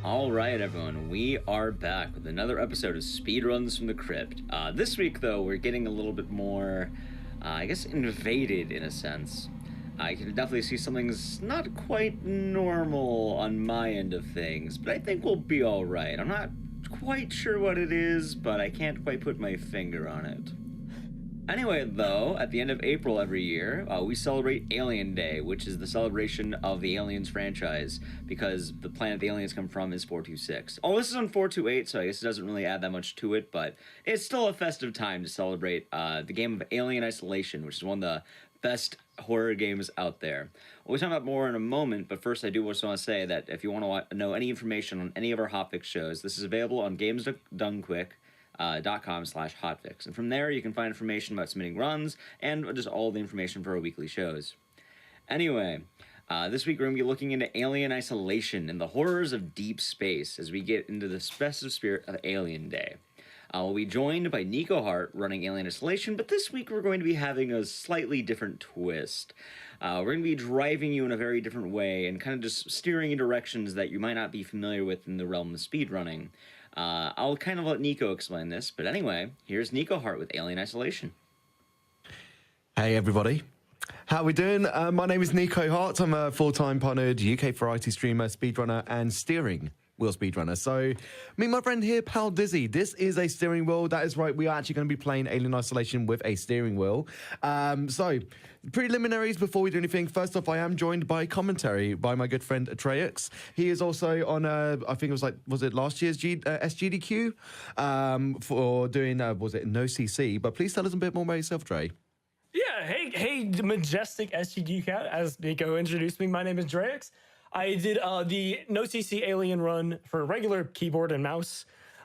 Alright everyone, we are back with another episode of Speedruns from the Crypt. This week though, we're getting a little bit more, I guess, invaded in a sense. I can definitely see something's not quite normal on my end of things, but I think we'll be alright. I'm not quite sure what it is, but I can't quite put my finger on it. Anyway, though, at the end of April every year, we celebrate Alien Day, which is the celebration of the Aliens franchise, because the planet the aliens come from is 426. Oh, this is on 428, so I guess it doesn't really add that much to it, but it's still a festive time to celebrate the game of Alien Isolation, which is one of the best horror games out there. We'll talk about more in a moment, but first I do just want to say that if you want to know any information on any of our hotfix shows, this is available on gamesdonequick.com/hotfix. And from there, you can find information about submitting runs and just all the information for our weekly shows. Anyway, this week we're going to be looking into Alien Isolation and the horrors of deep space as we get into the festive spirit of Alien Day. We'll be joined by Nikoheart running Alien Isolation, but this week we're going to be having a slightly different twist. We're going to be driving you in a very different way and kind of just steering in directions that you might not be familiar with in the realm of speedrunning. I'll kind of let Nico explain this, but anyway, here's Nikoheart with Alien Isolation. Hey everybody, how are we doing? My name is Nikoheart. I'm a full-time partnered UK variety streamer, speedrunner, and steering wheel speedrunner. So, me and my friend here, Pal Dizzy, this is a steering wheel. That is right, we are actually going to be playing Alien Isolation with a steering wheel. So, preliminaries before we do anything. First off, I am joined by commentary by my good friend Atreus. He is also on, I think it was it last year's SGDQ? For doing, was it No CC? But please tell us a bit more about yourself, Trey. Yeah, hey, majestic SGD cat. As Nico introduced me, my name is Drex. I did the No CC Alien run for regular keyboard and mouse,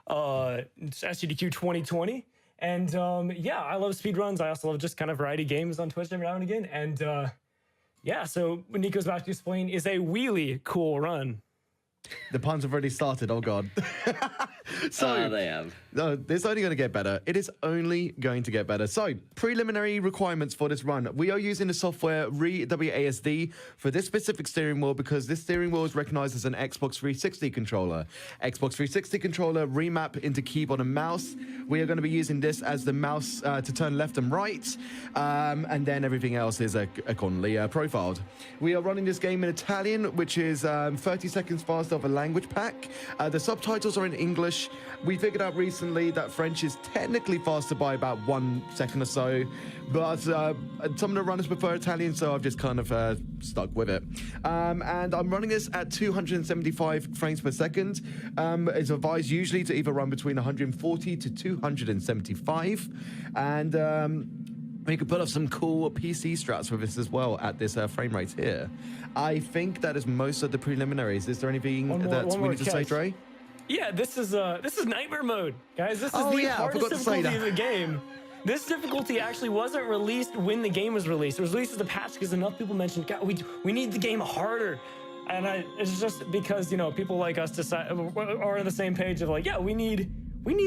SGDQ 2020. And yeah, I love speedruns. I also love just kind of variety games on Twitch every now and again. And yeah, so what Nico's about to explain is a really cool run. The puns have already started, oh god. So they have. No, it's only going to get better. It is only going to get better. So, preliminary requirements for this run. We are using the software WASD for this specific steering wheel because this steering wheel is recognized as an Xbox 360 controller. Xbox 360 controller remap into keyboard and mouse. We are going to be using this as the mouse to turn left and right, and then everything else is accordingly profiled. We are running this game in Italian, which is 30 seconds faster of a language pack. The subtitles are in English. We figured out recently that French is technically faster by about 1 second or so, but some of the runners prefer Italian, so I've just kind of stuck with it. And I'm running this at 275 frames per second. It's advised usually to either run between 140 to 275, and we could pull off some cool PC strats with this as well at this frame rate here. I think that is most of the preliminaries. Is there anything that we need to say, Dre? Yeah, this is nightmare mode, guys. This is the hardest difficulty of the game. This difficulty actually wasn't released when the game was released. It was released as a patch because enough people mentioned, God, we need the game harder. And it's just because, you know, people like us are on the same page of like, yeah, we need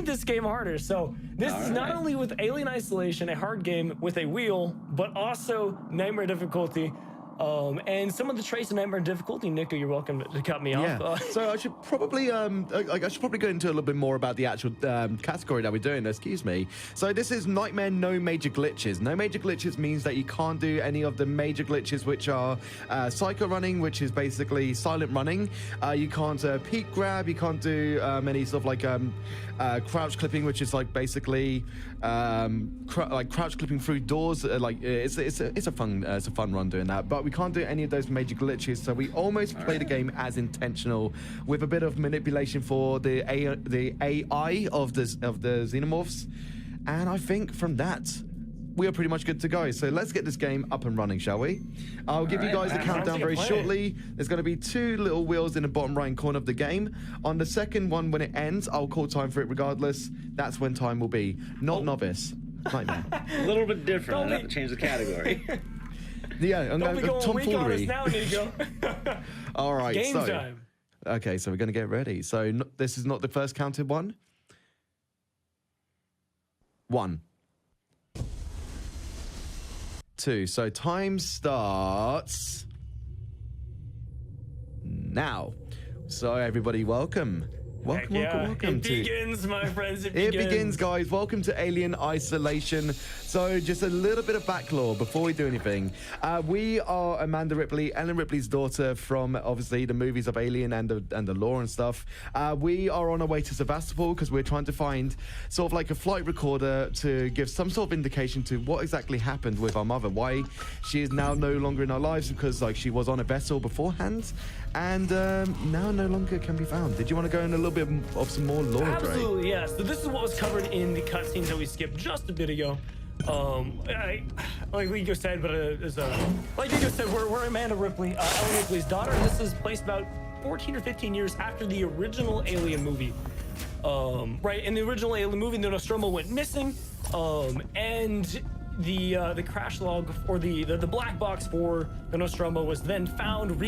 this game harder. So this is not only with Alien Isolation, a hard game with a wheel, but also nightmare difficulty. And some of the traits of nightmare difficulty, Nico, you're welcome to cut me off. Yeah. So I should probably go into a little bit more about the actual category that we're doing. Excuse me. So this is Nightmare No Major Glitches. No Major Glitches means that you can't do any of the major glitches, which are psycho running, which is basically silent running. You can't peek grab. You can't do any sort of like crouch clipping, which is like basically crouch clipping through doors. It's a fun run doing that, but we can't do any of those major glitches, so we almost play the game as intentional with a bit of manipulation for the AI of the xenomorphs, and I think from that we are pretty much good to go. So let's get this game up and running, shall we? I'll give you guys a countdown very shortly. There's going to be 2 little wheels in the bottom right corner of the game. On the second one, when it ends, I'll call time for it regardless. That's when time will be. Not novice. Nightmare. A little bit different. I'd have to change the category. Yeah, I'm going to go tomfoolery. Now, Nico. All right, game time. Okay, so we're going to get ready. So this is not the first counted one. 1, 2. So time starts now. So everybody, welcome. Welcome It begins, my friends. It begins, guys. Welcome to Alien Isolation. So just a little bit of backlore before we do anything. We are Amanda Ripley, Ellen Ripley's daughter from obviously the movies of Alien and the lore and stuff. We are on our way to Sevastopol because we're trying to find sort of like a flight recorder to give some sort of indication to what exactly happened with our mother. Why she is now no longer in our lives, because like she was on a vessel beforehand and now no longer can be found. Did you want to go in a little bit of some more lore, Dre? Absolutely, yes. So this is what was covered in the cutscenes that we skipped just a bit ago. Like Nico said, like Nico said, we're Amanda Ripley, Ellen Ripley's daughter. This is placed about 14 or 15 years after the original Alien movie. Right, in the original Alien movie, the Nostromo went missing, and the crash log, or the black box for the Nostromo, was then found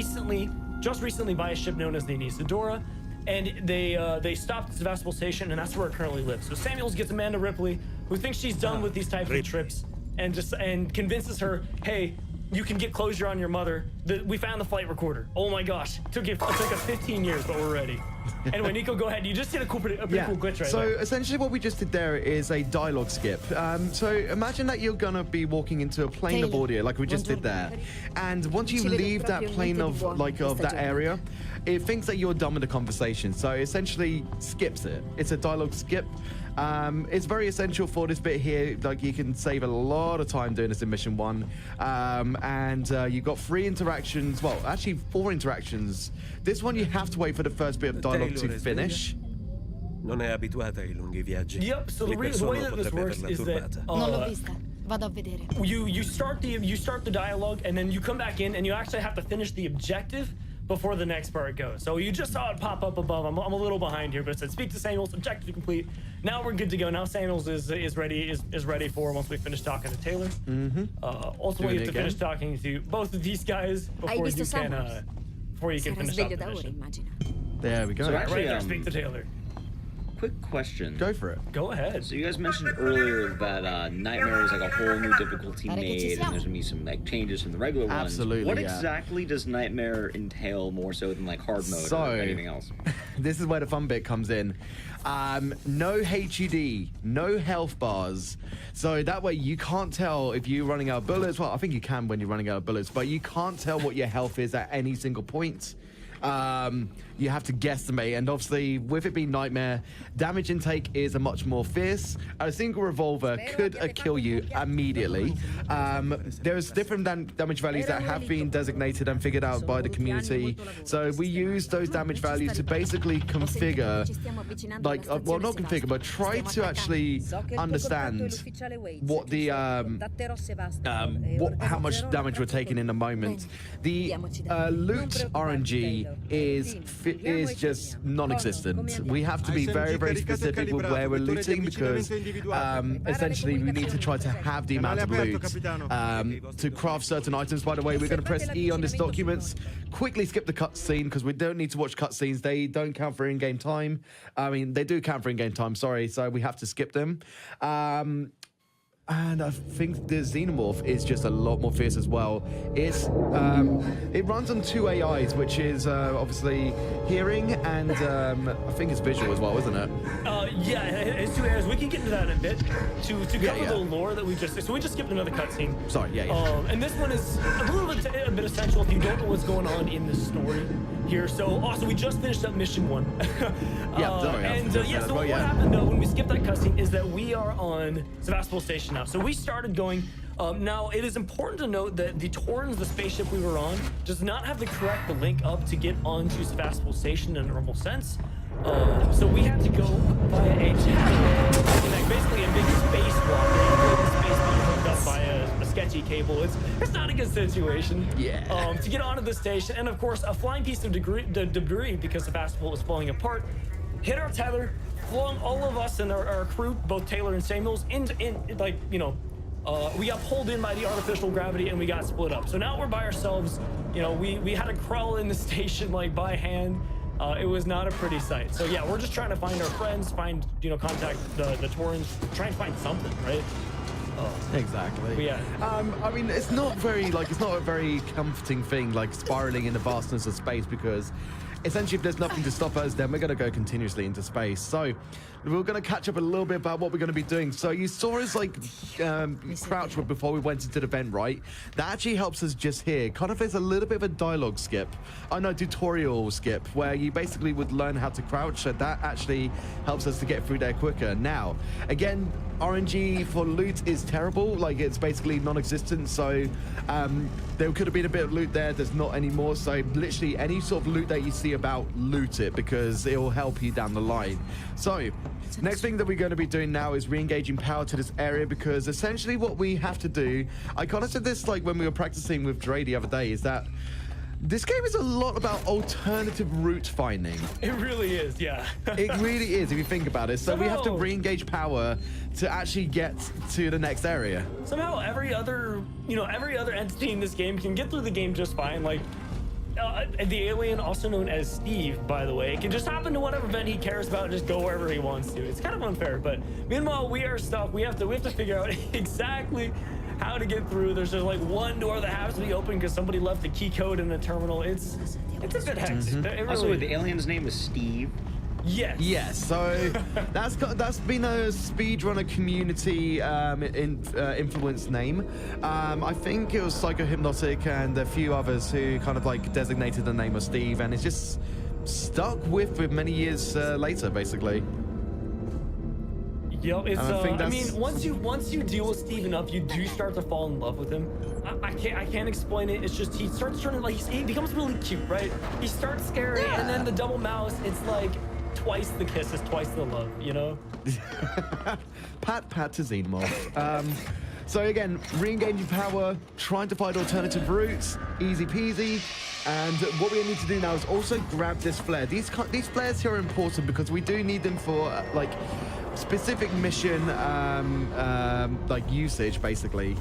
just recently by a ship known as the Anisadora. And they stopped at Sevastopol Station, and that's where it currently lives. So Samuels gets Amanda Ripley, who thinks she's done with these types of trips, and convinces her, hey, you can get closure on your mother. We found the flight recorder. Oh my gosh, it took us 15 years, but we're ready. Anyway, Nico, go ahead. You just did a pretty cool glitch right so there. Essentially what we just did there is a dialogue skip. So imagine that you're gonna be walking into a plane of audio like we just did there. And once you leave that plane of that area, it thinks that you're done with the conversation. So essentially skips it. It's a dialogue skip. It's very essential for this bit here. Like, you can save a lot of time doing this in mission 1. And you've got 3 interactions. Well, actually 4 interactions. This one you have to wait for the first bit of dialogue to finish. Non è abituata ai lunghi viaggi. Yep, so the way that this works is that non l'ho vista. Vado a vedere. You start the dialogue, and then you come back in, and you actually have to finish the objective before the next part goes. So you just saw it pop up above. I'm a little behind here, but it said speak to Samuels, objective complete. Now we're good to go. Now Samuels is ready for once we finish talking to Taylor. Ultimately, you have to finish talking to both of these guys before you can finish off the mission. There we go. So actually, speak to Taylor. Quick question. Go for it. Go ahead. So you guys mentioned earlier that Nightmare is like a whole new difficulty made, and there's gonna be some like changes from the regular ones. Absolutely. What exactly does Nightmare entail more so than like hard mode or anything else? This is where the fun bit comes in. No HUD, no health bars. So that way you can't tell if you're running out of bullets. Well, I think you can when you're running out of bullets, but you can't tell what your health is at any single point. You have to guesstimate, and obviously with it being Nightmare, damage intake is a much more fierce. A single revolver could kill you immediately. There's different damage values that have been designated and figured out by the community, so we use those damage values to basically configure, well, not configure, but try to actually understand what the how much damage we're taking in a moment. The loot RNG is just non-existent. We have to be very, very specific with where we're looting, because essentially we need to try to have the amount of loot to craft certain items. By the way, we're going to press E on this document. Quickly skip the cutscene because we don't need to watch cutscenes. They don't count for in-game time. I mean, they do count for in-game time, sorry, so we have to skip them. And I think the Xenomorph is just a lot more fierce as well. It's it runs on 2 AIs, which is obviously hearing and I think it's visual as well, isn't it? Yeah, it's 2 AIs. We can get into that in a bit to cover the lore that we just. So we just skipped another cutscene. Sorry, and this one is a bit essential if you don't know what's going on in the story here. So also we just finished up mission 1. So what happened when we skipped that cutscene is that we are on Sevastopol Station now. So we started going. Now it is important to note that the Torrens, the spaceship we were on, does not have the correct link up to get onto Sevastopol Station in a normal sense. So we had to go via a tap, basically a big spacewalk. Hooked up by a sketchy cable. It's not a good situation. Yeah. To get onto the station, and of course a flying piece of debris because Sevastopol was falling apart, hit our tether, flung all of us and our crew, both Taylor and Samuels, we got pulled in by the artificial gravity and we got split up. So now we're by ourselves. You know, we had to crawl in the station like by hand. It was not a pretty sight. So yeah, we're just trying to find our friends, contact the Torrens, try and find something, right? Exactly. But yeah. I mean, it's not a very comforting thing, like spiraling in the vastness of space, because essentially, if there's nothing to stop us, then we're going to go continuously into space. So we're going to catch up a little bit about what we're going to be doing. So you saw us like crouch before we went into the vent, right? That actually helps us just here. Kind of is a little bit of a dialogue skip. Oh no, tutorial skip, where you basically would learn how to crouch. So that actually helps us to get through there quicker. Now, again, RNG for loot is terrible. Like, it's basically non-existent. So there could have been a bit of loot there. There's not anymore. So literally any sort of loot that you see about, loot it, because it will help you down the line. So next thing that we're going to be doing now is re-engaging power to this area, because essentially what we have to do, I kind of said this like when we were practicing with Dre the other day, is that this game is a lot about alternative route finding. It really is, yeah. It really is, if you think about it. So we have to re-engage power to actually get to the next area. Somehow every other entity in this game can get through the game just fine. Like, the alien, also known as Steve, by the way, can just hop into whatever vent he cares about and just go wherever he wants to. It's kind of unfair, but meanwhile, we are stuck. We have to figure out exactly how to get through. There's just like one door that has to be open because somebody left the key code in the terminal. It's a bit hectic. Really, also, the alien's name is Steve. Yes. Yes. So that's been a speedrunner community influence name. I think it was Psychohypnotic and a few others who kind of like designated the name of Steve, and it's just stuck with many years later, basically. Yep, it's. I mean, once you deal with Steve enough, you do start to fall in love with him. I can't explain it. It's just he starts turning like he becomes really cute, right? He starts scary, and then the double mouse. It's like twice the kisses, twice the love, you know? pat to Xenomorph. So again, re-engaging power, trying to find alternative routes, easy peasy. And what we need to do now is also grab this flare. These flares here are important because we do need them for like specific mission like usage, basically.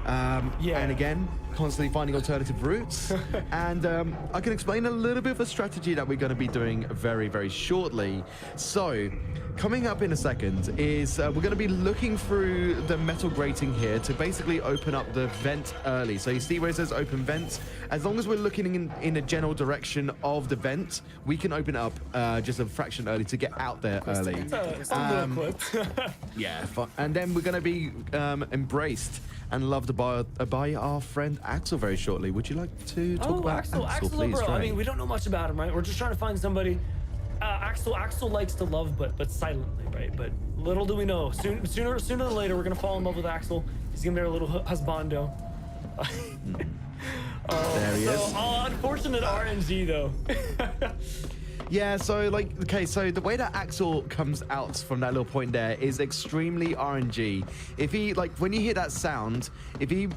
And again, constantly finding alternative routes. And I can explain a little bit of a strategy that we're going to be doing very, very shortly. So coming up in a second is we're going to be looking through the metal grating here to basically open up the vent early. So you see where it says open vent? As long as we're looking in a general direction of the vent, we can open it up just a fraction early to get out there early. It's a little clip. Yeah, and then we're going to be embraced and loved by our friend Axel very shortly. Would you like to talk about Axel, please? Bro. I mean, we don't know much about him, right? We're just trying to find somebody. Axel likes to love, but silently, right? But little do we know, sooner than later, we're gonna fall in love with Axel. He's gonna be our little husbando. There he is. Unfortunate RNG though. Yeah, so so the way that Axel comes out from that little point there is extremely RNG. If he, when you hear that sound, if he,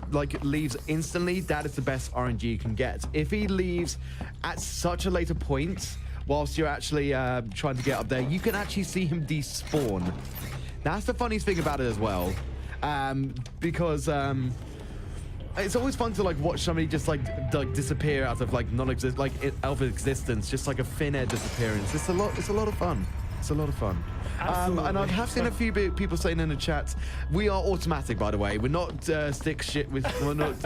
leaves instantly, that is the best RNG you can get. If he leaves at such a later point, whilst you're actually trying to get up there, you can actually see him despawn. That's the funniest thing about it as well, because it's always fun to watch somebody just disappear out of non-exist out of existence, just like a thin air disappearance. It's a lot of fun. It's a lot of fun. And I have seen a few people saying in the chat, we are automatic, by the way. We're not we're not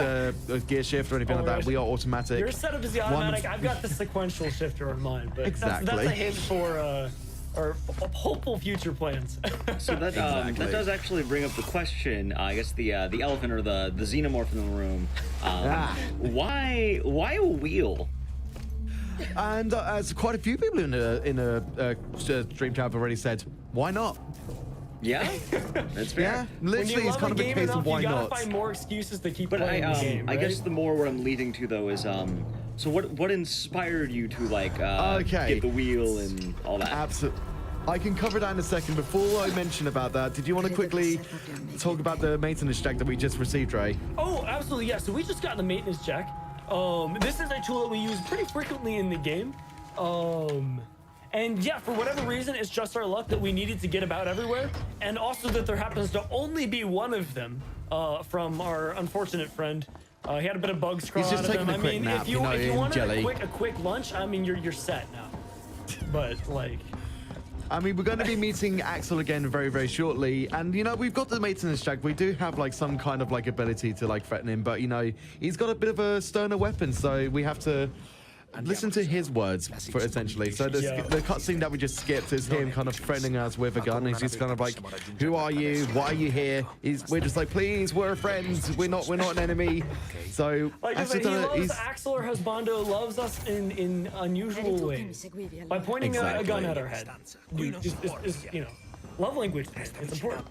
gear shift or anything like that. We are automatic. Your setup is the automatic. I've got the sequential shifter on mine, but exactly. That's a hint for or hopeful future plans. So that that does actually bring up the question. I guess the elephant or the xenomorph in the room. Why a wheel? And as quite a few people in a stream chat have already said, why not? Yeah, that's fair. Yeah, literally, it's kind of a case of why not. You gotta find more excuses to keep playing the game, right? I guess the more what I'm leading to though is so what inspired you to get the wheel and all that? Absolutely. I can cover that in a second. Before I mention about that, did you want to quickly talk about the maintenance jack that we just received, Ray? Oh, absolutely, yeah. So we just got the maintenance jack. This is a tool that we use pretty frequently in the game. And yeah, for whatever reason, it's just our luck that we needed to get about everywhere. And also that there happens to only be one of them from our unfortunate friend. He had a bit of bugs crawl out of him. I mean, if you wanted a quick lunch, I mean, you're set now. But I mean, we're going to be meeting Axel again very, very shortly. And, we've got the maintenance jack. We do have, some kind of, ability to, threaten him. But, he's got a bit of a sterner weapon. So we have to listen to his words for essentially. So the cutscene that we just skipped is him kind of threatening us with a gun. He's just kind of like, "Who are you? Why are you here?" We're just like, "Please, we're friends. We're not an enemy." So like he loves Axel or Husbando loves us in unusual ways by pointing a gun at our head. Dude, just you know. Love language, it's important.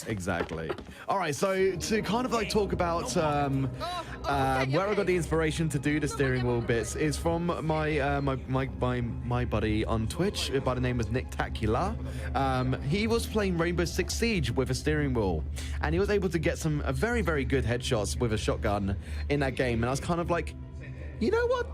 Exactly. All right, so to kind of like talk about where I got the inspiration to do the steering wheel bits is from my buddy on Twitch by the name of Nicktacular. He was playing Rainbow Six Siege with a steering wheel, and he was able to get some very, very good headshots with a shotgun in that game. And I was kind of like, you know what?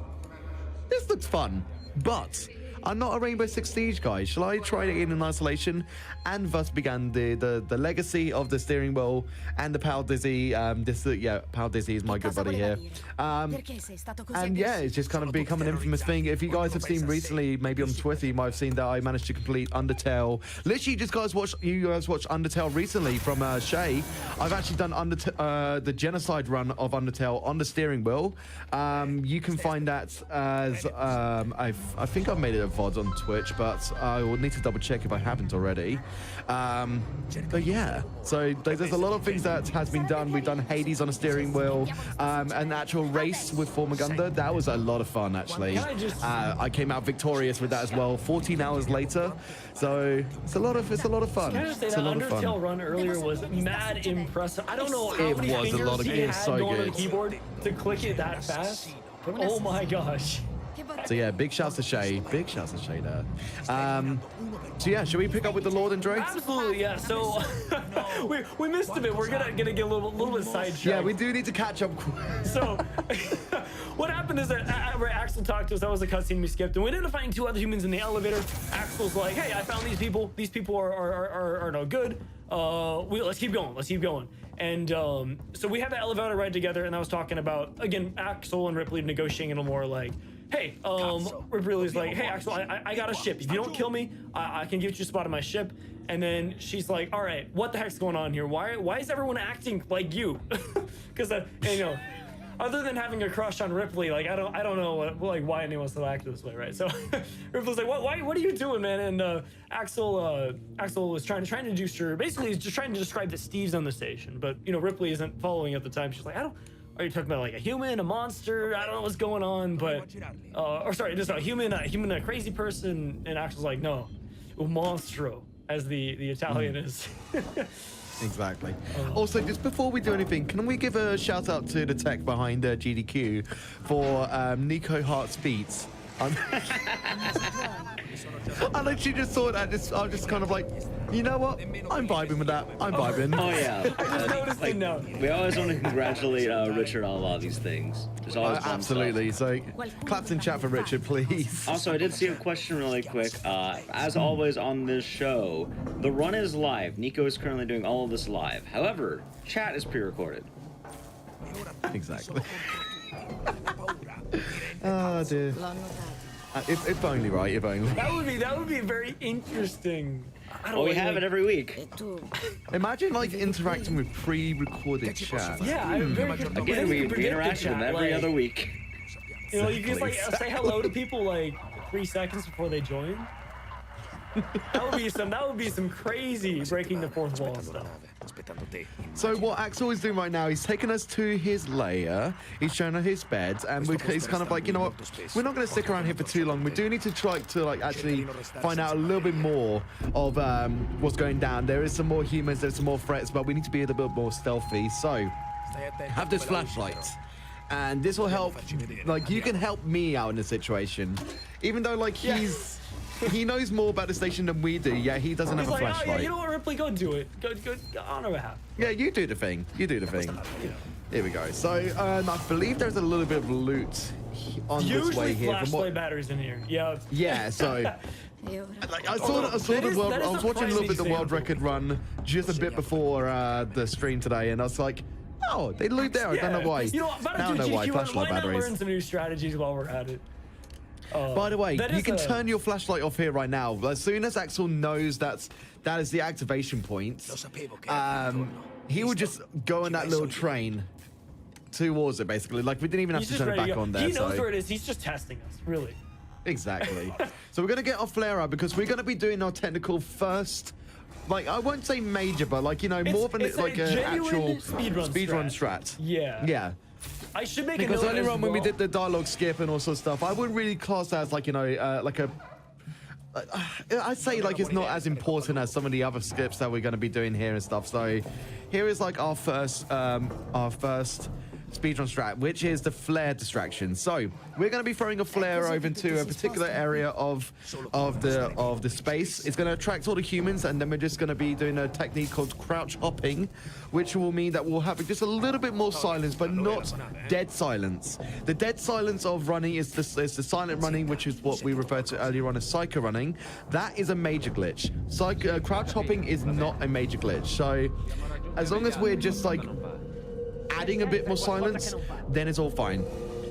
This looks fun, but I'm not a Rainbow Six Siege guy. Shall I try it in isolation? And thus began the legacy of the steering wheel and the Pal Dizzy. Pal Dizzy is my good buddy here. And yeah, it's just kind of become an infamous thing. If you guys have seen recently, maybe on Twitter, you might have seen that I managed to complete Undertale. Literally, you guys watched Undertale recently from Shay. I've actually done the genocide run of Undertale on the steering wheel. You can find that as I think I've made it a VOD on Twitch, but I will need to double check if I haven't already. But yeah, so there's a lot of things that has been done. We've done Hades on a steering wheel, an actual race with Formagunda. That was a lot of fun, actually. I came out victorious with that as well 14 hours later. So it's a lot of fun. Can I just say that Undertale run earlier was mad impressive. I don't know how many fingers he had going on the keyboard to click it that fast, but oh my gosh. So yeah, big shouts to Shay. Big shouts to Shay there. So yeah, should we pick up with the Lord and Dre? Absolutely, yeah. So we missed a bit. We're gonna get a little bit sidetracked. Yeah, we do need to catch up. So what happened is that Axel talked to us. That was a cutscene we skipped, and we ended up finding two other humans in the elevator. Axel's like, "Hey, I found these people. These people are no good. Let's keep going. Let's keep going." And so we had the elevator ride together, and I was talking about again Axel and Ripley negotiating a little more like, hey, Ripley's like, hey, Axel, I got a ship. If you don't kill me, I can give you a spot on my ship. And then she's like, all right, what the heck's going on here? Why is everyone acting like you? Because you know, other than having a crush on Ripley, like I don't know why anyone still act this way, right? So Ripley's like, what are you doing, man? And Axel was trying to introduce her. Basically, he's just trying to describe that Steve's on the station, but you know, Ripley isn't following at the time. She's like, are you talking about like a human, a monster? I don't know what's going on, but or sorry, just a human, a crazy person. And Axel's like, no, un monstro, as the Italian is. Exactly. Also, just before we do anything, can we give a shout out to the tech behind GDQ for Nikoheart's beats? I literally just saw that. I was just kind of like, you know what? I'm vibing with that. I'm vibing. Oh yeah. We always want to congratulate Richard on a lot of these things. There's always absolutely. So claps in chat for Richard, please. Also, I did see a question really quick. As always on this show, the run is live. Nico is currently doing all of this live. However, chat is pre-recorded. Exactly. Oh dear. If only, right? If only. That would be very interesting. Well, we have it every week. Imagine like interacting with pre-recorded chat. Yeah, again, we interact with them every other week. You know, you can just like say hello to people like 3 seconds before they join. That would be some crazy breaking the fourth wall stuff. So what Axel is doing right now, he's taking us to his lair, he's showing us his bed, and he's kind of like, you know what, we're not going to stick around here for too long. We do need to try to like actually find out a little bit more of what's going down. There is some more humans, there's some more threats, but we need to be a little bit more stealthy. So have this flashlight, and this will help. Like, you can help me out in the situation, even though like he knows more about the station than we do. Yeah, he doesn't have a flashlight. Oh, yeah, you know what, Ripley, go do it. Go on our behalf. Yeah, you do the thing. You do the thing. Here we go. So I believe there's a little bit of loot on this way here. Usually flashlight batteries in here. Yeah. Yeah. So like, I was watching a little bit of the world record run just a bit before the stream today, and I was like, oh, they loot there. I don't know why. You know, I don't know why flashlight batteries. Learn some new strategies while we're at it. By the way, you can turn your flashlight off here right now. As soon as Axel knows that is the activation point, he will just go on that little train. towards it, basically. Like, we didn't even have to turn it back on there. He knows where it is. He's just testing us, really. Exactly. So we're going to get our flare up because we're going to be doing our technical first, like, I won't say major, but like, you know, more of an like an actual speedrun strat. Yeah. Yeah. I should make because a note earlier on when we well. did the dialogue skip and all sorts of stuff, I wouldn't really class that as like, you know, like a I'd say like it's not as important as some of the other skips that we're going to be doing here and stuff. So here is like our first speedrun strat, which is the flare distraction. So we're going to be throwing a flare over into a particular area of the space. It's going to attract all the humans, and then we're just going to be doing a technique called crouch hopping, which will mean that we'll have just a little bit more silence, but not dead silence. The dead silence of running is the silent running, which is what we referred to earlier on as psycho running. That is a major glitch. Crouch hopping is not a major glitch. So as long as we're just like adding a bit more silence, then it's all fine.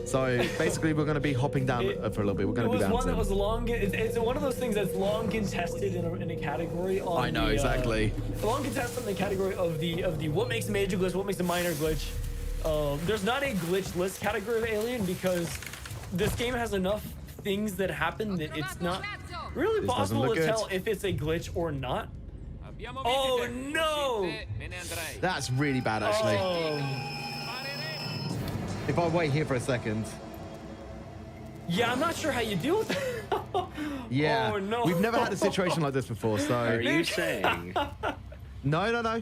So basically, we're going to be hopping down for a little bit. We're going to be bouncing. One that was long. It's one of those things that's long contested in a category. On I know exactly. Long contested in the category of the what makes a major glitch, what makes a minor glitch. There's not a glitch list category of Alien because this game has enough things that happen that it's not really possible to tell if it's a glitch or not. Oh no! That's really bad, actually. If I wait here for a second. Yeah, I'm not sure how you deal with it. Yeah. Oh no. We've never had a situation like this before, so. Are you saying? No,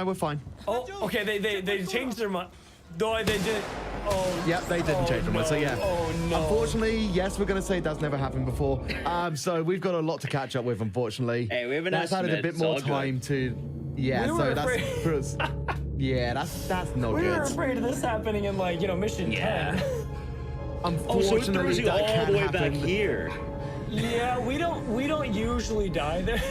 we're fine. Oh, okay. They changed their mind. No, they did. Oh. Yep, they didn't change their mind. So yeah. Oh no. Unfortunately, yes, we're gonna say that's never happened before. So we've got a lot to catch up with, unfortunately. Hey, we have an that's added a bit more time to. Yeah, so that's. Yeah, that's not good. We were afraid of this happening in like mission 10. Unfortunately, so that all can the way happen. back here. Yeah, we don't usually die there.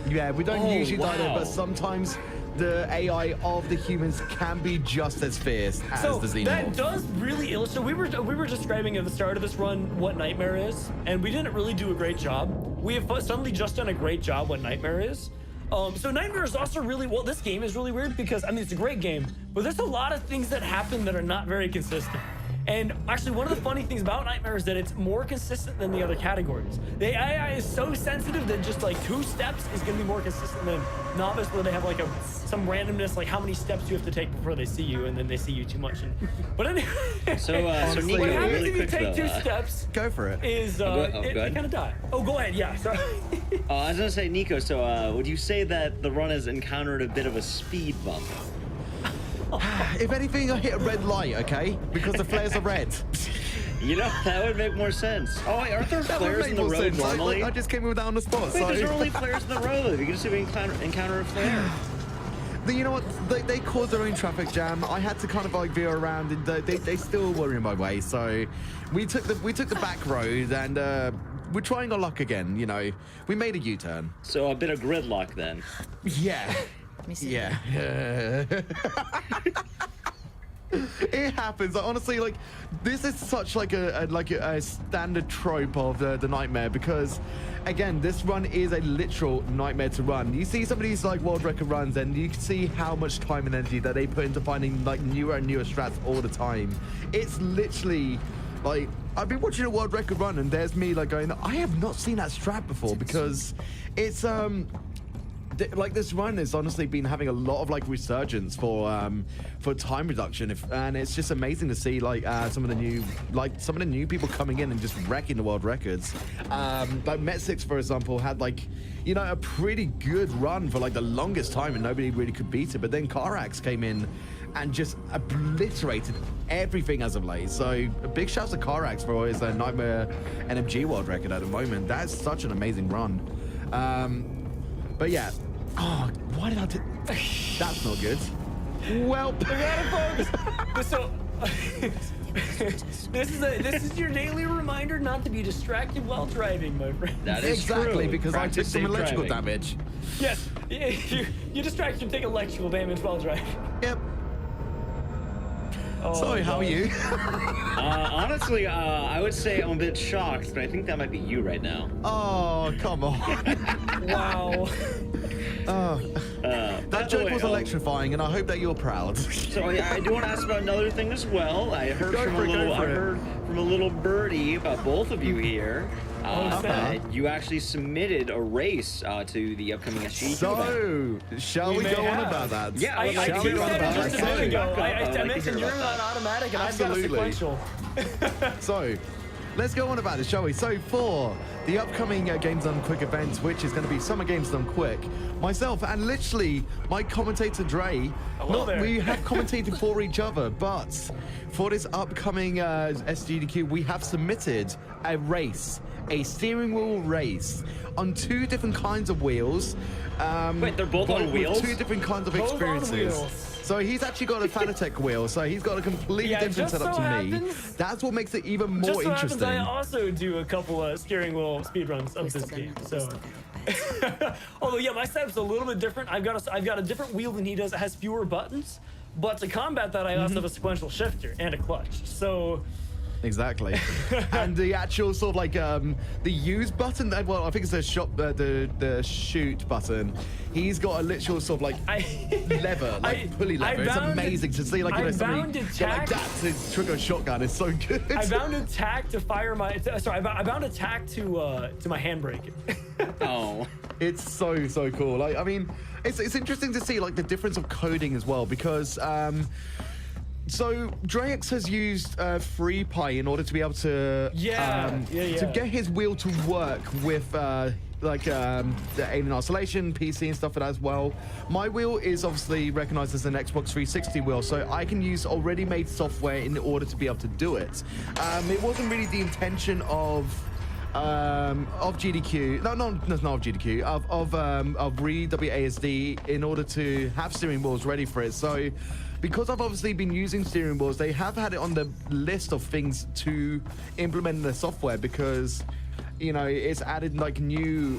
Yeah, we don't usually die there, but sometimes the AI of the humans can be just as fierce as the xenomorph. That does really illustrate. We were describing at the start of this run what Nightmare is, and we didn't really do a great job. We have suddenly just done a great job what Nightmare is. So Nightmare is also really, well, this game is really weird because, I mean, it's a great game, but there's a lot of things that happen that are not very consistent. And actually, one of the funny things about Nightmare is that it's more consistent than the other categories. The AI is so sensitive that just like 2 steps is going to be more consistent than Novice, where they have like some randomness, like how many steps you have to take before they see you, and then they see you too much. But anyway, so Nico, what happens really if you quick take though, 2 steps? Go for it. Is they kind of die. Oh, go ahead. Yeah. Sorry. I was gonna say, Nico. So would you say that the run has encountered a bit of a speed bump? If anything, I hit a red light, okay? Because the flares are red. You know, that would make more sense. Oh, wait, aren't there flares in the road normally? I just came with that on the spot. Wait, so. there's only flares in the road. You can just encounter a flare. You know what? They caused their own traffic jam. I had to kind of like veer around, and they still were in my way. So we took the back road, and we're trying our luck again. You know, we made a U-turn. So a bit of gridlock then. Yeah. Yeah. It happens. Like, honestly, like this is such like a standard trope of the Nightmare, because again, this run is a literal nightmare to run. You see some of these like world record runs, and you can see how much time and energy that they put into finding like newer and newer strats all the time. It's literally like I've been watching a world record run, and there's me like going, I have not seen that strat before, because it's like this run has honestly been having a lot of like resurgence for time reduction, and it's just amazing to see like some of the new people coming in and just wrecking the world records. Like Met6, for example, had like, you know, a pretty good run for like the longest time, and nobody really could beat it. But then Carax came in and just obliterated everything as of late. So a big shout to Carax for his Nightmare NMG world record at the moment. That's such an amazing run. But yeah. Oh, why did I do... That's not good. Well, so this is your daily reminder not to be distracted while driving, my friend. That is exactly true. Because I took some electrical damage. Yes, you distract, you take electrical damage while driving. Yep. Oh, sorry, how are you? Honestly, I would say I'm a bit shocked, but I think that might be you right now. Oh, come on. Wow. That joke was electrifying, and I hope that you're proud. So I do want to ask about another thing as well. I heard from a little birdie about both of you here. You actually submitted a race to the upcoming SG. So, shall we go on about that? Yeah, I just a minute ago. I mentioned you're not automatic, and I've got a sequential. So, let's go on about it, shall we? So, for the upcoming Games Done Quick event, which is going to be Summer Games Done Quick, myself and literally my commentator Dre, we have commentated for each other, but for this upcoming SGDQ, we have submitted a race, a steering wheel race on 2 different kinds of wheels. Wait, they're both on wheels? 2 different kinds of experiences. So he's actually got a Fanatec wheel, so he's got a completely different setup to me. That's what makes it even more interesting. I also do a couple steering wheel speedruns of this game. So, although yeah, my setup's a little bit different. I've got a different wheel than he does. It has fewer buttons, but to combat that, I also have a sequential shifter and a clutch. So. Exactly. And the actual sort of like the use button, well, I think it's the shot, the shoot button. He's got a literal sort of like lever, like pulley lever. It's amazing to see, like, you know, somebody get like that to trigger a shotgun. It's so good. I bound attack to fire my. Sorry, I bound attack to my handbrake. Oh. It's so cool. Like, I mean, it's interesting to see like the difference of coding as well, because so Drex has used FreePie in order to be able to to get his wheel to work with the Alien Isolation PC and stuff like that as well. My wheel is obviously recognized as an Xbox 360 wheel, so I can use already made software in order to be able to do it. It wasn't really the intention of GDQ, not of GDQ, of WASD in order to have steering wheels ready for it. So because I've obviously been using steering wheels, they have had it on the list of things to implement in their software, because, you know, it's added like new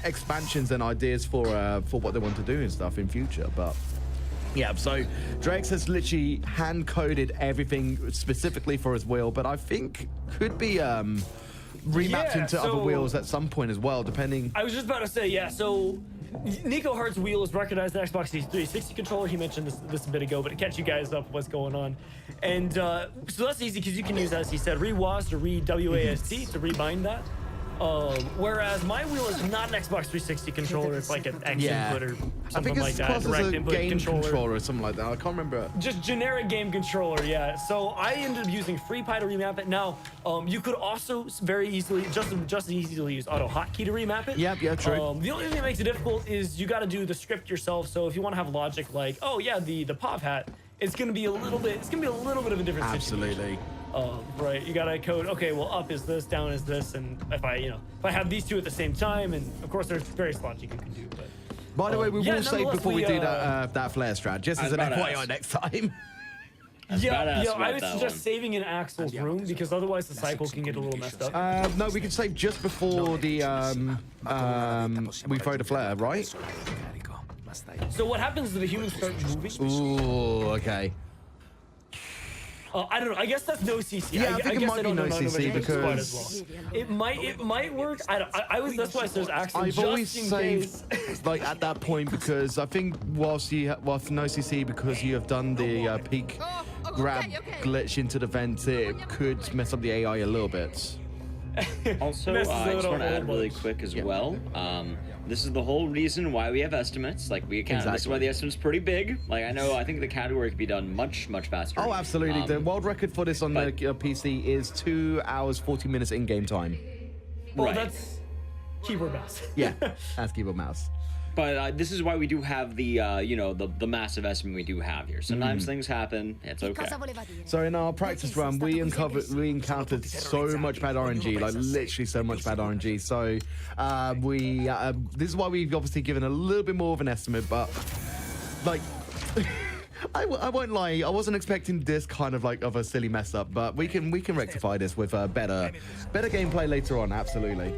expansions and ideas for what they want to do and stuff in future. But yeah, so Drex has literally hand coded everything specifically for his wheel, but I think could be remapped into other wheels at some point as well, depending. I was just about to say, yeah, so Nikoheart's wheel is recognized in Xbox 360 controller. He mentioned this a bit ago, but to catch you guys up what's going on. And so that's easy because you can use, as he said, re-WASD or re-WASD to rebind that. Whereas my wheel is not an Xbox 360 controller. It's like an X input or something like that. I think it's classed as a game controller or something like that. I can't remember. Just generic game controller, yeah. So I ended up using FreePie to remap it. Now, you could also very easily, just as easily use auto hotkey to remap it. Yep, yeah, true. The only thing that makes it difficult is you got to do the script yourself. So if you want to have logic like, oh yeah, the pop hat, it's gonna be a little bit of a different situation. Absolutely. Right, you gotta code, okay, well, up is this, down is this, and if I have these two at the same time, and of course there's various logic you can do, but. By the way, we will save before we do that flare strat, just as an FYI next time. I would suggest saving in Axel's room, because otherwise the cycle can get a little messed up. No, we can save just before the we throw the flare, right? So what happens is the humans start moving? Ooh, okay. I don't know. I guess that's no CC. Yeah, I think it might be no CC because it might work. That's why it says Axel. I've always saved like at that point, because I think whilst no CC, because you have done the peak grab glitch into the vent, it could mess up the AI a little bit. Also, I just want to add really quick as well. This is the whole reason why we have estimates. Like, we account. This is why the estimate's pretty big. Like, I think the category could be done much faster. Oh, absolutely. The world record for this on the PC is 2 hours 40 minutes in-game time. Well, that's keyboard mouse. Yeah, that's keyboard mouse. But this is why we do have the the massive estimate we do have here. Sometimes things happen. It's okay. So in our practice run, we encountered so much bad RNG, like literally so much bad RNG. So this is why we've obviously given a little bit more of an estimate. But like, I won't lie, I wasn't expecting this kind of like of a silly mess up. But we can rectify this with better gameplay later on. Absolutely.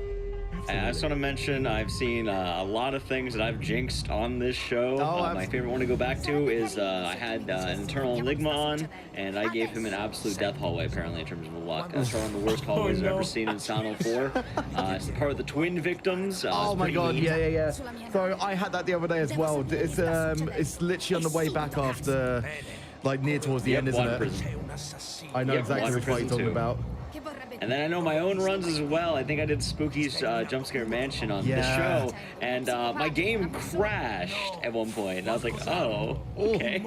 I just want to mention I've seen a lot of things that I've jinxed on this show. My favorite one to go back to is I had an Internal Enigma on, and I gave him an absolute death hallway, apparently, in terms of a luck. That's one of the worst hallways I've ever seen in Silent 4. It's the part with the twin victims. Oh my god, yeah. So I had that the other day as well. It's literally on the way back after, like, near towards the end, isn't it? I know exactly which one you're talking about. And then I know my own runs as well. I think I did Spooky's Jump Scare Mansion on the show, and my game crashed at one point. And I was like, oh, okay.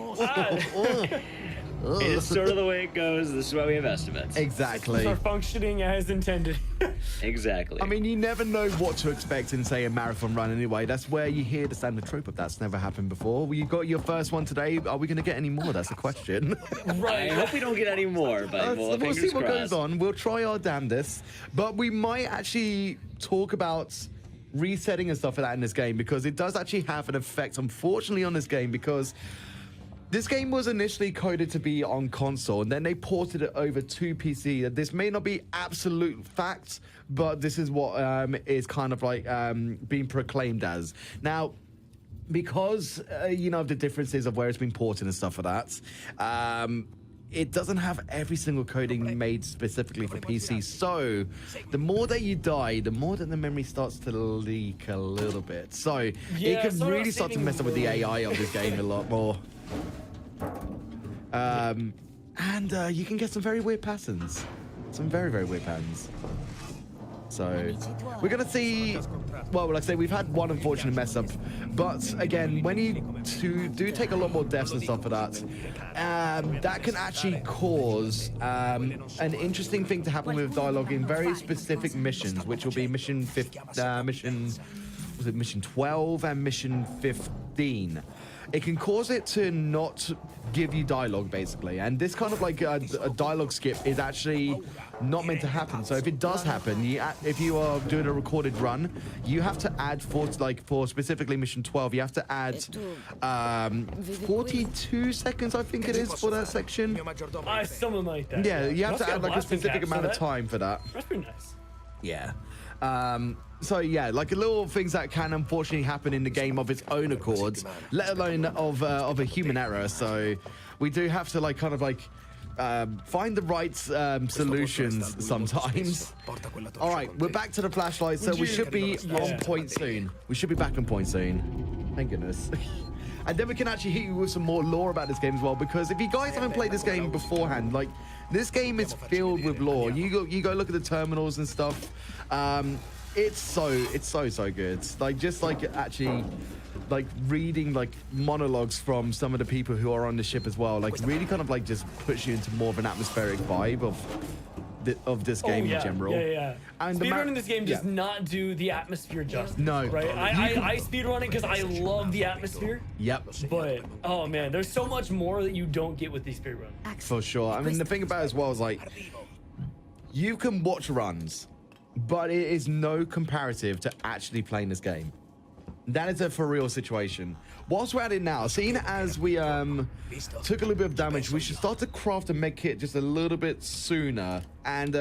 It's sort of the way it goes. This is why we have estimates. Exactly. Systems are functioning as intended. Exactly. I mean, you never know what to expect in, say, a marathon run anyway. That's where you hear the standard trope of that's never happened before. You got your first one today. Are we going to get any more? That's the question. Right. I hope we don't get any more, but we'll see what goes on. We'll try our damnedest. But we might actually talk about resetting and stuff like that in this game, because it does actually have an effect, unfortunately, on this game, because this game was initially coded to be on console, and then they ported it over to PC. This may not be absolute fact, but this is what is kind of like being proclaimed as. Now, because, you know, the differences of where it's been ported and stuff like that, it doesn't have every single coding made specifically for PC. So the more that you die, the more that the memory starts to leak a little bit. So it can really start to mess up with the AI of this game a lot more. And you can get some very weird patterns. Some very, very weird patterns. So we're going to see, well, like I say, we've had one unfortunate mess up. But again, when you do take a lot more deaths and stuff for that, that can actually cause an interesting thing to happen with dialogue in very specific missions, which will be mission 12 and mission 15. It can cause it to not give you dialogue, basically, and this kind of like a dialogue skip is actually not meant to happen. So if it does happen, if you are doing a recorded run, you have to add for specifically mission 12, you have to add 42 seconds, I think it is, for that section. Something like that. Yeah, you have to add like a specific amount of time for that. That's pretty nice. Yeah. So yeah, like little things that can unfortunately happen in the game of its own accord, let alone of a human error. So we do have to like kind of like find the right solutions sometimes. All right, we're back to the flashlight, so we should be on point soon. We should be back on point soon. Thank goodness. And then we can actually hit you with some more lore about this game as well, because if you guys haven't played this game beforehand, like, this game is filled with lore. You go look at the terminals and stuff. It's so good. Like, just like actually like reading like monologues from some of the people who are on the ship as well, like really kind of like just puts you into more of an atmospheric vibe of this game in general. And speedrunning this game does not do the atmosphere justice. No. Right? I speedrun it because I love the atmosphere. Yep. But, oh man, there's so much more that you don't get with these speedruns. For sure. I mean, the thing about it as well is like, you can watch runs, but it is no comparative to actually playing this game. That is a for real situation. Whilst we're at it now, seeing as we took a little bit of damage, we should start to craft a med kit just a little bit sooner and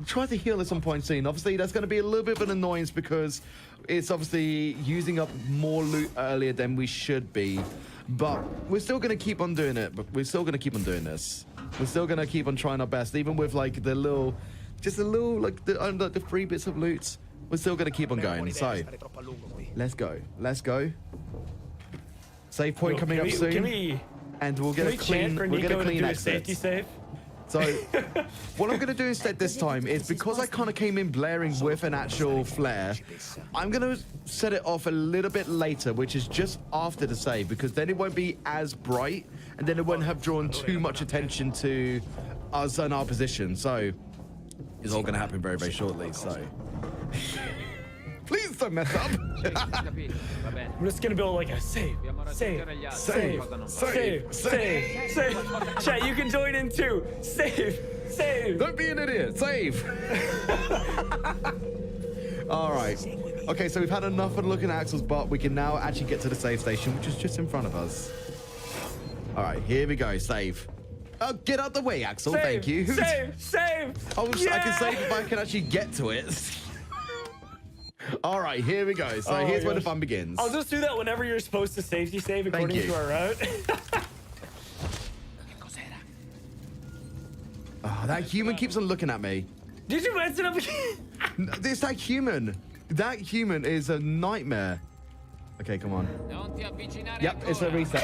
try to heal at some point soon. Obviously, that's going to be a little bit of an annoyance because it's obviously using up more loot earlier than we should be. But we're still going to keep on doing it. But we're still going to keep on doing this. We're still going to keep on trying our best, even with like the little, just a little like the 3 bits of loot. We're still going to keep on going. So, let's go. Let's go. Save point coming up soon. And we'll get a clean exit. Safety save? So, what I'm going to do instead this time is, because I kind of came in blaring with an actual flare, I'm going to set it off a little bit later, which is just after the save, because then it won't be as bright, and then it won't have drawn too much attention to us and our position. So, it's all going to happen very, very shortly. So, please don't mess up. I'm just gonna build like a save. Chat, you can join in too. Save. Don't be an idiot. Save. All right. Okay, so we've had enough of looking at Axel's butt. We can now actually get to the save station, which is just in front of us. All right, here we go. Save. Oh, get out the way, Axel. Save, Thank you. Save. Oh, yeah! I can save if I can actually get to it. All right, here we go. So here's where the fun begins. I'll just do that whenever you're supposed to safety save according to our route. Oh, that human keeps on looking at me. Did you mess it up again? It's that human. That human is a nightmare. Okay, come on. Yep, it's a reset.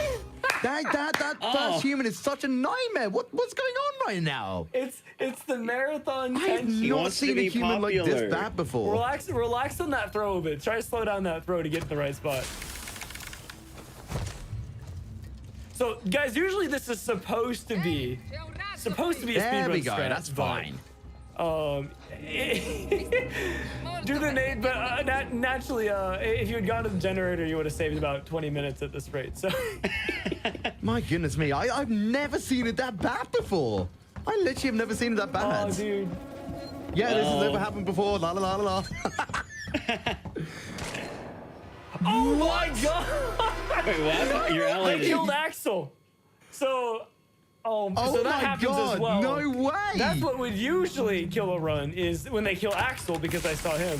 That first human is such a nightmare. What's going on right now? It's the marathon I have tension. not seen a human like this bad before. Relax on that throw a bit. Try to slow down that throw to get to the right spot. So, guys, usually this is supposed to be a speedrun. There we go. strat, That's fine. Do the nade, but naturally, if you had gone to the generator, you would have saved about 20 minutes at this rate. So, my goodness me, I've never seen it that bad before. I literally have never seen it that bad. Oh, dude. Yeah, this has never happened before. La la la la la. Oh my God! Wait, what? You're They killed Axel. So. So that my happens God, as well. no way! That's what would usually kill a run, is when they kill Axel, because I saw him.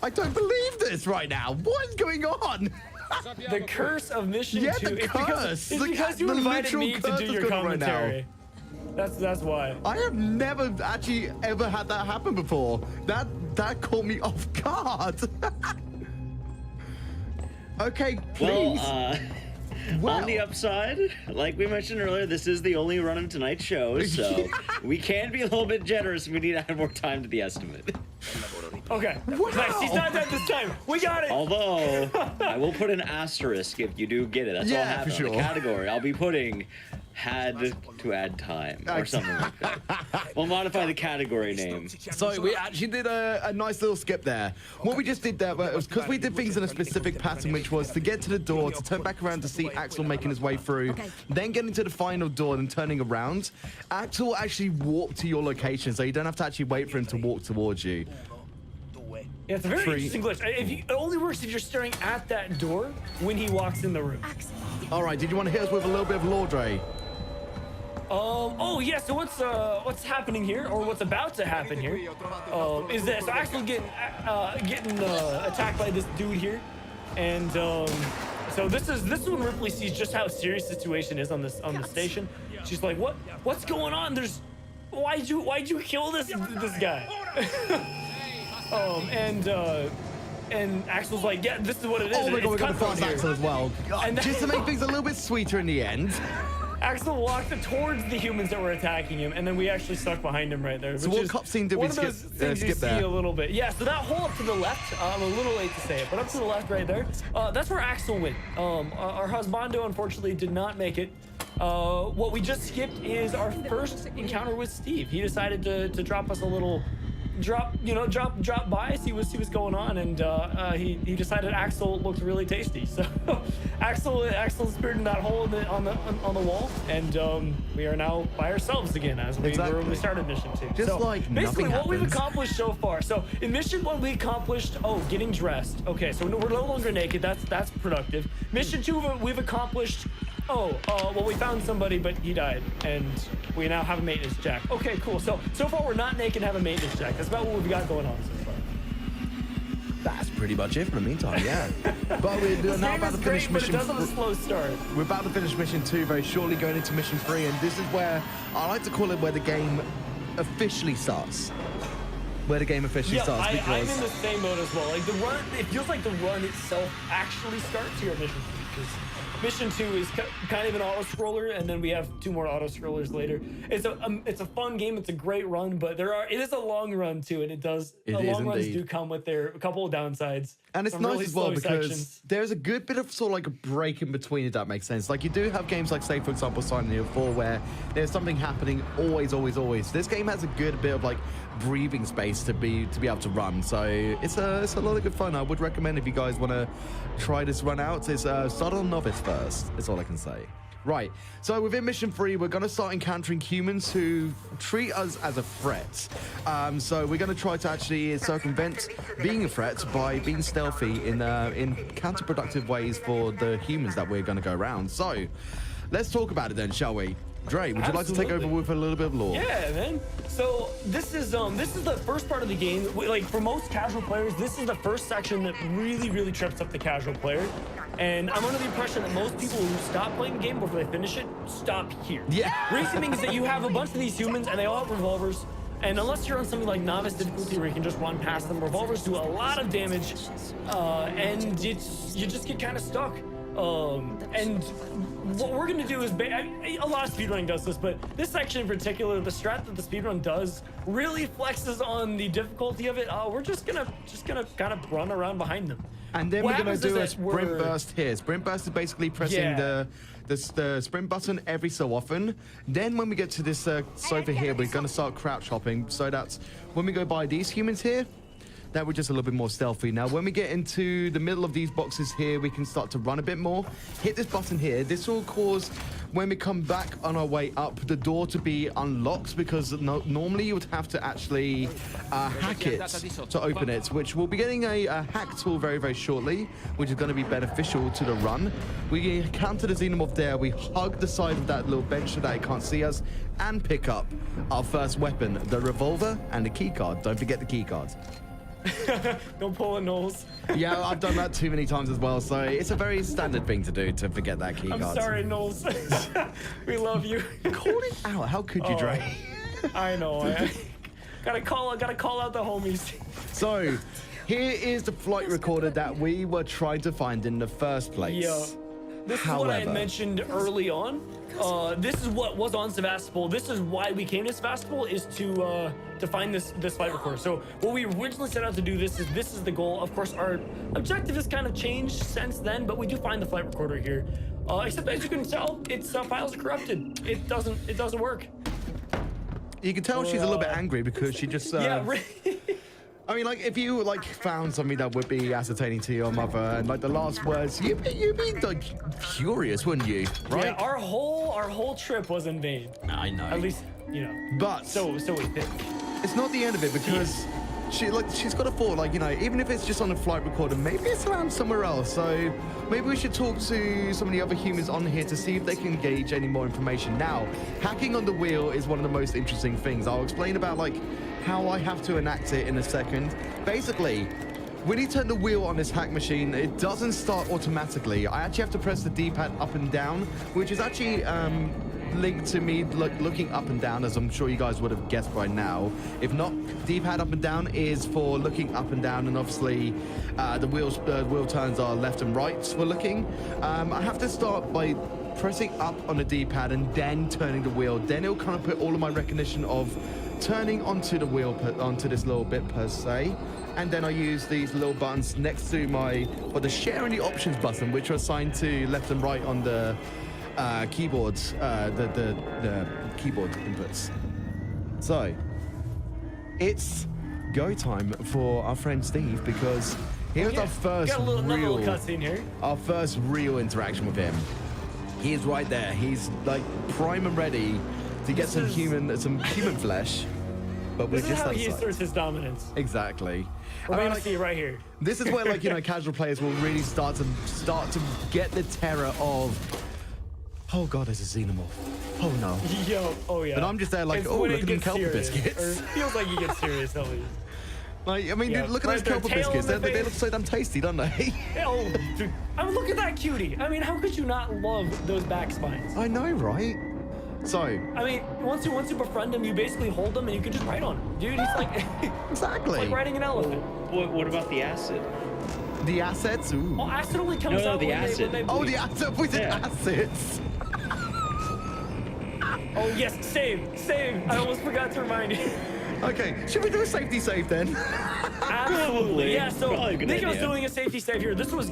I don't believe this right now. What's going on? The curse of mission 2. The It's curse. It's because you the invited literal me to curse do is your going on right now. commentary. That's why. I have never actually ever had that happen before. That caught me off guard. Okay, please. On the upside, like we mentioned earlier, this is the only run of tonight's show, so we can be a little bit generous if we need to add more time to the estimate. Okay. Wow. Nice. He's not dead this time. We got it. Although, I will put an asterisk if you do get it. That's all I have for on sure. the category. I'll be putting had to add time or something like that. We'll modify the category name. So we actually did a nice little skip there. What we just did there was because we did things in a specific pattern, which was to get to the door, to turn back around to see Axel making his way through, then getting to the final door and turning around. Axel actually walked to your location, so you don't have to actually wait for him to walk towards you. Yeah, it's a very interesting glitch. It only works if you're staring at that door when he walks in the room. All right, did you want to hit us with a little bit of lore, Dre? Oh yeah. So what's happening here, or what's about to happen here, is that so Axel getting attacked by this dude here, and so this is when Ripley sees just how serious the situation is on the station. She's like, what's going on? Why'd you kill this guy? And Axel's like, yeah, this is what it is. Oh my God, we got to fast Axel as well. And Just to make things a little bit sweeter in the end. Axel walked towards the humans that were attacking him, and then we actually stuck behind him right there. So what cutscene did we skip there? A little bit. Yeah, so that hole up to the left, I'm a little late to say it, but up to the left right there, that's where Axel went. Our husbando, unfortunately, did not make it. What we just skipped is our first encounter with Steve. He decided to drop us a little... drop by, see what's going on, and he decided Axel looked really tasty. So Axel appeared in that hole on the wall, and we are now by ourselves again as we were when we started mission 2. Just so like basically what we've happens. accomplished so far. So in mission 1 we accomplished getting dressed. Okay, so we're no longer naked. That's productive. Mission 2 we've accomplished. Well, we found somebody, but he died, and we now have a maintenance jack. Okay, cool. So far we're not naked and have a maintenance jack. That's about what we've got going on so far. That's pretty much it for the meantime, yeah. But we're now about to finish mission. But it does have a slow start. We're about to finish mission 2 very shortly, going into mission 3, and this is where I like to call it where the game officially starts. Where the game officially starts, because I'm in the same mode as well. Like the run, it feels like the run itself actually starts here at mission 3, because mission 2 is kind of an auto-scroller, and then we have 2 more auto-scrollers later. It's a fun game. It's a great run, but it is a long run too, and long runs do come with a couple of downsides. And it's nice really as well because sections. there's a good bit of sort of like a break in between, if that makes sense. Like you do have games like, say, for example, Silent Hill 4, where there's something happening always. This game has a good bit of like breathing space to be able to run. So it's a lot of good fun. I would recommend if you guys want to try this run out. It's start on novice first. That's all I can say. Right, so within mission 3, we're going to start encountering humans who treat us as a threat. So we're going to try to actually circumvent being a threat by being stealthy in counterproductive ways for the humans that we're going to go around. So let's talk about it then, shall we? Dre, would you like to take over with a little bit of lore? Yeah, man. So this is the first part of the game. Like for most casual players, this is the first section that really trips up the casual player. And I'm under the impression that most people who stop playing the game before they finish it stop here. Yeah. Reason being is that you have a bunch of these humans and they all have revolvers. And unless you're on something like novice difficulty where you can just run past them, revolvers do a lot of damage, and you just get kind of stuck. And what we're gonna do is, a lot of speedrunning does this, but this section in particular, the strat that the speedrun does really flexes on the difficulty of it. We're just gonna kind of run around behind them. And then we're gonna do a sprint burst here. Sprint burst is basically pressing the sprint button every so often. Then when we get to this sofa here, we're gonna start crouch hopping. So that's when we go by these humans here, that we're just a little bit more stealthy. Now, when we get into the middle of these boxes here, we can start to run a bit more. Hit this button here. This will cause, when we come back on our way up, the door to be unlocked, because normally you would have to actually hack it to open it, which we'll be getting a hack tool very shortly, which is going to be beneficial to the run. We counter the xenomorph there. We hug the side of that little bench so that it can't see us, and pick up our first weapon, the revolver and the key card. Don't forget the key cards. Don't pull a nose. Yeah, I've done that too many times as well, so it's a very standard thing to do, to forget that key card. I'm sorry, Knowles. We love you. Call it out. How could you, Dre? I know. Gotta call out the homies. So, here is the flight recorder that we were trying to find in the first place. Yeah. This is what I had mentioned early on. This is what was on Sevastopol. This is why we came to Sevastopol, is to find this flight recorder. So what we originally set out to do, this is the goal. Of course, our objective has kind of changed since then, but we do find the flight recorder here. Except as you can tell, its files are corrupted. It doesn't work. You can tell she's a little bit angry because she just yeah. I mean, like, if you, like, found something that would be ascertaining to your mother, and, like, the last words, you'd be like, furious, wouldn't you? Right? Yeah, our whole trip was in vain. I know. At least, you know. But so we think. It's not the end of it, because she's got a thought, like, you know, even if it's just on a flight recorder, maybe it's around somewhere else. So maybe we should talk to some of the other humans on here to see if they can gauge any more information. Now, hacking on the wheel is one of the most interesting things. I'll explain about, like, how I have to enact it in a second. Basically, when you turn the wheel on this hack machine, it doesn't start automatically. I actually have to press the D-pad up and down, which is actually linked to me looking up and down, as I'm sure you guys would have guessed by now. If not, D-pad up and down is for looking up and down, and obviously the wheel turns are left and right for looking. I have to start by pressing up on the D-pad and then turning the wheel. Then it'll kind of put all of my recognition of turning onto the wheel, onto this little bit per se, and then I use these little buttons next to the share and the options button, which are assigned to left and right on the keyboards, the keyboard inputs. So it's go time for our friend Steve, because here's our first little cutscene here. Our first real interaction with him. He is right there. He's like prime and ready to get some human flesh, but we're just this is how he asserts his dominance. Exactly. We're gonna see it right here. This is where, like, you know, casual players will really start to get the terror of, oh god, there's a xenomorph. Oh no. Yo, oh yeah. And I'm just there like, it's oh, look at them kelp serious, biscuits. or it feels like you get serious at least. Like, I mean, dude, look at those kelp biscuits. They look so damn tasty, don't they? Oh, dude. I mean, look at that cutie. I mean, how could you not love those back spines? I know, right? So, I mean, once you befriend him, you basically hold him and you can just ride on him. Dude, he's like exactly. It's like riding an elephant. What about the acid? The assets? Ooh. Oh, acid only comes out the when acid. they oh, the acid with the assets. Oh yes, save. I almost forgot to remind you. Okay, should we do a safety save then? Absolutely. Yeah, so Nico's doing a safety save here. This was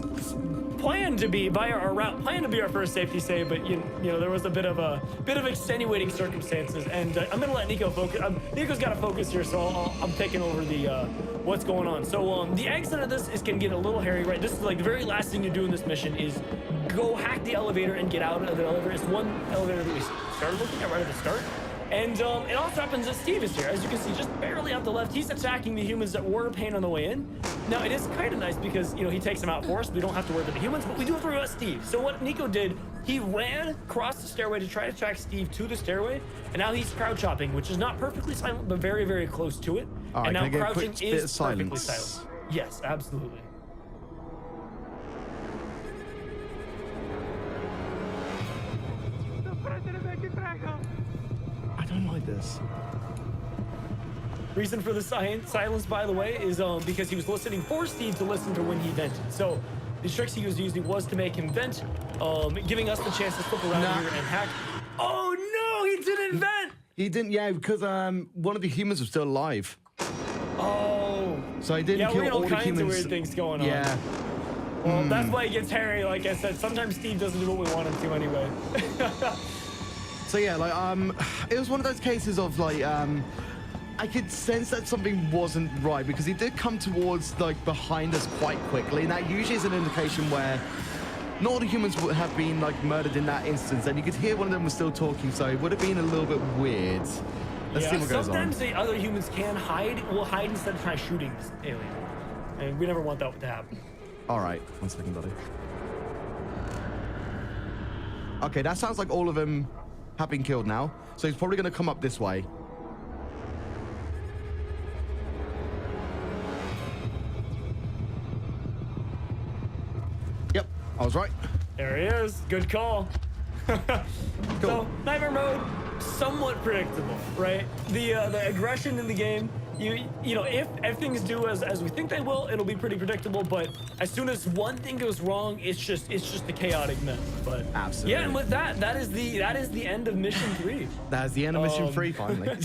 planned to be our first safety save, but you know there was a bit of extenuating circumstances, and I'm gonna let Nico focus. Nico's got to focus here, so I'm taking over the what's going on. So the accent of this can get a little hairy, right? This is like the very last thing you do in this mission is go hack the elevator and get out of the elevator. It's one elevator that we started looking at right at the start. And it also happens that Steve is here. As you can see, just barely out the left, he's attacking the humans that were a pain on the way in. Now, it is kind of nice because, you know, he takes them out for us. We don't have to worry about the humans, but we do have to worry about Steve. So what Nico did, he ran across the stairway to try to track Steve to the stairway, and now he's crowd chopping, which is not perfectly silent, but very, very close to it. All right, and now can I get a crouching quick bit of is perfectly silence? silent. Yes, absolutely. I don't like this. Reason for the silence, by the way, is because he was listening for Steve to listen to when he vented. So the tricks he was using was to make him vent, giving us the chance to flip around here and hack. Oh no, he didn't vent! He didn't, yeah, because one of the humans was still alive. Oh. So he didn't kill all the humans. Yeah, all kinds of weird things going on. Yeah. Well, that's why it gets hairy, like I said. Sometimes Steve doesn't do what we want him to anyway. So yeah, like, it was one of those cases of like, I could sense that something wasn't right because he did come towards like behind us quite quickly. And that usually is an indication where not all the humans would have been like murdered in that instance. And you could hear one of them was still talking, so it would have been a little bit weird. Let's see what goes on. Sometimes the other humans can hide. We'll hide instead of try shooting this alien. And we never want that to happen. All right, 1 second, buddy. Okay, that sounds like all of them have been killed now. So he's probably going to come up this way. Yep, I was right. There he is. Good call. Cool. So, Nightmare Mode, somewhat predictable, right? The aggression in the game, you know, if things do as we think they will, it'll be pretty predictable. But as soon as one thing goes wrong, it's just a chaotic mess. But absolutely, yeah. And with that is the end of mission 3. That is the end of mission 3 finally.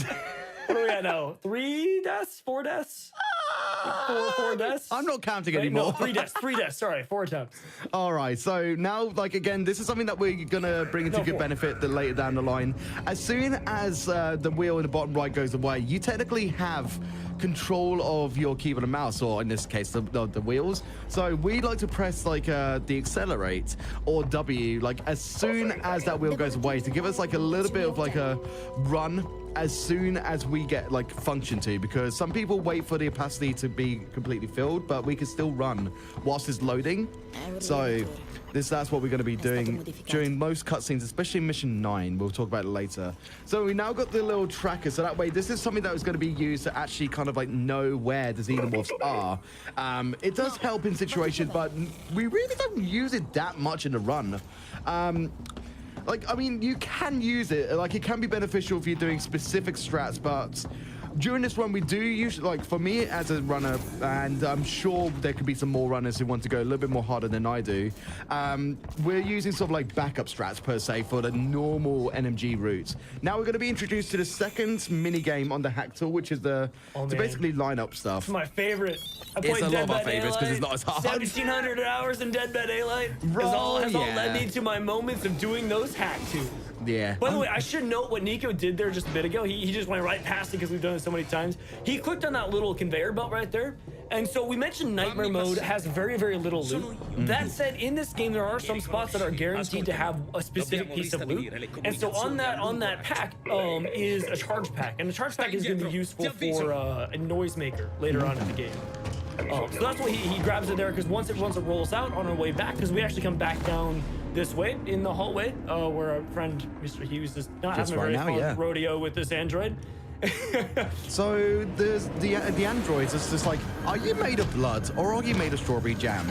What are we at now? 3 deaths? 4 deaths? 4 deaths? I'm not counting Wait, anymore. No, 3 deaths. 3 deaths. Sorry, 4 attempts. All right, so now, like, again, this is something that we're going to bring into good benefit later down the line. As soon as the wheel in the bottom right goes away, you technically have control of your keyboard and mouse, or in this case, the wheels. So we like to press, like, the accelerate or W, like, as soon as that wheel goes away to give us, like, a little bit of, like, a run as soon as we get like function to, because some people wait for the opacity to be completely filled, but we can still run whilst it's loading. So that's what we're going to be doing during most cutscenes, especially mission 9. We'll talk about it later. So we now got the little tracker, so that way this is something that is going to be used to actually kind of like know where the xenomorphs are. It does help in situations, but we really don't use it that much in the run. Like, I mean, you can use it. Like, it can be beneficial if you're doing specific strats, but during this run, we do usually, like, for me as a runner, and I'm sure there could be some more runners who want to go a little bit more harder than I do, we're using sort of like backup strats, per se, for the normal NMG routes. Now we're going to be introduced to the second mini game on the hack tool, which is to basically line up stuff. It's my favorite. I it's played a lot of my Dead favorites because it's not as hard. 1,700 hours in Dead by Daylight has all led me to my moments of doing those hack tools. Yeah. By the way, I should note what Nico did there just a bit ago. He just went right past it because we've done it so many times. He clicked on that little conveyor belt right there. And so we mentioned Nightmare Mode has very, very little loot. That said, in this game, there are some spots that are guaranteed to have a specific piece of loot. And so on that pack is a charge pack. And the charge pack is going to be useful for a noisemaker later on in the game. So that's why he grabs it there, because once it rolls out on our way back, because we actually come back down this way in the hallway where our friend Mr. Hughes is not having a very fun rodeo with this android. So there's the androids. It's just like, are you made of blood or are you made of strawberry jam?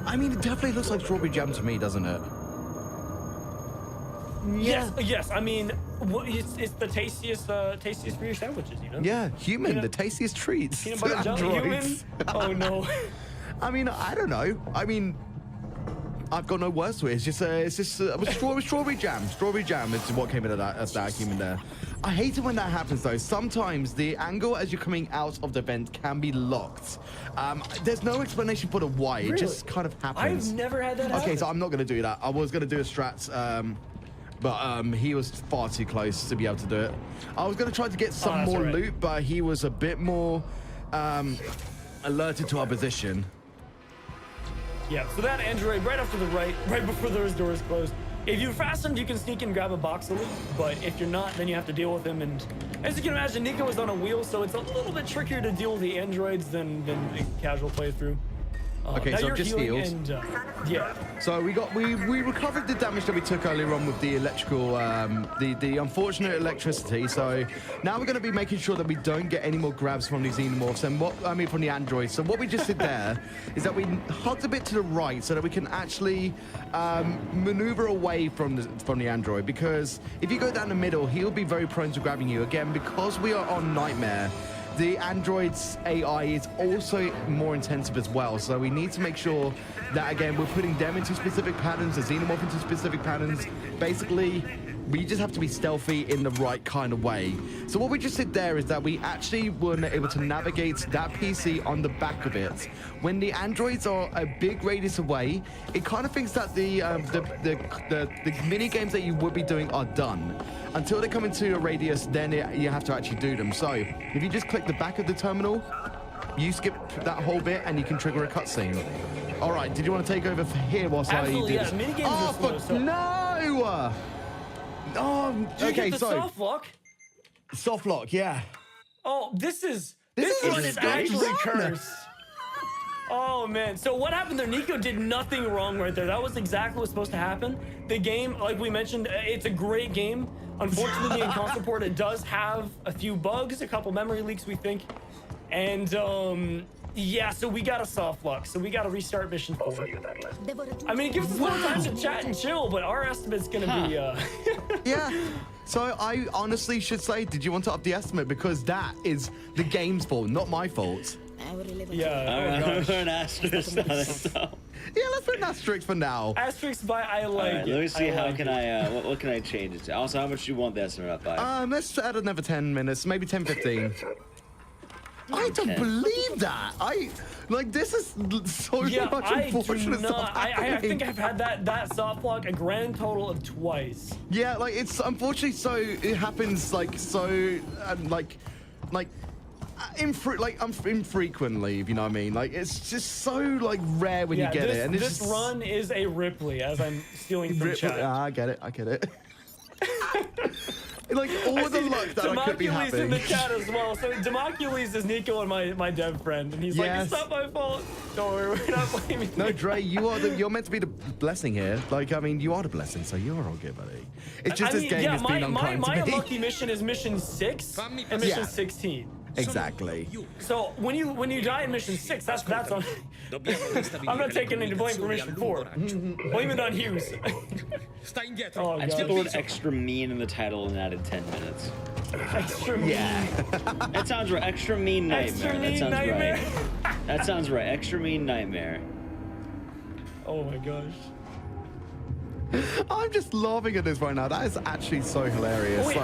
I mean, it definitely looks like strawberry jam to me, doesn't it? Yeah. Yes. I mean, it's the tastiest for your sandwiches, you know? Yeah, human, the tastiest treats. Peanut butter jelly, human? Oh no. I mean, I don't know. I mean, I've got no words to it. It's just strawberry jam. Strawberry jam is what came into that human there. I hate it when that happens though. Sometimes the angle as you're coming out of the vent can be locked. There's no explanation for the why. Really? It just kind of happens. I've never had that happen. Okay, so I'm not going to do that. I was going to do a strat, but he was far too close to be able to do it. I was going to try to get some more loot, but he was a bit more alerted to our position. Yeah, so that android right off to the right before those doors closed, If you're fastened, you can sneak and grab a box of loot, but if you're not, then you have to deal with him. And as you can imagine, Nico is on a wheel, so it's a little bit trickier to deal with the androids than a casual playthrough. Okay, so I've just healed. And, yeah. So we recovered the damage that we took earlier on with the electrical, the unfortunate electricity. So now we're going to be making sure that we don't get any more grabs from these xenomorphs and from the androids. So what we just did there is that we hugged a bit to the right so that we can actually maneuver away from the android, because if you go down the middle, he'll be very prone to grabbing you. Again, because we are on Nightmare, the android's AI is also more intensive as well, so we need to make sure that, again, we're putting them into specific patterns, the xenomorph into specific patterns. Basically, we just have to be stealthy in the right kind of way. So what we just did there is that we actually weren't able to navigate that PC on the back of it. When the androids are a big radius away, it kind of thinks that the mini games that you would be doing are done. Until they come into a radius, then you have to actually do them. So if you just click the back of the terminal, you skip that whole bit and you can trigger a cutscene. All right, did you want to take over for here whilst I do this? Mini games are slow, so... No! Oh, okay, so soft lock. Soft lock, yeah. Oh, this one is actually cursed. Oh man, so what happened there? Nico did nothing wrong right there. That was exactly what's supposed to happen. The game, like we mentioned, it's a great game. Unfortunately, in console port, it does have a few bugs, a couple memory leaks, we think. And yeah, so we got a soft lock, so we got to restart mission 4. I mean, it gives us more time to chat and chill, but our estimate's gonna be yeah. So I honestly should say, did you want to up the estimate? Because that is the game's fault, not my fault. Yeah. Oh gosh. An asterisk on it, though. Yeah, let's put an asterisk for now. Asterisk by I like. Right, let me see what can I change it to? Also, how much do you want the estimate up by? Let's add another 10 minutes, maybe 10, 15. I don't believe that. This is so much unfortunate stuff happening. I think I've had that soft lock a grand total of twice. Yeah, it's unfortunately so it happens infrequently, if you know what I mean. It's just so rare when you get it. And this run is a Ripley, as I'm stealing from chat. I get it. All the luck that I could be having. in the chat as well. So Democules is Nico and my dev friend, and he's like, it's not my fault. Don't worry, we're not blaming you. No, Dre, you're meant to be the blessing here. You are the blessing, so you're all good, buddy. It's just this game has been unkind to me. My unlucky mission is mission 6 and mission 16. Exactly. So when you die in mission 6, that's on. I'm not taking any blame for mission 4. Blame it on Hughes. Oh, I just put extra mean in the title and added 10 minutes. Extra mean. Yeah. That sounds right. Extra mean nightmare. Extra mean nightmare. Right. That sounds right. Extra mean nightmare. Oh my gosh. I'm just laughing at this right now. That is actually so hilarious. Wait,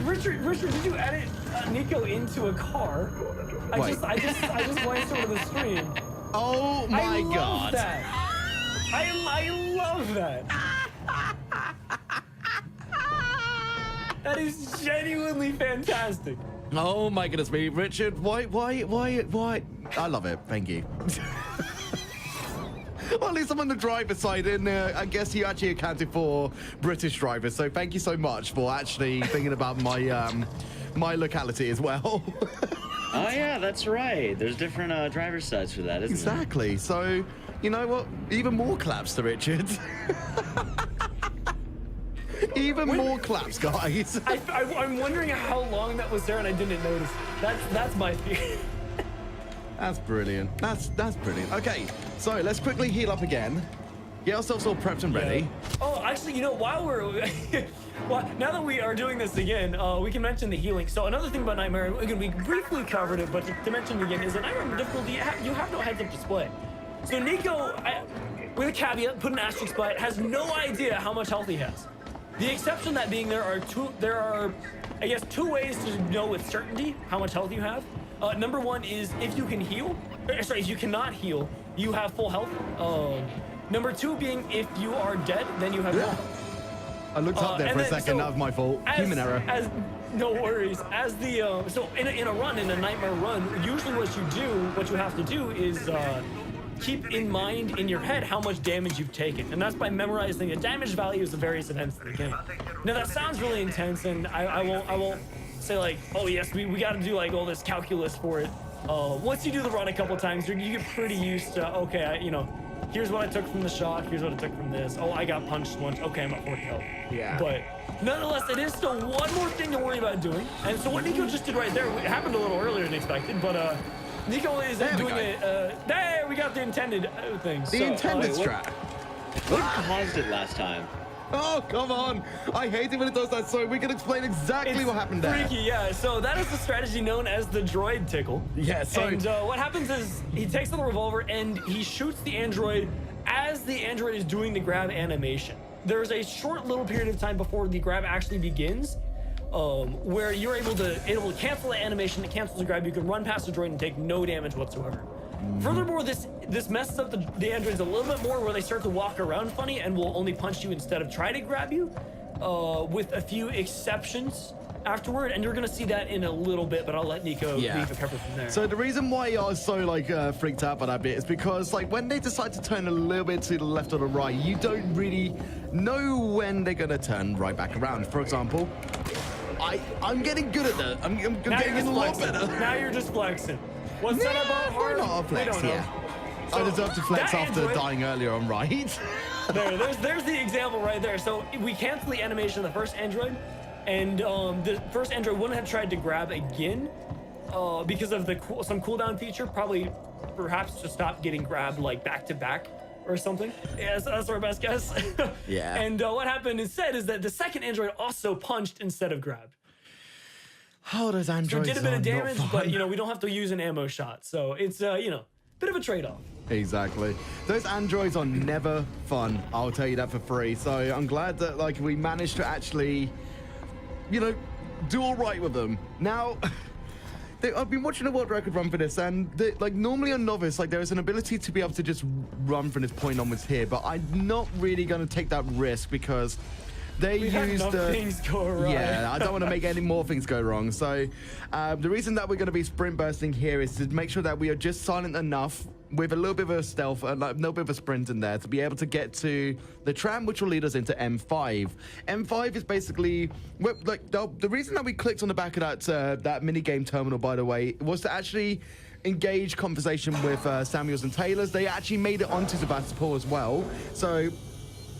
Richard, did you edit Nico into a car? I just glanced over the screen. Oh my god. I love that. That is genuinely fantastic. Oh my goodness me, Richard, why? I love it, thank you. Well, at least I'm on the driver's side, and I guess you actually accounted for British drivers, so thank you so much for actually thinking about my locality as well. Oh yeah, that's right. There's different driver's sides for that, isn't there? Exactly. So, you know what? Even more claps to Richard. Even more claps, guys. I'm wondering how long that was there, and I didn't notice. That's my fear. That's brilliant. That's brilliant. Okay, so let's quickly heal up again. Get ourselves all prepped and ready. Oh, actually, while now that we are doing this again, we can mention the healing. So another thing about Nightmare, again, we briefly covered it, but to mention it again, is that Nightmare difficulty, you have no heads-up display. So Nico, with a caveat, put an asterisk by it, has no idea how much health he has. The exception that being there are, I guess, 2 ways to know with certainty how much health you have. Number 1 is if you can heal, if you cannot heal, you have full health. Number 2 being if you are dead, then you have no health. I looked up there for a second. That was my fault. Human error. No worries. As so in a Nightmare run, usually what you have to do is keep in mind in your head how much damage you've taken, and that's by memorizing the damage values of various events in the game. Now that sounds really intense, and I won't say like, oh yes, we got to do like all this calculus for it. Once you do the run a couple times, you get pretty used to, okay, you know, here's what I took from the shock, here's what I took from this. Oh, I got punched once. Okay, I'm at 40 health. Yeah. But nonetheless, it is still one more thing to worry about doing. And so what Nico just did right there, it happened a little earlier than expected, but Nico is doing it. There, we got the intended thing. The intended strat. What caused it last time? Oh, come on. I hate it when it does that, so we can explain exactly what happened there. Freaky, yeah. So that is the strategy known as the droid tickle. Yeah, so... And what happens is he takes the revolver and he shoots the android as the android is doing the grab animation. There's a short little period of time before the grab actually begins, where you're able to cancel the animation, it cancels the grab, you can run past the droid and take no damage whatsoever. Furthermore, this messes up the androids a little bit more, where they start to walk around funny and will only punch you instead of try to grab you, with a few exceptions afterward, and you're gonna see that in a little bit, but I'll let Nico leave the cover from there. So the reason why I was so like freaked out by that bit is because like when they decide to turn a little bit to the left or the right, you don't really know when they're gonna turn right back around. For example, I'm getting good at that. I'm getting a lot better. Now you're just flexing. What's that about hard? Not a flex, I don't know. So I deserve to flex after dying earlier on, right? There's the example right there. So we cancel the animation of the first android, and the first android wouldn't have tried to grab again because of some cooldown feature, perhaps to stop getting grabbed like back to back or something. Yeah, that's our best guess. Yeah. And what happened instead is that the second android also punched instead of grabbed. Oh, those androids so it did a bit of damage, but you know, we don't have to use an ammo shot, so it's you know, bit of a trade-off. Exactly. Those androids are never fun, I'll tell you that for free. So I'm glad that like we managed to actually, you know, do all right with them. Now, I've been watching a world record run for this, and like normally on novice, like there is an ability to be able to just run from this point onwards here, but I'm not really going to take that risk because they used things go right. Yeah, I don't want to make any more things go wrong. So the reason that we're going to be sprint bursting here is to make sure that we are just silent enough with a little bit of a stealth, a little bit of a sprint in there to be able to get to the tram, which will lead us into M5. M5 is basically, like the reason that we clicked on the back of that mini game terminal, by the way, was to actually engage conversation with Samuels and Taylors. They actually made it onto Sebastopol as well. So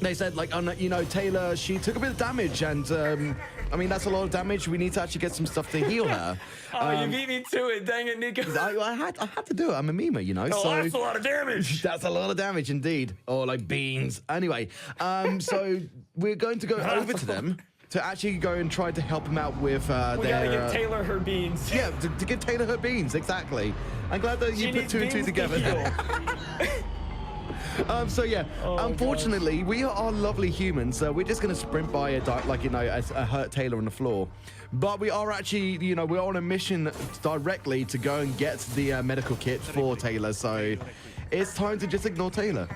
they said, like, you know, Taylor, she took a bit of damage, and I mean, that's a lot of damage. We need to actually get some stuff to heal her. You beat me to it, dang it, Nico. I had to do it. I'm a memer, you know. Oh, so that's a lot of damage. That's a lot of damage indeed. Or like beans. Anyway, so we're going to go over to them to actually go and try to help them out with we gotta give Taylor her beans. Yeah, to give Taylor her beans, exactly. I'm glad that you put two and two together. So yeah, unfortunately, we are all lovely humans, so we're just gonna sprint by a hurt Taylor on the floor. But we are actually, you know, we're on a mission directly to go and get the medical kit for Taylor, so it's time to just ignore Taylor.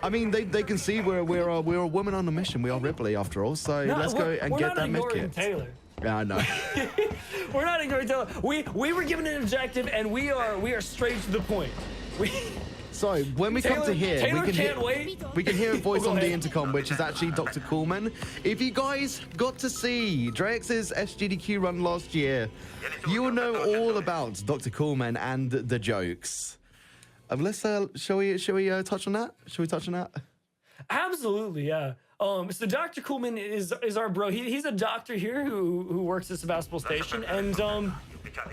I mean, they can see we're a woman on a mission. We are Ripley after all, so let's go and get that med kit. Taylor. Yeah, I know. We're not ignoring Taylor. We were given an objective, and we are straight to the point. So when we come to here, we can hear a voice on the ahead. intercom, which is actually Dr. Coolman. If you guys got to see Drex's SGDQ run last year, you will know all about Dr. Coolman and the jokes. Let's shall we touch on that? Shall we touch on that? Absolutely, yeah. So Dr. Coolman is our bro. He's a doctor here who works at Sebastopol Station, and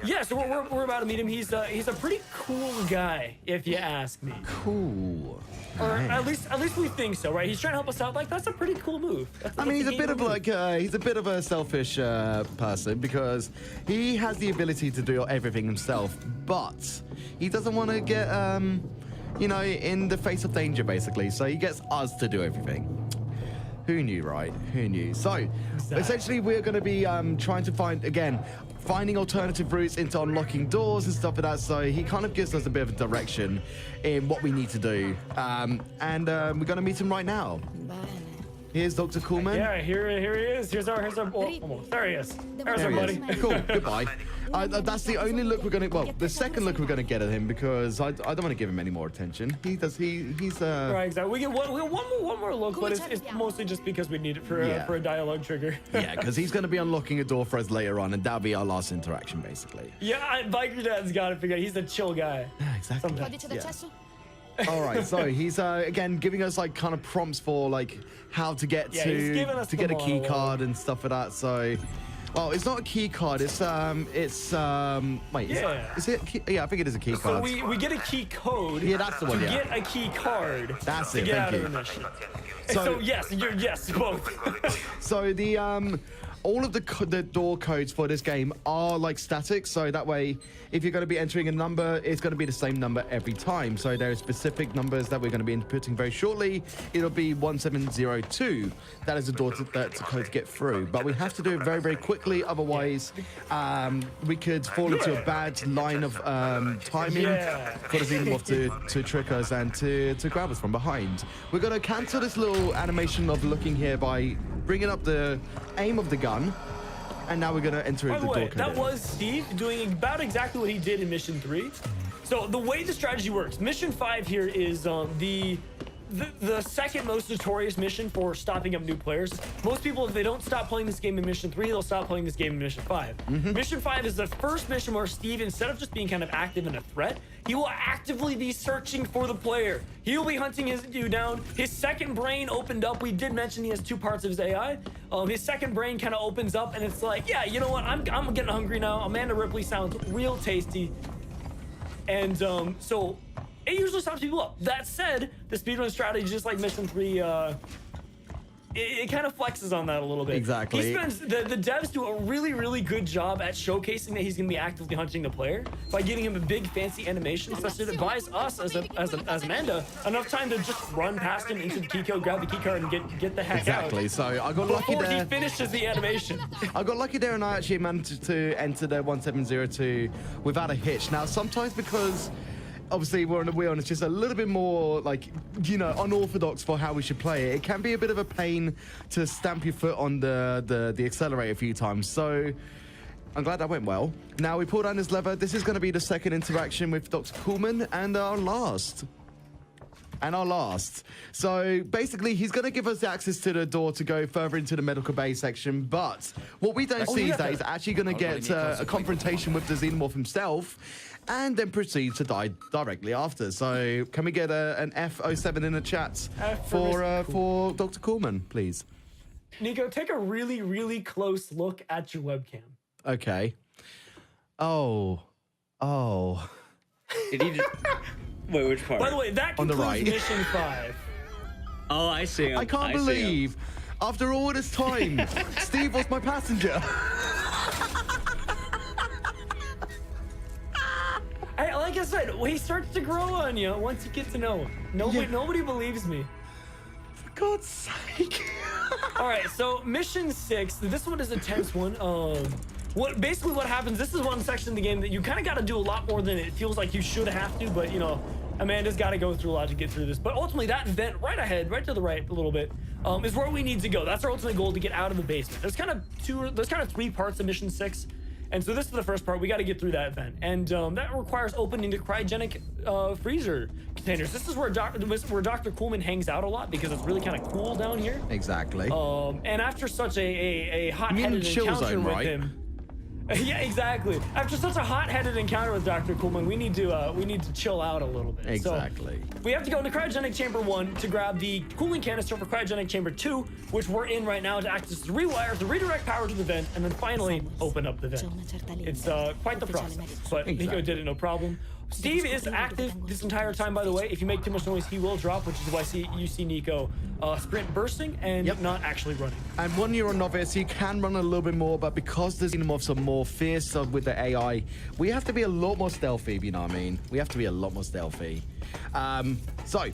yeah, so we're about to meet him. He's a pretty cool guy, if you ask me. Cool. Or at least we think so, right? He's trying to help us out. Like, that's a pretty cool move. I mean, he's a bit of a selfish person because he has the ability to do everything himself, but he doesn't want to get you know, in the face of danger, basically. So he gets us to do everything. Who knew, right? Who knew? So, essentially, we're going to be trying to finding alternative routes into unlocking doors and stuff like that. So he kind of gives us a bit of a direction in what we need to do. And we're going to meet him right now. Here's Dr. Coolman. Yeah, here he is. Here's our almost. There he is. There's our buddy. Cool. Goodbye. That's the only look we're gonna. Well, the second look we're gonna get at him because I don't want to give him any more attention. He's Right, exactly. We get one more look, but it's mostly just because we need it for a dialogue trigger. Yeah, because he's gonna be unlocking a door for us later on, and that'll be our last interaction, basically. Yeah, Biker Dad's got it figured out. He's a chill guy. Yeah, exactly. Sometimes. All right, so he's again giving us like kind of prompts for like how to get to get a key card and stuff like that. So, well, it's not a key card. It's wait, is it? Yeah, I think it is a key card. So we get a key code. Yeah, that's the one. To get a key card. That's to it. Get Thank out you. Of the mission. So yes, both. So the all of the door codes for this game are like static, so that way if you're going to be entering a number, it's going to be the same number every time. So there are specific numbers that we're going to be inputting very shortly. It'll be 1702. That is the door that's a code to get through, but we have to do it very, very quickly, otherwise we could fall into a bad line of timing for the Xenomorph to trick us and to grab us from behind. We're going to cancel this little animation of looking here by bringing up the aim of the gun, and now we're going to enter the door code. That was Steve doing about exactly what he did in Mission 3. So the way the strategy works, Mission 5 here is the second most notorious mission for stopping up new players. Most people, if they don't stop playing this game in Mission 3, they'll stop playing this game in Mission 5. Mission 5 is the first mission where Steve, instead of just being kind of active and a threat, he will actively be searching for the player. He will be hunting you down. His second brain opened up. We did mention he has two parts of his AI. His second brain kind of opens up, and it's like, yeah, you know what? I'm getting hungry now. Amanda Ripley sounds real tasty. And so it usually stops people up. That said, the speedrun strategy, just like Mission 3, it kind of flexes on that a little bit. Exactly. He spends, the devs do a really, really good job at showcasing that he's going to be actively hunting the player by giving him a big fancy animation, such that it buys us as Amanda enough time to just run past him into the key code, grab the key card, and get the heck out. Exactly. So I got lucky there. Before he finishes the animation. I got lucky there, and I actually managed to enter the 1702 without a hitch. Now, sometimes because obviously we're on a wheel and it's just a little bit more like, you know, unorthodox for how we should play it. It can be a bit of a pain to stamp your foot on the accelerator a few times. So I'm glad that went well. Now we pull down this lever. This is going to be the second interaction with Dr. Coolman and our last. So basically, he's going to give us access to the door to go further into the medical bay section. But what we don't see is that he's actually going to get a confrontation with the Xenomorph himself, and then proceed to die directly after. So can we get an F07 in the chat for Dr. Coolman, please? Nico, take a really, really close look at your webcam. Okay. Oh. Did he just... Wait, which part? By the way, that concludes right. Mission 5. Oh, I see him. I can't believe, after all this time, Steve was my passenger. Like I said, he starts to grow on you once you get to know him. Nobody believes me. For God's sake. All right, so Mission 6, this one is a tense one. Basically what happens, this is one section of the game that you kind of got to do a lot more than it feels like you should have to, but you know, Amanda's got to go through a lot to get through this. But ultimately that vent right ahead, right to the right a little bit, is where we need to go. That's our ultimate goal, to get out of the basement. There's kind of three parts of Mission 6. And so this is the first part. We got to get through that vent, and that requires opening the cryogenic freezer containers. This is where Dr. Coolman hangs out a lot because it's really kind of cool down here. Exactly. And after such a hot-headed encounter with him, yeah, exactly. After such a hot-headed encounter with Dr. Coolman, we need to chill out a little bit. Exactly. So we have to go into cryogenic chamber 1 to grab the cooling canister for cryogenic chamber 2, which we're in right now, to access the rewire to redirect power to the vent, and then finally open up the vent. It's quite the process, but Nico did it no problem. Steve is active this entire time, by the way. If you make too much noise, he will drop, which is why you see Nico sprint bursting and not actually running. And when you're a novice, you can run a little bit more, but because the Xenomorphs are more fierce with the AI, we have to be a lot more stealthy, if you know what I mean. We have to be a lot more stealthy. So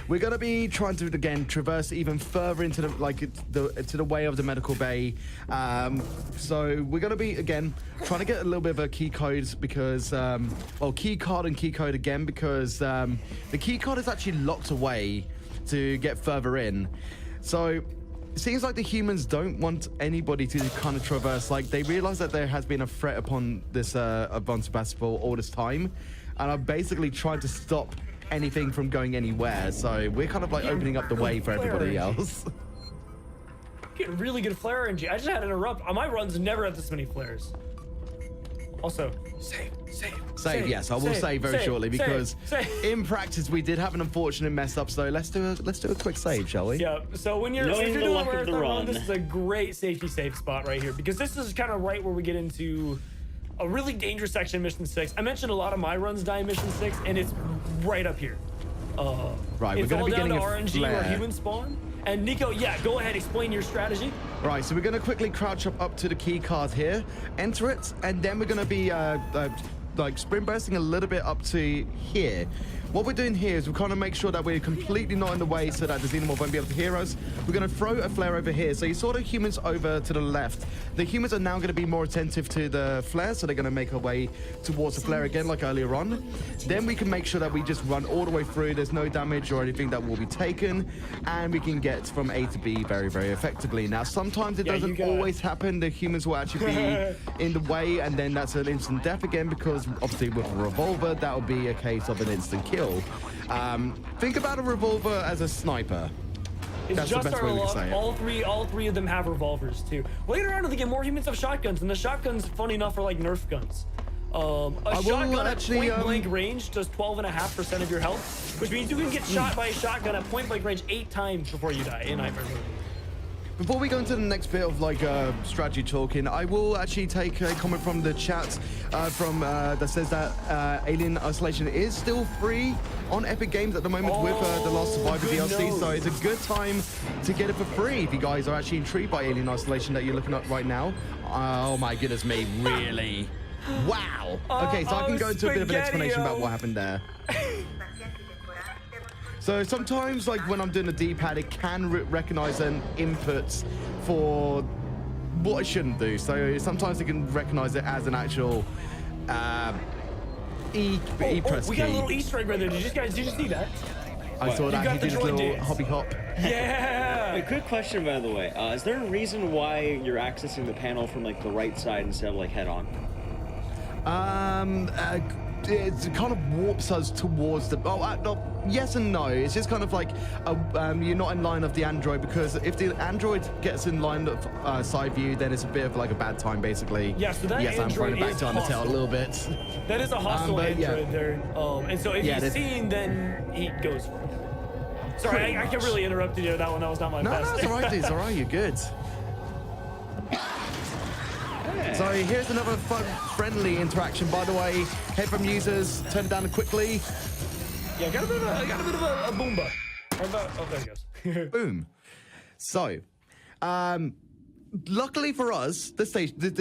we're going to be trying to, again, traverse even further into the way of the medical bay. So we're going to be, again, trying to get a little bit of a key code because, key card and key code again, because the key card is actually locked away to get further in. So it seems like the humans don't want anybody to kind of traverse. Like, they realize that there has been a threat upon this Von Sebastopol all this time, and I've basically tried to stop anything from going anywhere. So we're kind of like opening up the way for everybody else. Getting really good flare RNG. I just had to interrupt. My runs never have this many flares. Also, save. Yes, I will save very shortly because save. in practice we did have an unfortunate mess up. So let's do a quick save, shall we? Yeah. So when you're doing a marathon run, this is a great safety save spot right here because this is kind of right where we get into a really dangerous section, Mission 6. I mentioned a lot of my runs die in Mission 6, and it's right up here. Right, it's we're going to be all down getting to a RNG flare. where humans spawn. And Nico, yeah, go ahead, explain your strategy. Right, so we're going to quickly crouch up to the key card here, enter it, and then we're going to be like sprint bursting a little bit up to here. What we're doing here is we kind of make sure that we're completely not in the way so that the Xenomorph won't be able to hear us. We're going to throw a flare over here. So you saw the humans over to the left. The humans are now going to be more attentive to the flare, so they're going to make our way towards the flare again like earlier on. Then we can make sure that we just run all the way through. There's no damage or anything that will be taken, and we can get from A to B very, very effectively. Now, sometimes it doesn't always happen. The humans will actually be in the way, and then that's an instant death again, because obviously with a revolver, that will be a case of an instant kill. Think about a revolver as a sniper. It's That's just the best our way we can luck. say it. All three of them have revolvers too. Later on, they get more humans have shotguns, and the shotguns, funny enough, are like Nerf guns. A shotgun at point blank range does 12.5% of your health, which means you can get shot by a shotgun at point blank range 8 times before you die in Nightmare Mode. Before we go into the next bit of like strategy talking, I will actually take a comment from the chat from that says that Alien Isolation is still free on Epic Games at the moment with The Last Survivor DLC. So it's a good time to get it for free if you guys are actually intrigued by Alien Isolation that you're looking at right now. Oh my goodness me, really? Wow. Okay, so I can go into a bit of an explanation about what happened there. So sometimes, like when I'm doing the D-pad, it can recognize an input for what it shouldn't do. So sometimes it can recognize it as an actual E press key. We got a little Easter egg right there. Did you see that? I saw that. He did his little hobby hop. Yeah. A quick question, by the way. Is there a reason why you're accessing the panel from like the right side instead of like head on? It kind of warps us towards the... yes and no. It's just kind of like you're not in line of the Android, because if the Android gets in line of side view, then it's a bit of like a bad time, basically. Yeah, so that yes, I'm throwing it back to Undertale a little bit. That is a hostile Android there. And so if he's seen, then he goes. Sorry, I really interrupted you. That was not my best. No, it's all right, dude. It's all right. You're good. So here's another fun, friendly interaction, by the way. Headphone users, turn it down quickly. Yeah, got a bit of a boomba. Oh, there he goes. Boom. So, luckily for us, this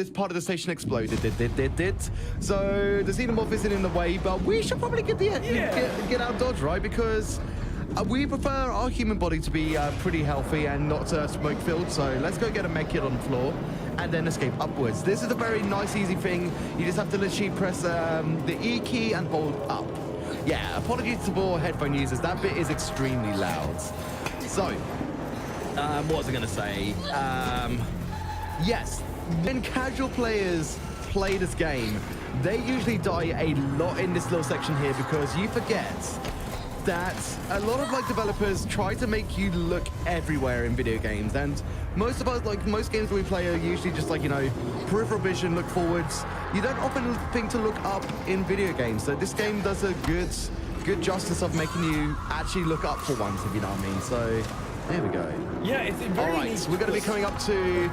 part of the station exploded. So the Xenomorph isn't in the way, but we should probably get out of dodge, right? Because we prefer our human body to be pretty healthy and not smoke-filled. So let's go get a med kit on the floor and then escape upwards. This is a very nice, easy thing. You just have to literally press the E key and hold up. Yeah, apologies to all headphone users. That bit is extremely loud. So, what was I going to say? Yes, when casual players play this game, they usually die a lot in this little section here, because you forget that a lot of like developers try to make you look everywhere in video games, and most of us, like most games we play, are usually just like, you know, peripheral vision, look forwards. You don't often think to look up in video games, so this game does a good justice of making you actually look up for once, if you know what I mean. So there we go. Yeah, it's very all right, so we're going to be coming up to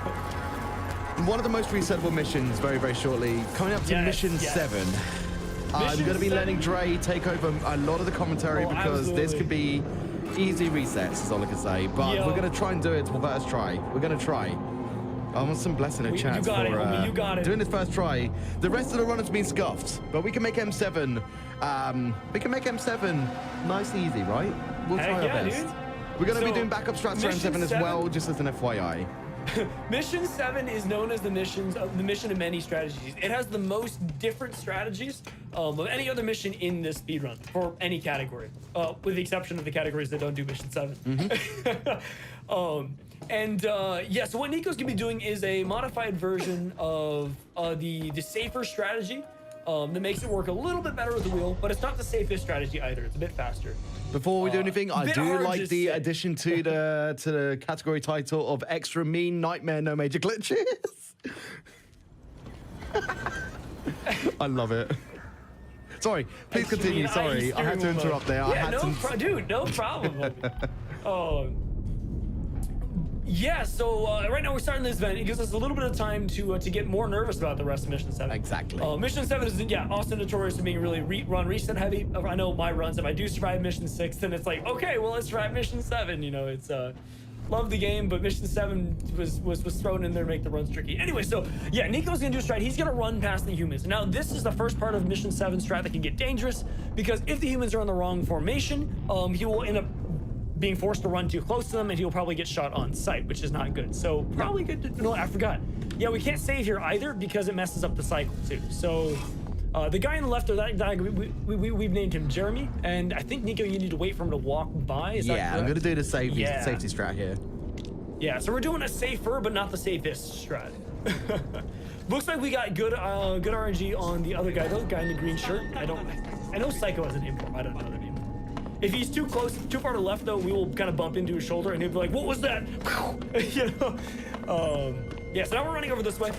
one of the most resettable missions very, very shortly. Coming up to mission 7. I'm going to be letting Dre take over a lot of the commentary, because this could be easy resets, is all I can say. But we're going to try and do it. Well, let us try. We're going to try. I want some blessing in chat for you got it. doing this first try. The rest of the run has been scuffed, but we can make M7. We can make M7 nice and easy, right? We'll try our best. Dude. We're going to be doing backup strats for M7 as well, just as an FYI. Mission 7 is known as the mission of many strategies. It has the most different strategies of any other mission in this speedrun for any category, with the exception of the categories that don't do Mission 7. And yeah, so what Nico's gonna be doing is a modified version of the safer strategy that makes it work a little bit better with the wheel, but it's not the safest strategy either. It's a bit faster. Before we do anything, I bit do hard like to the say. addition to the category title of extra mean nightmare, no major glitches. I love it. Sorry, please continue. Sorry, I had to interrupt there. Yeah, dude, no problem. Yeah, so right now we're starting this event. It gives us a little bit of time to get more nervous about the rest of Mission 7. Exactly. Mission 7 is, yeah, also notorious for being really run reset heavy. I know my runs, if I do survive Mission 6, then it's like, okay, well, let's try Mission 7. You know, it's, love the game, but Mission 7 was thrown in there to make the runs tricky. Anyway, so, yeah, Nico's gonna do a strat. He's gonna run past the humans. Now, this is the first part of Mission 7 strat that can get dangerous, because if the humans are on the wrong formation, he will end up being forced to run too close to them, and he'll probably get shot on sight, which is not good. So probably good to, no, I forgot. Yeah, we can't save here either because it messes up the cycle too. So the guy on the left of that guy, we've named him Jeremy, and I think, Nico, you need to wait for him to walk by. Is that correct? I'm gonna do the safety strat here. Yeah, so we're doing a safer, but not the safest strat. Looks like we got good RNG on the other guy, though, guy in the green shirt. I know Psycho has a name for him. I don't know their name. If he's too close, too far to the left, though, we will kind of bump into his shoulder, and he'll be like, "What was that?" You know. Yeah. So now we're running over this way,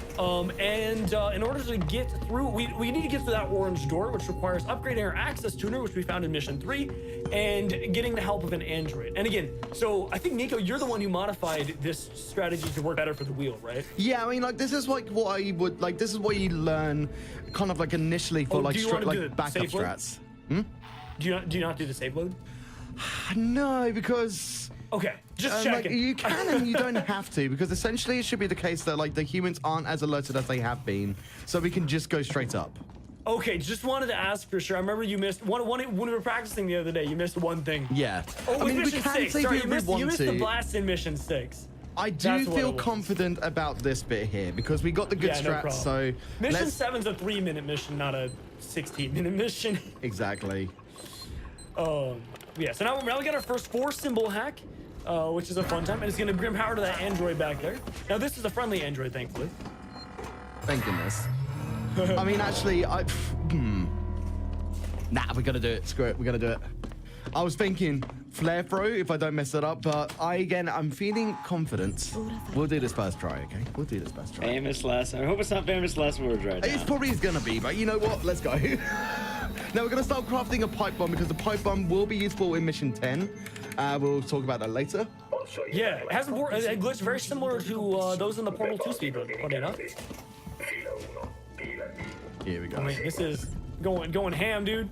and in order to get through, we need to get through that orange door, which requires upgrading our access tuner, which we found in Mission 3, and getting the help of an android. And again, so I think, Nico, you're the one who modified this strategy to work better for the wheel, right? Yeah, I mean, like, this is like what I would like. This is what you learn, kind of like initially for like backup strats. Do you not do the save load? No, because okay, just checking. Like, you can and you don't have to, because essentially it should be the case that like the humans aren't as alerted as they have been, so we can just go straight up. Okay, just wanted to ask for sure. I remember you missed one when we were practicing the other day. You missed one thing. Yeah. Oh, I mean, Mission 6. Sorry, you missed the blast blast in Mission 6. I do feel confident about this bit here because we got the good strats. So Mission 7's a 3-minute mission, not a 16-minute mission. Exactly. Yeah, so now we got our first 4-symbol hack, which is a fun time, and it's gonna bring power to that android back there. Now this is a friendly android, thankfully. Thank goodness. I mean, actually, nah, we gotta do it. Screw it, we gotta do it. I was thinking flare throw if I don't mess it up, but I'm feeling confident. We'll do this first try, okay? We'll do this first try. Famous last. I hope it's not famous last words right now. It's probably gonna be, but you know what? Let's go. Now we're gonna start crafting a pipe bomb because the pipe bomb will be useful in Mission 10. We'll talk about that later. Yeah, it has a glitch very similar to those in the Portal 2 speedrun, funny enough. Here we go. I mean, this is going ham, dude.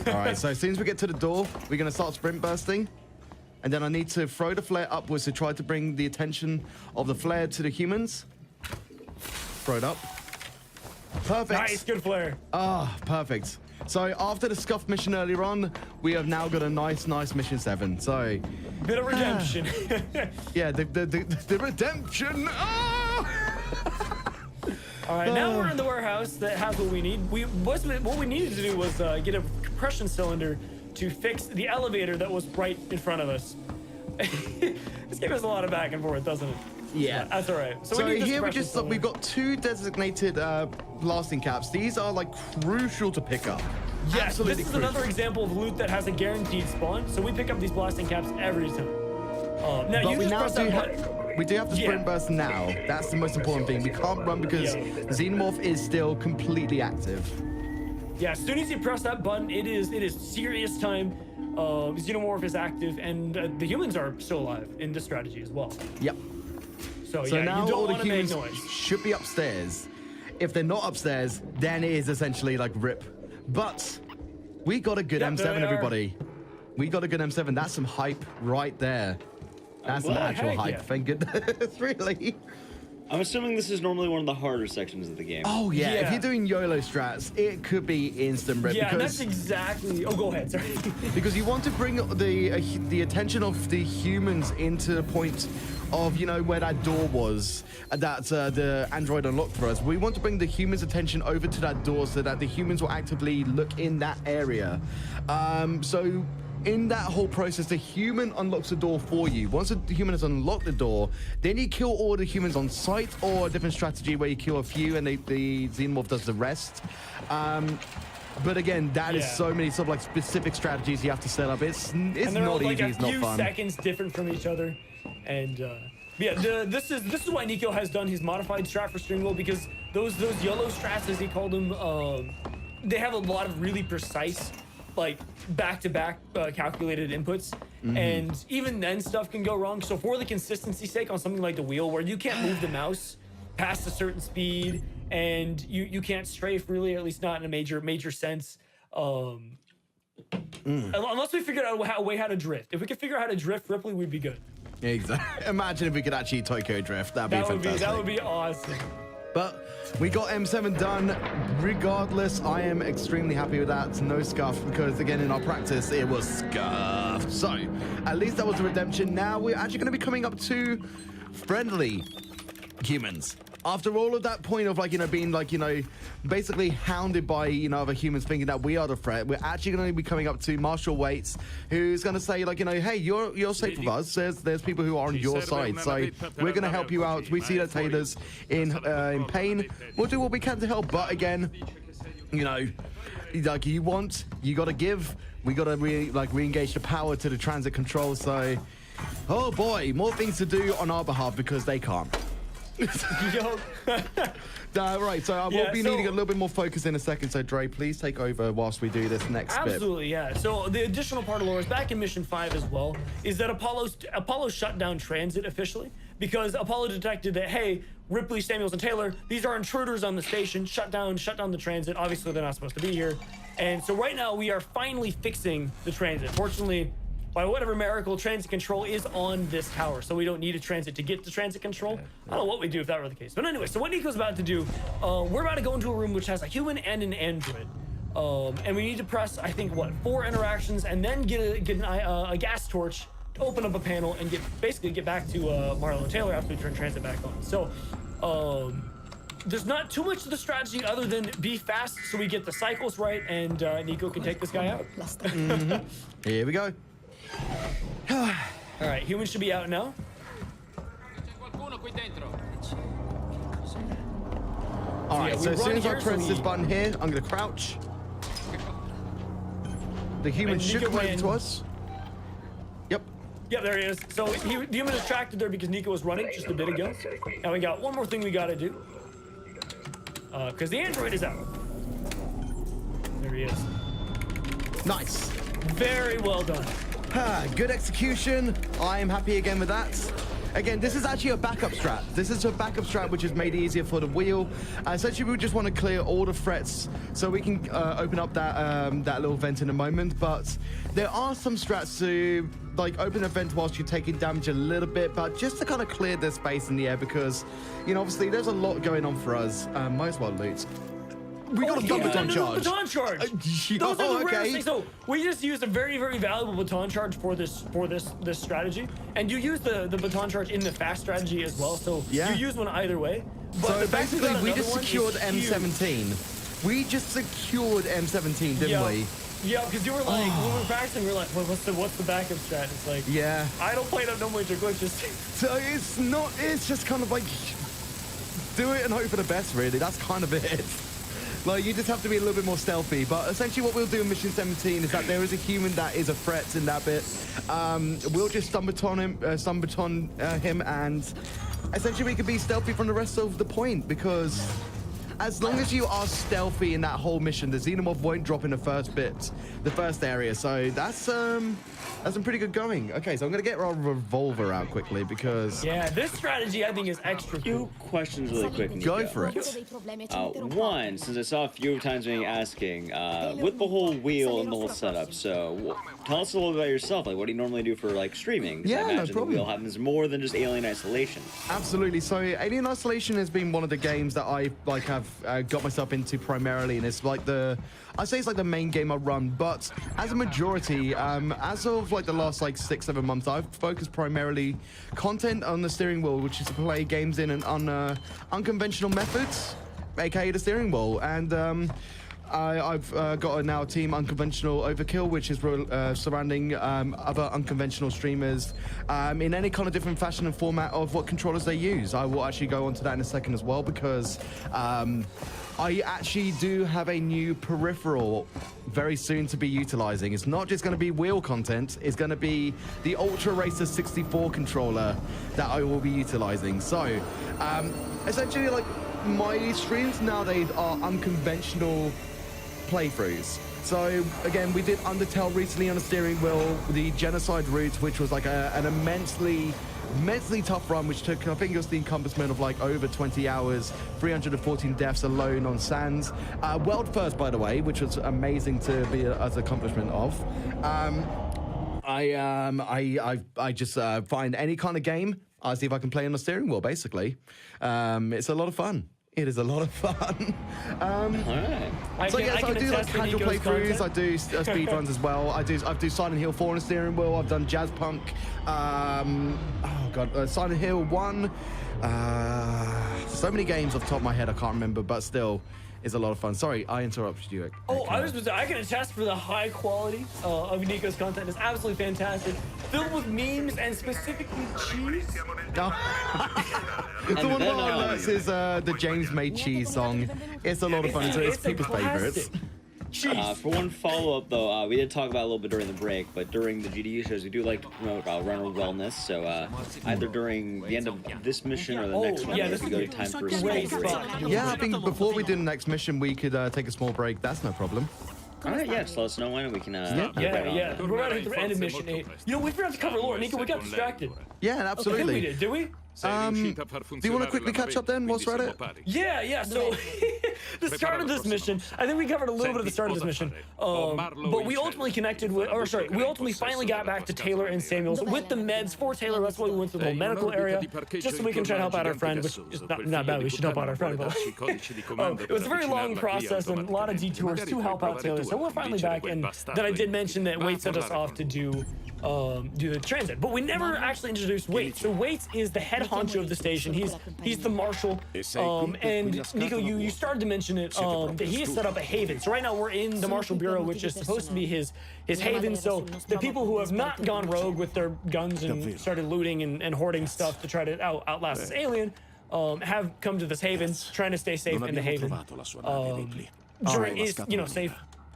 All right, so as soon as we get to the door, we're gonna start sprint bursting. And then I need to throw the flare upwards to try to bring the attention of the flare to the humans. Throw it up. Perfect. Nice, good flare. Ah, perfect. So after the scuff mission earlier on, we have now got a nice Mission 7. So bit of redemption. Yeah, the redemption. Ah! All right, now we're in the warehouse that has what we need. What we needed to do was get a compression cylinder to fix the elevator that was right in front of us. This game has a lot of back and forth, doesn't it? Yeah. That's all right. So here we've got 2 designated blasting caps. These are like crucial to pick up. Yes, absolutely this is crucial. another example of loot that has a guaranteed spawn. So we pick up these blasting caps every time. Now but you just press that button. We do have to sprint burst now. That's the most important thing. We can't run because Xenomorph is still completely active. Yeah, as soon as you press that button, it is serious time. Xenomorph is active, and the humans are still alive in this strategy as well. Yep. So So yeah, now you don't all the want to make humans noise. should be upstairs. If they're not upstairs, then it is essentially like RIP. But we got a good Yep, there M7, they are. everybody. We got a good M7. That's some hype right there. That's some actual heck hype. yeah. Thank goodness, really. I'm assuming this is normally one of the harder sections of the game. Oh yeah. Yeah. If you're doing YOLO strats, it could be instant rip Yeah, and because that's exactly. Oh, go ahead. Sorry. because you want to bring the attention of the humans into the point of, you know, where that door was that the android unlocked for us. We want to bring the humans' attention over to that door so that the humans will actively look in that area. So in that whole process, the human unlocks the door for you. Once the human has unlocked the door, then you kill all the humans on site, or a different strategy where you kill a few and the xenomorph does the rest. But again, that is so many sort of like specific strategies you have to set up. It's not easy. It's not fun. A few seconds different from each other, and yeah, this is why Nico has done his modified strat for steering wheel, because those yellow strats, as he called them, they have a lot of really precise, like back-to-back calculated inputs, and even then stuff can go wrong. So for the consistency's sake, on something like the wheel, where you can't move the mouse past a certain speed, and you can't strafe really, or at least not in a major sense. Unless we figured out a way how to drift. If we could figure out how to drift Ripley, we'd be good. Exactly. Imagine if we could actually Tokyo drift. That'd be fantastic. That would be awesome. But we got M7 done. Regardless, I am extremely happy with that. No scuff, because again, in our practice, it was scuffed. So at least that was a redemption. Now we're actually going to be coming up to friendly humans. After all of that point of, like, you know, being, like, you know, basically hounded by, you know, other humans thinking that we are the threat, we're actually going to be coming up to Marshall Waits, who's going to say, like, you know, hey, you're safe with us. There's people who are on your side, so we're going to help you out. We see that Taylor's in pain. We'll do what we can to help, but again, you know, like, you got to give. We got to re-engage the power to the transit control. So, oh boy, more things to do on our behalf because they can't. Right, so we'll be needing a little bit more focus in a second, so Dre, please take over whilst we do this next bit. Absolutely, yeah. So the additional part of lore is back in Mission 5 as well, is that Apollo shut down transit officially, because Apollo detected that, hey, Ripley, Samuels, and Taylor, these are intruders on the station, shut down the transit. Obviously, they're not supposed to be here. And so right now, we are finally fixing the transit. Fortunately, by whatever miracle, transit control is on this tower, so we don't need a transit to get to transit control. I don't know what we'd do if that were the case. But anyway, so what Nico's about to do, we're about to go into a room which has a human and an android. And we need to press, I think, 4 interactions, and then get a gas torch to open up a panel and basically get back to Marlo and Taylor after we turn transit back on. So, there's not too much of the strategy other than be fast so we get the cycles right, and Nico can take this guy out. Here we go. All right, humans should be out now. All right, so as soon as I press this button here, I'm going to crouch. The human should come over to us. Yep. Yep, there he is. So the human is tracked there because Nico was running just a bit ago. Now we got one more thing we got to do. Because the android is out. There he is. Nice. Very well done. Good execution. I am happy again with that. Again, this is actually a backup strat. This is a backup strat which is made easier for the wheel. Essentially, we just want to clear all the threats so we can open up that little vent in a moment. But there are some strats to like open a vent whilst you're taking damage a little bit, but just to kind of clear the space in the air because, you know, obviously there's a lot going on for us. Might as well loot. We got a baton charge. Baton charge. Those are the rarest things. So we just used a very, very valuable baton charge for this strategy, and you use the baton charge in the fast strategy as well. So you use one either way. But so basically, we just secured M17. We just secured M17, didn't we? Yeah, because you were like, when we were practicing, we were like, well, what's the backup strat? It's like, I don't play no major glitches. So it's just kind of like, do it and hope for the best, really. That's kind of it. Like, you just have to be a little bit more stealthy. But essentially what we'll do in Mission 17 is that there is a human that is a threat in that bit. We'll just stun baton him, and essentially we can be stealthy from the rest of the point, because as long as you are stealthy in that whole mission, the xenomorph won't drop in the first area. So that's some pretty good going. Okay, so I'm gonna get our revolver out quickly because this strategy I think is extra cool. Few questions really quick, Nico. Go for it. One, since I saw a few times being asking, with the whole wheel and the whole setup, so tell us a little about yourself. Like, what do you normally do for like streaming? Yeah, I imagine no problem. The wheel happens more than just Alien Isolation. Absolutely. So Alien Isolation has been one of the games that I have got myself into primarily, and it's like I say it's like the main game I run, but as a majority, as of like the last like 6-7 months, I've focused primarily content on the steering wheel, which is to play games on unconventional methods, aka the steering wheel. And I've got now a team Unconventional Overkill, which is surrounding other unconventional streamers in any kind of different fashion and format of what controllers they use. I will actually go on to that in a second as well, because I actually do have a new peripheral very soon to be utilizing. It's not just going to be wheel content, it's going to be the Ultra Racer 64 controller that I will be utilizing. So essentially, like, my streams nowadays are unconventional playthroughs. So again, we did Undertale recently on a steering wheel, the Genocide route, which was like an immensely tough run, which took, I think it was the encompassment of like over 20 hours, 314 deaths alone on Sands. World first, by the way, which was amazing to be as accomplishment of. I just find any kind of game, I see if I can play on the steering wheel, basically. It's a lot of fun. It is a lot of fun. So yes, I do like casual playthroughs. I do speedruns as well. I do Silent Hill 4 on a steering wheel. I've done Jazz Punk. Silent Hill 1. So many games off the top of my head I can't remember, but still, is a lot of fun. Sorry, I interrupted you. I can attest for the high quality of Nico's content. It's absolutely fantastic, filled with memes and specifically cheese. The one that alerts is the James Made Cheese song. It's a lot of fun. It's people's favorites. For one follow-up, though, we did talk about it a little bit during the break, but during the GDU shows, we do like to promote runner wellness. So either during the end of this mission or the next one, if we go to time for a small break. Yeah, I think before we do the next mission, we could take a small break. That's no problem. All right, yeah, just let us know when we can. We're about to hit the end of mission 8. You know, we forgot to cover lore. Nico, we got distracted. Yeah, absolutely. We did, did we? Do you want to quickly catch up then whilst we're at it? Yeah. So the start of this mission, I think we covered a little bit of the start of this mission, but we ultimately we ultimately finally got back to Taylor and Samuels with the meds for Taylor. That's why we went to the whole medical area, just so we can try to help out our friend, which is not bad. We should help out our friend, but it was a very long process and a lot of detours to help out Taylor. So we're finally back, and then I did mention that Wait sent us off to do the transit, but we never actually introduced Waits. So Waits is the head honcho of the station. He's the marshal, and Nico, you started to mention it, that he has set up a haven. So right now we're in the Marshal Bureau, which is supposed to be his haven. So the people who have not gone rogue with their guns and started looting and hoarding stuff to try to outlast this alien have come to this haven, trying to stay safe in the haven. Safe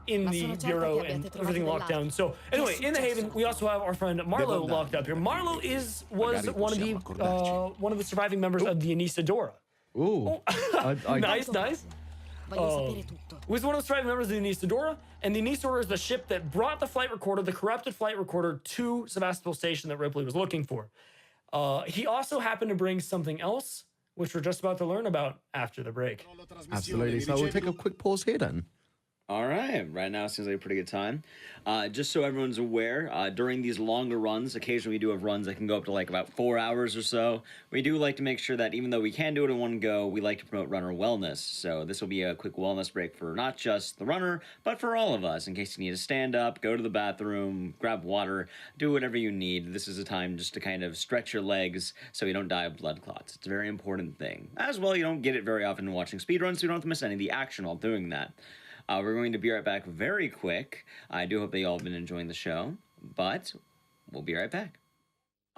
in the bureau and everything locked down. So anyway, in the haven, we also have our friend Marlo locked up here. Marlo was one of the surviving members of the Anisadora. Ooh, nice. Was one of the surviving members of the Anisadora, and the Anisadora is the ship that brought the flight recorder, the corrupted flight recorder, to Sevastopol Station that Ripley was looking for. He also happened to bring something else, which we're just about to learn about after the break. Absolutely. So we'll take a quick pause here then. All right, right now seems like a pretty good time. Just so everyone's aware, during these longer runs, occasionally we do have runs that can go up to like about 4 hours or so. We do like to make sure that even though we can do it in one go, we like to promote runner wellness. So this will be a quick wellness break for not just the runner, but for all of us, in case you need to stand up, go to the bathroom, grab water, do whatever you need. This is a time just to kind of stretch your legs so you don't die of blood clots. It's a very important thing. As well, you don't get it very often watching speedruns, so you don't have to miss any of the action while doing that. We're going to be right back very quick. I do hope that you all have been enjoying the show, but we'll be right back.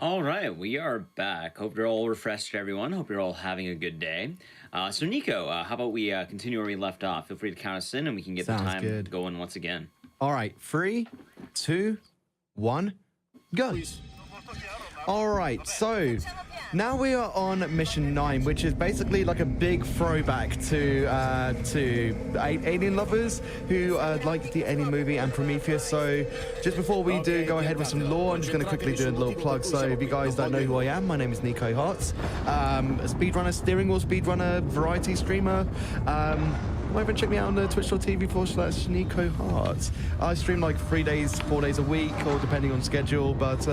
All right, we are back. Hope you're all refreshed, everyone. Hope you're all having a good day. So Nico, how about we continue where we left off? Feel free to count us in and we can get the time going once again. All right, 3, 2, 1, go. All right, so now we are on mission 9, which is basically like a big throwback to alien lovers who like the Alien movie and Prometheus. So just before we do go ahead with some lore, I'm just going to quickly do a little plug. So if you guys don't know who I am, my name is Nikoheart, a speedrunner, steering wheel speedrunner, variety streamer. Might even check me out on twitch.tv/Nikoheart. I stream like 3 days, 4 days a week, or depending on schedule, but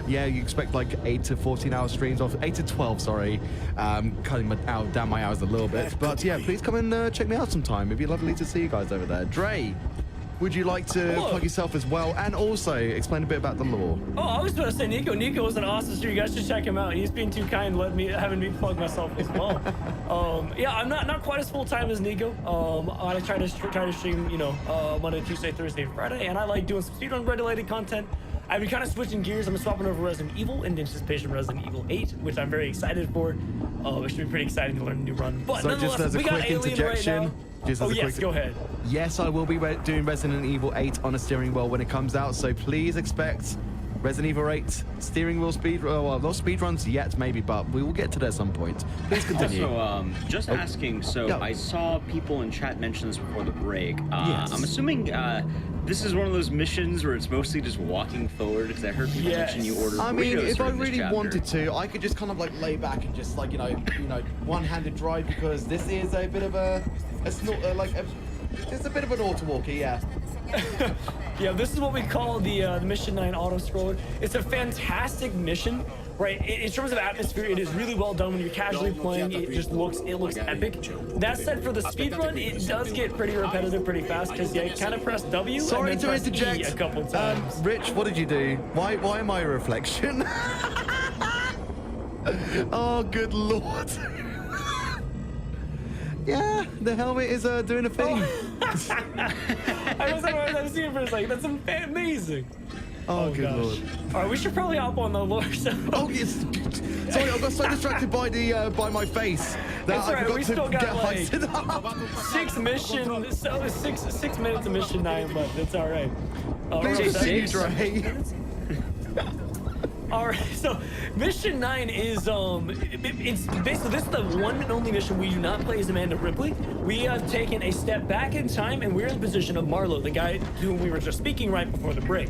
yeah, you expect like 8 to 14 hour streams, or 8 to 12, sorry. Cutting down my hours a little bit. But yeah, please come and check me out sometime. It'd be lovely to see you guys over there. Dre, would you like to plug yourself as well, and also explain a bit about the lore? Oh, I was going to say Nico. Nico was an awesome streamer. You guys should check him out. He's been too kind, having me plug myself as well. Yeah, I'm not quite as full time as Nico. I try to stream, you know, Monday, Tuesday, Thursday, and Friday, and I like doing some speedrun related content. I've been kind of switching gears. I'm swapping over Resident Evil in anticipation of Resident Evil 8, which I'm very excited for. It should be pretty exciting to learn a new run. But so just as a quick interjection, go ahead. Yes, I will be doing Resident Evil 8 on a steering wheel when it comes out, so please expect Resident Evil 8 steering wheel well, not speedruns yet, maybe, but we will get to that at some point. Please continue. Also, just asking, so I saw people in chat mention this before the break. Yes. I'm assuming this is one of those missions where it's mostly just walking forward, because I heard people mention you order burritos. I mean, if I during this really chapter. wanted to, I could just kind of like lay back and just like, you know, one-handed drive, because this is a bit of it's a bit of an auto walker, yeah. Yeah, this is what we call the Mission 9 auto scroller. It's a fantastic mission, right? In terms of atmosphere, it is really well done when you're casually playing. It looks epic. That said, for the speedrun, it does get pretty repetitive pretty fast, because you kind of press W Sorry and to then press interject. E a couple times. Rich, what did you do? Why am I a reflection? Oh, good lord. Yeah, the helmet is doing a thing. I was seeing it for a second. That's amazing. Oh, good lord. All right, we should probably hop on the lore. So. Oh, yes. Sorry, I got so distracted by the by my face that I forgot to get heisted up. 6 missions, so 6 minutes of mission 9 left. It's all right. Please continue, Dre. All right, so mission 9 is it's basically, this is the one and only mission we do not play as Amanda Ripley. We have taken a step back in time, and we're in the position of Marlowe, the guy to whom we were just speaking right before the break.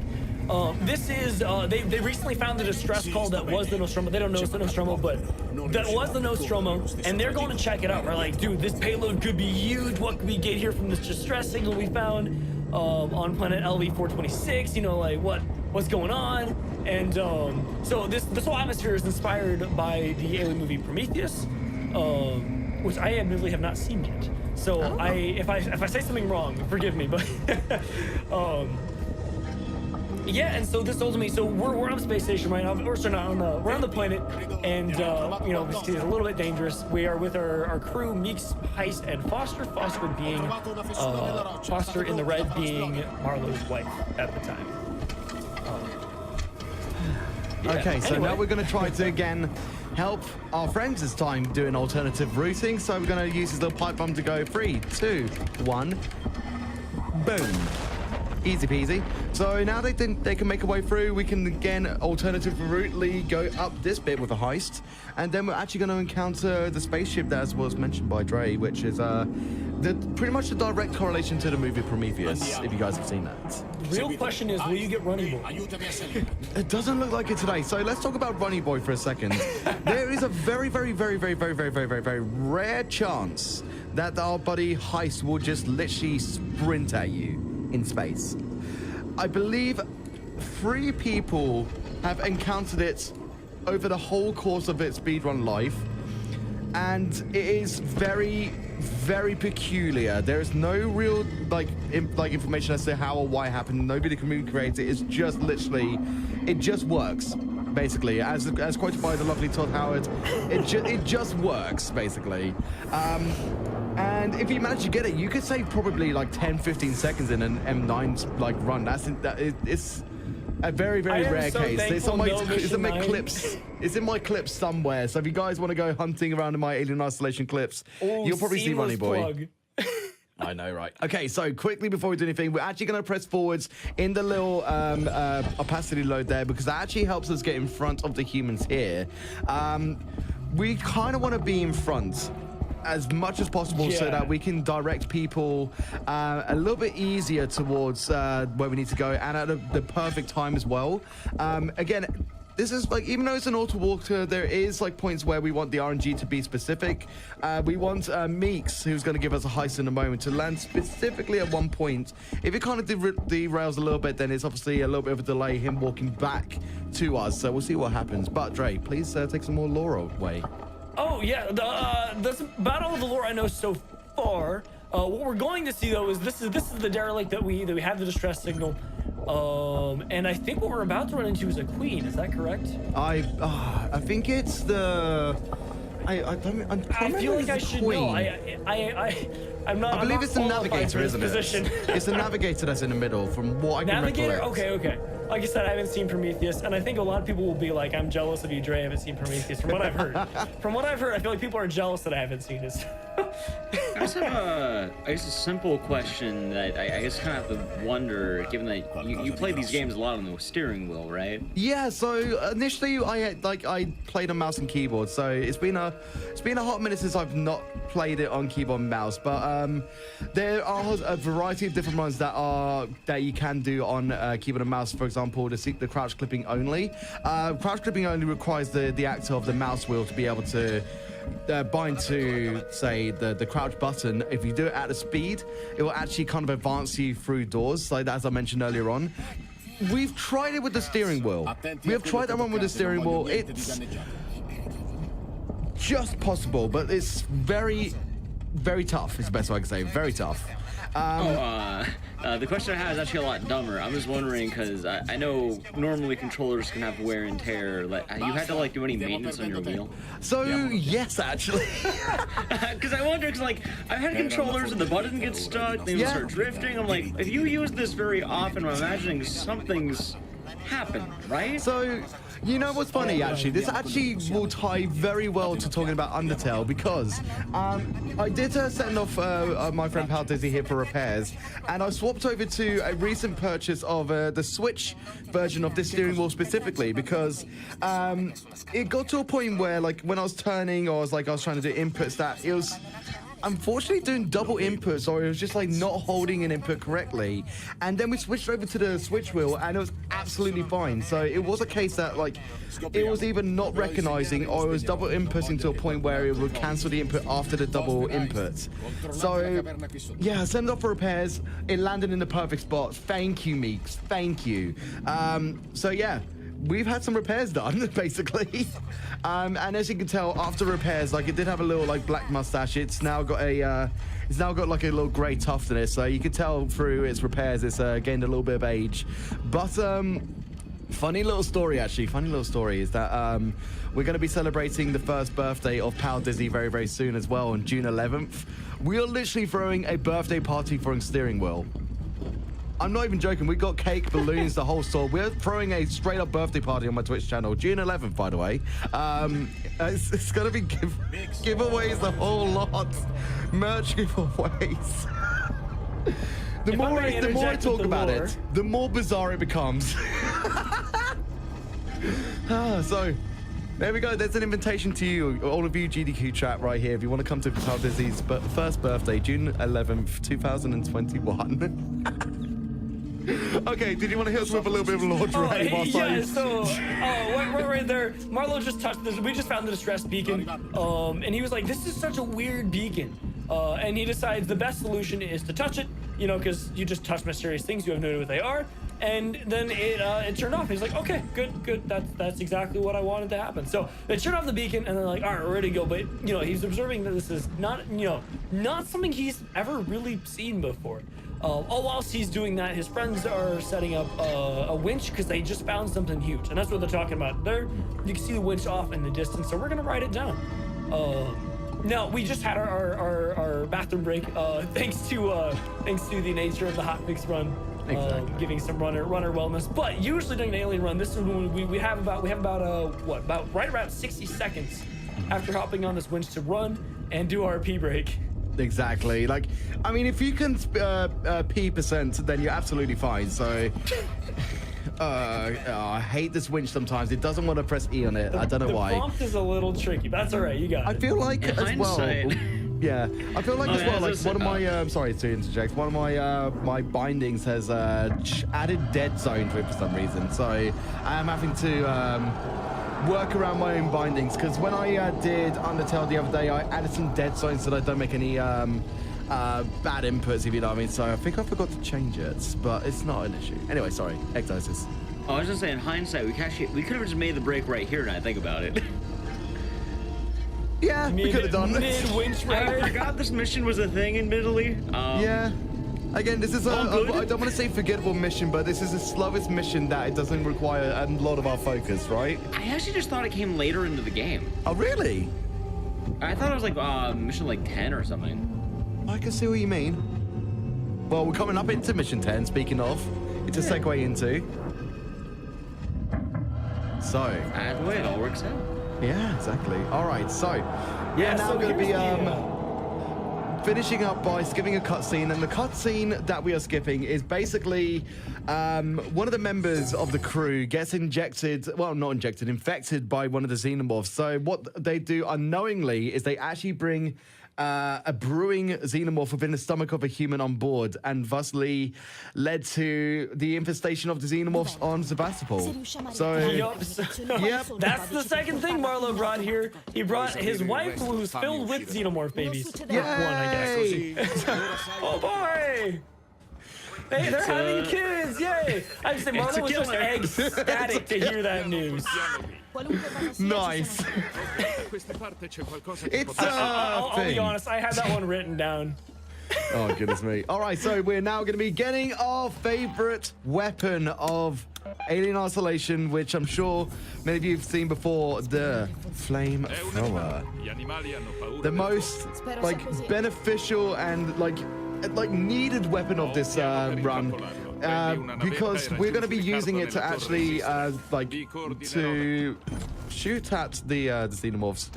This is they recently found the distress call that was the Nostromo. They don't know it's the Nostromo, but that was the Nostromo, and they're going to check it out. We're like, dude, this payload could be huge. What can we get here from this distress signal we found on planet LV-426? You know, like what's going on? And so this whole atmosphere is inspired by the alien movie Prometheus, which I admittedly have not seen yet. So if I say something wrong, forgive me. But yeah, and so this ultimately, so we're on the space station right now. We're on the planet, and you know, it's a little bit dangerous. We are with our crew, Meeks, Heist, and Foster. Foster being Foster in the red being Marlowe's wife at the time. Yeah. Okay, so now we're going to try to, again, help our friends this time do an alternative routing. So we're going to use this little pipe bomb to go 3, 2, 1. Boom. Easy peasy. So now they can make a way through. We can, again, alternatively go up this bit with a heist. And then we're actually going to encounter the spaceship that was mentioned by Dre, which is pretty much a direct correlation to the movie Prometheus, if you guys have seen that. The real question is, will you get Runny Boy? It doesn't look like it today. So let's talk about Runny Boy for a second. There is a very, very, very, very, very, very, very, very, very rare chance that our buddy Heist will just literally sprint at you in space. I believe 3 people have encountered it over the whole course of its speedrun life, and it is very, very peculiar. There is no real information as to how or why it happened. Nobody communicates it. It's just literally, it just works. Basically, as quoted by the lovely Todd Howard, it just works basically. And if you manage to get it, you could save probably like 10-15 seconds in an M9's like run. It's a very, very rare case. It's on my clips. It's in my clips somewhere. So if you guys want to go hunting around in my Alien Isolation clips, you'll probably see Runny Boy. I know, right? Okay, so quickly before we do anything, we're actually going to press forwards in the little opacity load there, because that actually helps us get in front of the humans here. We kind of want to be in front as much as possible, so that we can direct people a little bit easier towards where we need to go, and at the perfect time as well. Again, this is like, even though it's an auto walker, there is like points where we want the RNG to be specific. We want Meeks, who's going to give us a heist in a moment, to land specifically at one point. If it kind of derails a little bit, then it's obviously a little bit of a delay, him walking back to us. So we'll see what happens. But Dre, please take some more lore away. Oh yeah, that's about all the lore I know so far. What we're going to see though is this is the derelict that we have the distress signal. And I think what we're about to run into is a queen. Is that correct? I think it's the. I feel like I should know. I'm not. I believe it's the navigator, isn't it? Position. It's the navigator that's in the middle, from what I can Navigator. recollect. Okay. Like I said, I haven't seen Prometheus, and I think a lot of people will be like, "I'm jealous of you, Dre. I haven't seen Prometheus." From what I've heard, I feel like people are jealous that I haven't seen this. I just have a simple question that I just kind of have to wonder, given that you play these games a lot on the steering wheel, right? Yeah. So initially, I played on mouse and keyboard. So it's been a hot minute since I've not played it on keyboard and mouse. But there are a variety of different runs that you can do on keyboard and mouse. For example, the crouch clipping only. Crouch clipping only requires the actor of the mouse wheel to be able to bind to, say, the crouch button. If you do it at a speed, it will actually kind of advance you through doors, like as I mentioned earlier on. We've tried it with the steering wheel. We have tried that one with the steering wheel. It's just possible, but it's very, very tough, is the best way I can say. Very tough. The question I have is actually a lot dumber. I'm just wondering, because I know normally controllers can have wear and tear. Like, you had to do any maintenance on your wheel? So yes, actually. Because I wonder, because I've had controllers and the button gets stuck, they start drifting. I'm like, if you use this very often, I'm imagining something's happened, right? So, you know what's funny, actually? This actually will tie very well to talking about Undertale, because I did send off my friend Pal Dizzy here for repairs, and I swapped over to a recent purchase of the Switch version of this steering wheel specifically, because it got to a point where, when I was turning, or I was trying to do inputs, that it was unfortunately doing double inputs, or it was just not holding an input correctly. And then we switched over to the Switch wheel, and it was absolutely fine. So it was a case that it was either not recognizing, or it was double inputting to a point where it would cancel the input after the double input. So yeah, send it off for repairs. It landed in the perfect spot. Thank you, Meeks. Thank you. So yeah, we've had some repairs done, basically. And as you can tell, after repairs, it did have a little black mustache. It's now got a a little grey tuft in it, so you can tell through its repairs it's gained a little bit of age. But funny little story, actually. Funny little story is that we're going to be celebrating the first birthday of Pal Dizzy very, very soon as well, on June 11th. We are literally throwing a birthday party for a steering wheel. I'm not even joking. We got cake, balloons, the whole store. We're throwing a straight-up birthday party on my Twitch channel, June 11th, by the way. It's going to be giveaways, the whole lot. Merch giveaways. The more I talk about it, the more bizarre it becomes. So, there we go. There's an invitation to you, all of you GDQ chat right here. If you want to come to Pal Dizzy's first birthday, June 11th, 2021. Okay, did you want to hit us with a little bit of Lord Ray? Right there. Marlo just touched this. We just found the distress beacon, and he was like, "This is such a weird beacon," and he decides the best solution is to touch it, because you just touch mysterious things, you have no idea what they are, and then it turned off. He's like, "Okay, good. That's exactly what I wanted to happen." So they turned off the beacon, and they're like, "All right, we're ready to go." But he's observing that this is not something he's ever really seen before. Whilst he's doing that, his friends are setting up a winch, because they just found something huge, and that's what they're talking about. There, you can see the winch off in the distance, so we're gonna ride it down. Now we just had our bathroom break, thanks to the nature of the hotfix run, giving some runner wellness. But usually during an alien run, this is when we have about right around 60 seconds after hopping on this winch to run and do our pee break. Exactly. I mean, if you can P%, then you're absolutely fine. So, I hate this winch sometimes. It doesn't want to press E on it. I don't know why. The bump is a little tricky, but that's all right. You got it. I feel like as well. Yeah, I feel like as well. One of my sorry to interject. One of my bindings has added dead zone to it for some reason. So I am having to work around my own bindings, because when I did Undertale the other day, I added some dead zones so that I don't make any bad inputs, if you know what I mean. So I think I forgot to change it, but it's not an issue. Anyway, sorry, ectosis. I was just saying, in hindsight, we could have just made the break right here. Now I think about it. Yeah, we could have done this. Mid-winch I ride. forgot this mission was a thing, admittedly. Yeah. Again, this is All good. I don't want to say forgettable mission, but this is the slowest mission that it doesn't require a lot of our focus, right? I actually just thought it came later into the game. Oh, really? I thought it was like mission like 10 or something. I can see what you mean. Well, we're coming up into mission 10, speaking of. It's a segue into. So. And the way it all works out. Yeah, exactly. All right, so. Yeah, We're now so going to be here's finishing up by skipping a cutscene, and the cutscene that we are skipping is basically one of the members of the crew gets injected, well, not injected, infected by one of the xenomorphs. So what they do unknowingly is they actually bring a brewing xenomorph within the stomach of a human on board, and thusly led to the infestation of the xenomorphs on Sebastopol. So, Yep, that's the second thing Marlo brought here. He brought his wife, who's filled with xenomorph babies. Yay! One, I guess. Oh boy! Hey, they're having kids! Yay! I just say Marlo was just ecstatic to hear that news. Nice. It's I'll be honest, I had that one written down. Oh, goodness me. All right, so we're now going to be getting our favorite weapon of Alien Isolation, which I'm sure many of you have seen before, the flamethrower. The most, like, beneficial and, like needed weapon of this run. Because we're going to be using it to actually, to shoot at the xenomorphs,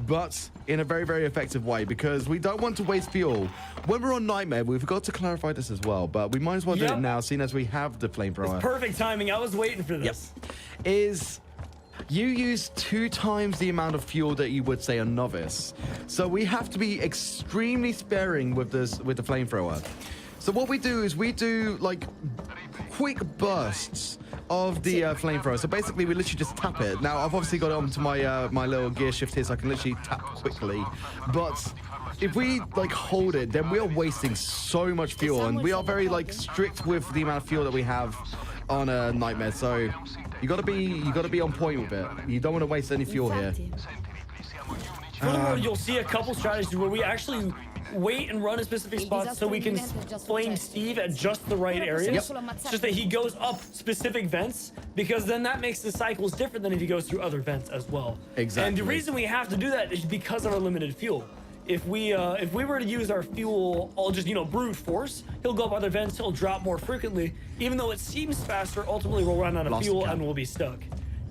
but in a very, very effective way, because we don't want to waste fuel. When we're on Nightmare, we forgot to clarify this as well, but we might as well do it now, seeing as we have the flamethrower. It's perfect timing. I was waiting for this. Is you use 2 times the amount of fuel that you would say a novice, so we have to be extremely sparing with the flamethrower. So what we do is we do like quick bursts of the flamethrower. So basically we literally just tap it. Now I've obviously got it onto my my little gear shift here, so I can literally tap quickly. But if we like hold it, then we are wasting so much fuel, and we are very like strict with the amount of fuel that we have on a Nightmare. So you gotta be on point with it. You don't want to waste any fuel here. Furthermore, you'll see a couple strategies where we actually wait and run a specific spot so we can flame Steve at just the right area. It's just that he goes up specific vents, because then that makes the cycles different than if he goes through other vents as well. Exactly. And the reason we have to do that is because of our limited fuel. If we were to use our fuel all just, brute force, he'll go up other vents, he'll drop more frequently. Even though it seems faster, ultimately we'll run out of fuel and we'll be stuck.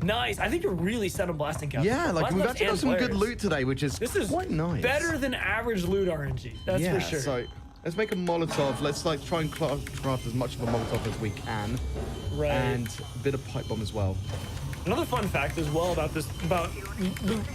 Nice. I think you're really set on blasting cap. Yeah, like we've actually got some good loot today, which is quite nice. Better than average loot RNG. That's for sure. So let's make a Molotov. Let's like try and craft as much of a Molotov as we can. Right. And a bit of pipe bomb as well. Another fun fact as well about this, loot,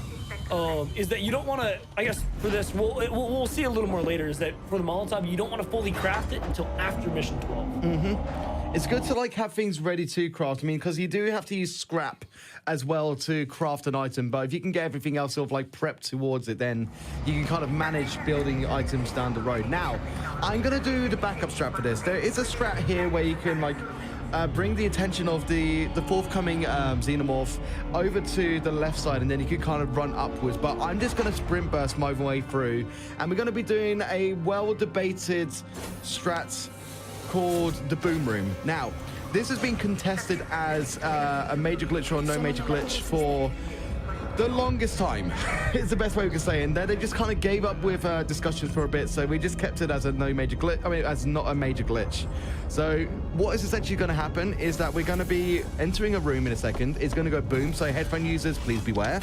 is that you don't want to, I guess for this, we'll see a little more later, is that for the Molotov, you don't want to fully craft it until after mission 12. Mm-hmm. It's good to like have things ready to craft. I mean, because you do have to use scrap as well to craft an item, but if you can get everything else sort of like prepped towards it, then you can kind of manage building items down the road. Now, I'm gonna do the backup strat for this. There is a strat here where you can like bring the attention of the forthcoming xenomorph over to the left side, and then you can kind of run upwards. But I'm just going to sprint burst my way through, and we're going to be doing a well-debated strat called the Boom Room. Now, this has been contested as a major glitch or no major glitch for the longest time. It's the best way we can say it. And then they just kind of gave up with discussions for a bit, so we just kept it as a no major glitch. I mean, as not a major glitch. So what is essentially going to happen is that we're going to be entering a room in a second. It's going to go boom, so headphone users, please beware.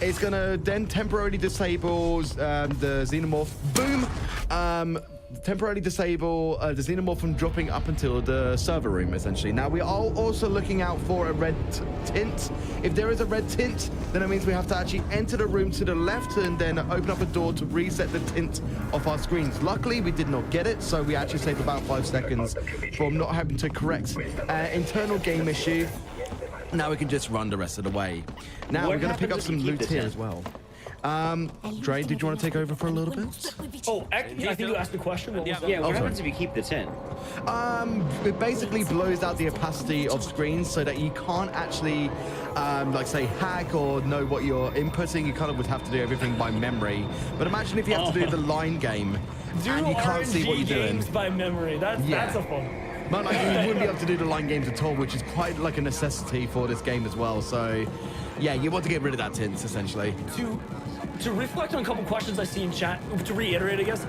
It's going to then temporarily disable the xenomorph. Boom! Temporarily disable the xenomorph from dropping up until the server room, essentially. Now, we are also looking out for a red tint. If there is a red tint, then it means we have to actually enter the room to the left and then open up a door to reset the tint of our screens. Luckily, we did not get it, so we actually saved about 5 seconds from not having to correct internal game issue. Now we can just run the rest of the way. Now, we're going to pick up some loot here as well. Dre, did you want to take over for a little bit? Oh, I think you asked a question. What was that? Yeah, what happens if you keep the tint? It basically blows out the opacity of screens so that you can't actually, like say, hack or know what you're inputting. You kind of would have to do everything by memory. But imagine if you have to do the line game and you can't see what you're doing. Games by memory. That's a fun. But like, you wouldn't be able to do the line games at all, which is quite like a necessity for this game as well. So, yeah, you want to get rid of that tint, essentially. To reflect on a couple questions I see in chat, to reiterate, I guess,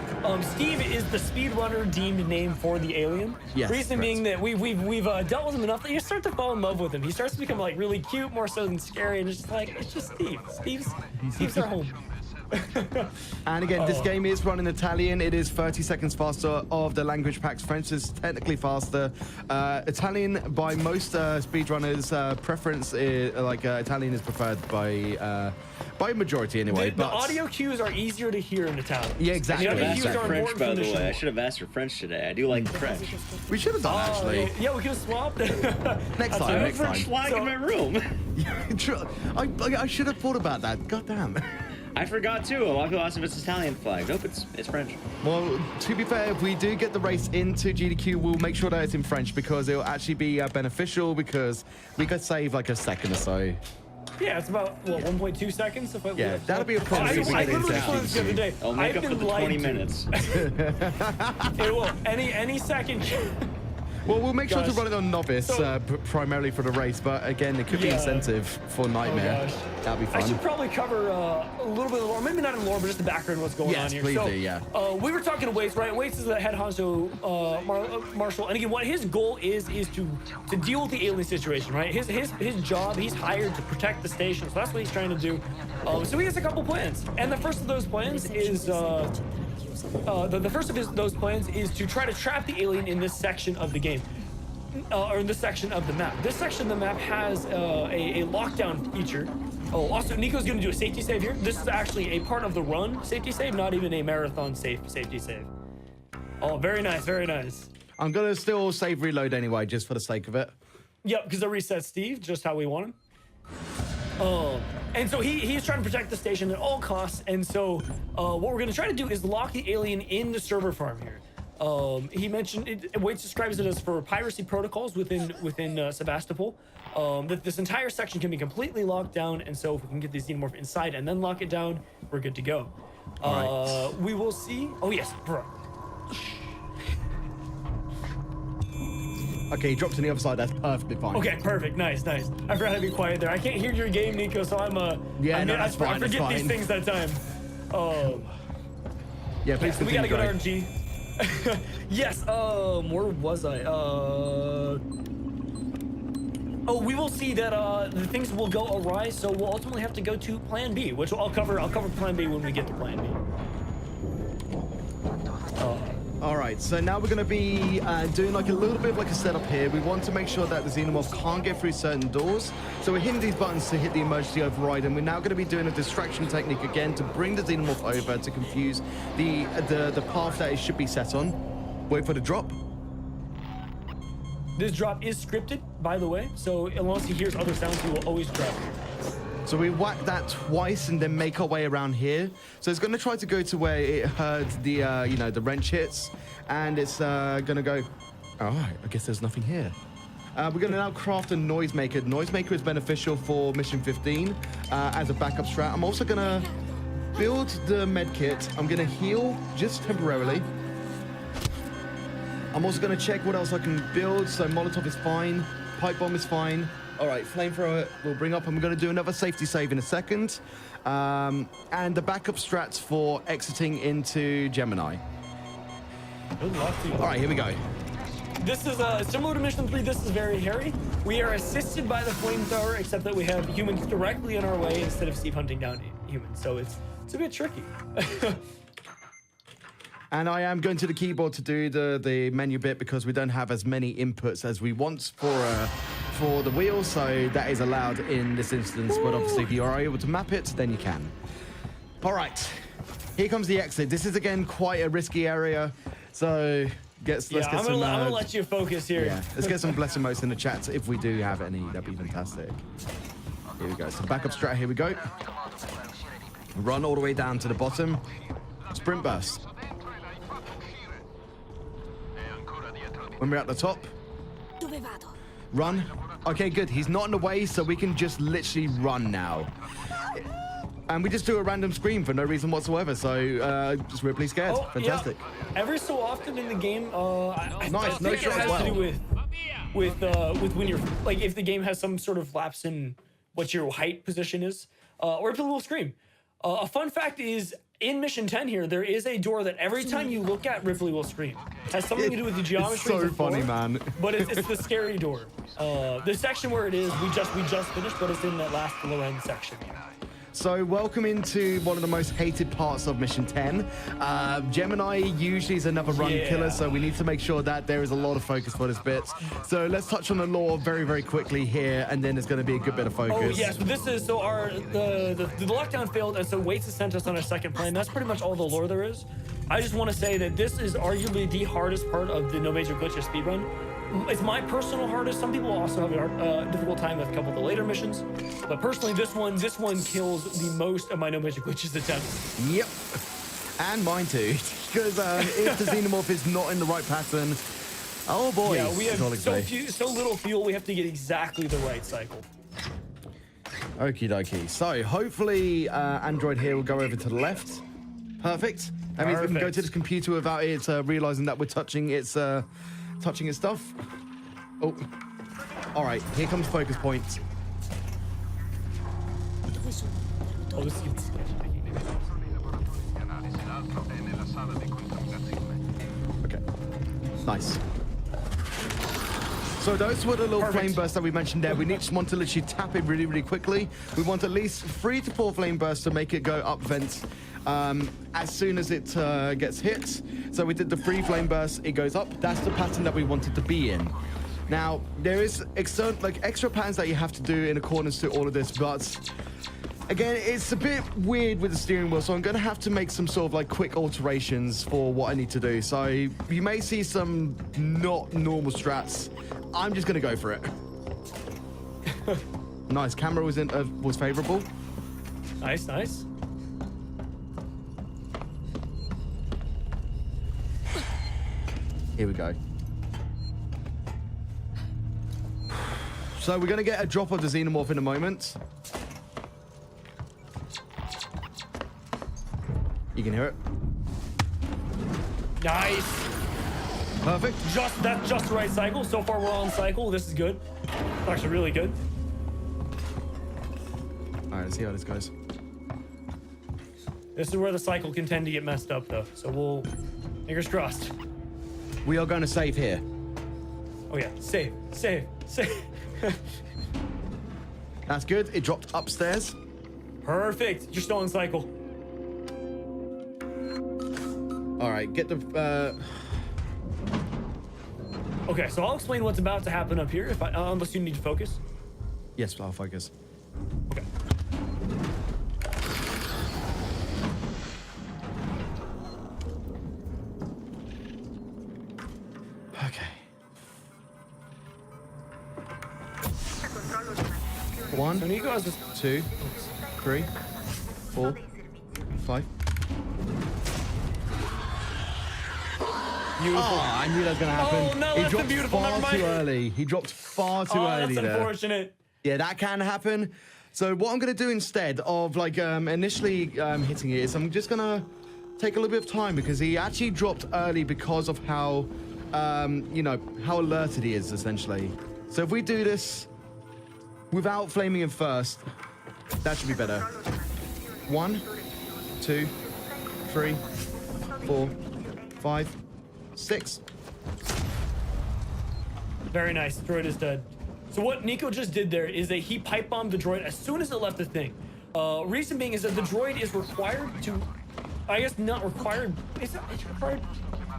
Steve is the speedrunner deemed name for the alien. Yes, reason being that we've dealt with him enough that you start to fall in love with him. He starts to become like really cute, more so than scary, and it's just Steve. Steve's our home. And again, this game is run in Italian. It is 30 seconds faster of the language packs. French is technically faster. Italian, by most speedrunners' preference, Italian is preferred by majority anyway. The audio cues are easier to hear in Italian. Yeah, exactly. I should have asked are her French, important by for the the way. show. I should have asked her French today. I do like the French. We should have done, actually. Yeah, we could have swapped. Next time, I have a next French time. flag in my room. I should have thought about that. God damn. I forgot too. A lot of people asked if it's Italian flag. Nope, it's French. Well, to be fair, if we do get the race into GDQ, we'll make sure that it's in French because it'll actually be beneficial because we could save like a second or so. Yeah, it's about, what, 1.2 seconds? Yeah, that'll be a problem. I literally saw this the other day. I'll make I've up for been the 20 lied to. minutes. It will. Any second. Well, we'll make sure to Gosh. run it on novice primarily for the race, but again, it could be incentive for Nightmare. gosh. That'd be fun. I should probably cover a little bit of lore, maybe not in lore, but just the background of what's going on Yes, here. please so, do, yeah. We were talking to Waits, right? Waits is the head honcho marshal, and again, what his goal is to deal with the alien situation, right? His job, he's hired to protect the station, so that's what he's trying to do. So he has a couple plans, and the first of those plans is those plans is to try to trap the alien in this section of the game. Or in this section of the map. This section of the map has a lockdown feature. Oh, also, Nico's going to do a safety save here. This is actually a part of the run safety save, not even a marathon safety save. Oh, very nice, very nice. I'm going to still save reload anyway, just for the sake of it. Yep, because it resets Steve, just how we want him. And so he's trying to protect the station at all costs. And so what we're going to try to do is lock the alien in the server farm here. He mentioned Waits describes it as for piracy protocols within Sebastopol. That this entire section can be completely locked down, and so if we can get the xenomorph inside and then lock it down, we're good to go. Right. We will see. Oh yes, bro. Okay, he drops on the other side. That's perfectly fine. Okay, perfect, nice. I forgot to be quiet there. I can't hear your game, Nico, so I'm that's fine. I forget these things that time. Yeah, please We gotta continue, go to Greg. RNG. Yes, where was I? Oh, we will see that the things will go awry, so we'll ultimately have to go to Plan B, which I'll cover Plan B when we get to Plan B. All right, so now we're going to be doing like a little bit of like a setup here. We want to make sure that the xenomorph can't get through certain doors. So we're hitting these buttons to hit the emergency override, and we're now going to be doing a distraction technique again to bring the xenomorph over to confuse the path that it should be set on. Wait for the drop. This drop is scripted, by the way, so unless he hears other sounds, he will always drop. So we whack that twice and then make our way around here. So it's going to try to go to where it heard the, the wrench hits. And it's going to go, all right, I guess there's nothing here. We're going to now craft a noisemaker. Noisemaker is beneficial for mission 15 as a backup strat. I'm also going to build the med kit. I'm going to heal just temporarily. I'm also going to check what else I can build. So Molotov is fine. Pipe bomb is fine. All right, flamethrower we'll bring up. I'm going to do another safety save in a second. And the backup strats for exiting into Gemini. Good luck to you. All right, here we go. This is similar to Mission 3. This is very hairy. We are assisted by the flamethrower, except that we have humans directly in our way instead of Steve hunting down humans. So it's a bit tricky. And I am going to the keyboard to do the menu bit because we don't have as many inputs as we want for the wheel, so that is allowed in this instance. But obviously, if you are able to map it, then you can. All right, here comes the exit. This is again quite a risky area, so let's get I'm some. gonna let you focus here. Yeah, let's get some bless emotes in the chat if we do have any. That'd be fantastic. Here we go. So backup strat. Here we go. Run all the way down to the bottom. Sprint burst. When we're at the top, Dove vado? run. Okay, good. He's not in the way, so we can just literally run now. And we just do a random scream for no reason whatsoever. So just Ripley scared. Oh, Fantastic. Yeah. Every so often in the game, I Nice, no think shot it has as to do well. with when you're like if the game has some sort of lapse in what your height position is, or Ripley will scream. A fun fact is in Mission 10 here, there is a door that every time you look at, Ripley will scream. Has something to do with the geometry. It's so of the floor, funny, man. But it's the scary door. The section where it is, we just finished, but it's in that last low end section. So welcome into one of the most hated parts of Mission 10. Gemini usually is another run killer, so we need to make sure that there is a lot of focus for this bit. So let's touch on the lore very, very quickly here, and then there's going to be a good bit of focus. Oh yes, but this is so the lockdown failed, and so Waits has sent us on a second plane. That's pretty much all the lore there is. I just want to say that this is arguably the hardest part of the No Major Glitches speedrun. It's my personal hardest. Some people also have a difficult time with a couple of the later missions, but personally, this one kills the most of my No Major Glitches attempts. Yep, and mine too. Because if the xenomorph is not in the right pattern, oh boy, yeah, we have so little fuel. We have to get exactly the right cycle. Okie dokie. So hopefully, Android here will go over to the left. Perfect. That means we can go to this computer without it realizing that we're touching its stuff. Oh, all right. Here comes focus point. Dove sono? Oh, this is Okay. Nice. So those were the little flame bursts that we mentioned there. We just want to literally tap it really, really quickly. We want at least 3 to 4 flame bursts to make it go up vents as soon as it gets hit. So we did the 3 flame bursts, it goes up. That's the pattern that we wanted to be in. Now, there is extra patterns that you have to do in accordance to all of this, but again, it's a bit weird with the steering wheel, so I'm going to have to make some sort of like quick alterations for what I need to do. So you may see some not normal strats. I'm just going to go for it. Nice. Camera was favorable. nice, nice. Here we go. So we're going to get a drop of the xenomorph in a moment. You can hear it. Nice. Perfect. That's just the right cycle. So far, we're on cycle. This is good. It's actually really good. All right, let's see how this goes. This is where the cycle can tend to get messed up, though. So we'll fingers crossed. We are going to save here. Oh yeah, save. That's good. It dropped upstairs. Perfect. You're still on cycle. All right, get the... Okay, so I'll explain what's about to happen up here, unless you need to focus. Yes, I'll focus. Okay. Okay. 1, So Nico has this. 2, 3, 4, 5. Beautiful. Oh, I knew that was going to happen. Oh, no, He that's dropped beautiful. far Never mind. too early. He dropped far too early that's there. unfortunate. Yeah, that can happen. So what I'm going to do instead of like initially hitting it is I'm just going to take a little bit of time because he actually dropped early because of how, how alerted he is essentially. So if we do this without flaming him first, that should be better. 1, 2, 3, 4, 5, 6. Very nice. The droid is dead. So what Nico just did there is that he pipe bombed the droid as soon as it left the thing. Reason being is that the droid is required to, I guess not required. Is it required?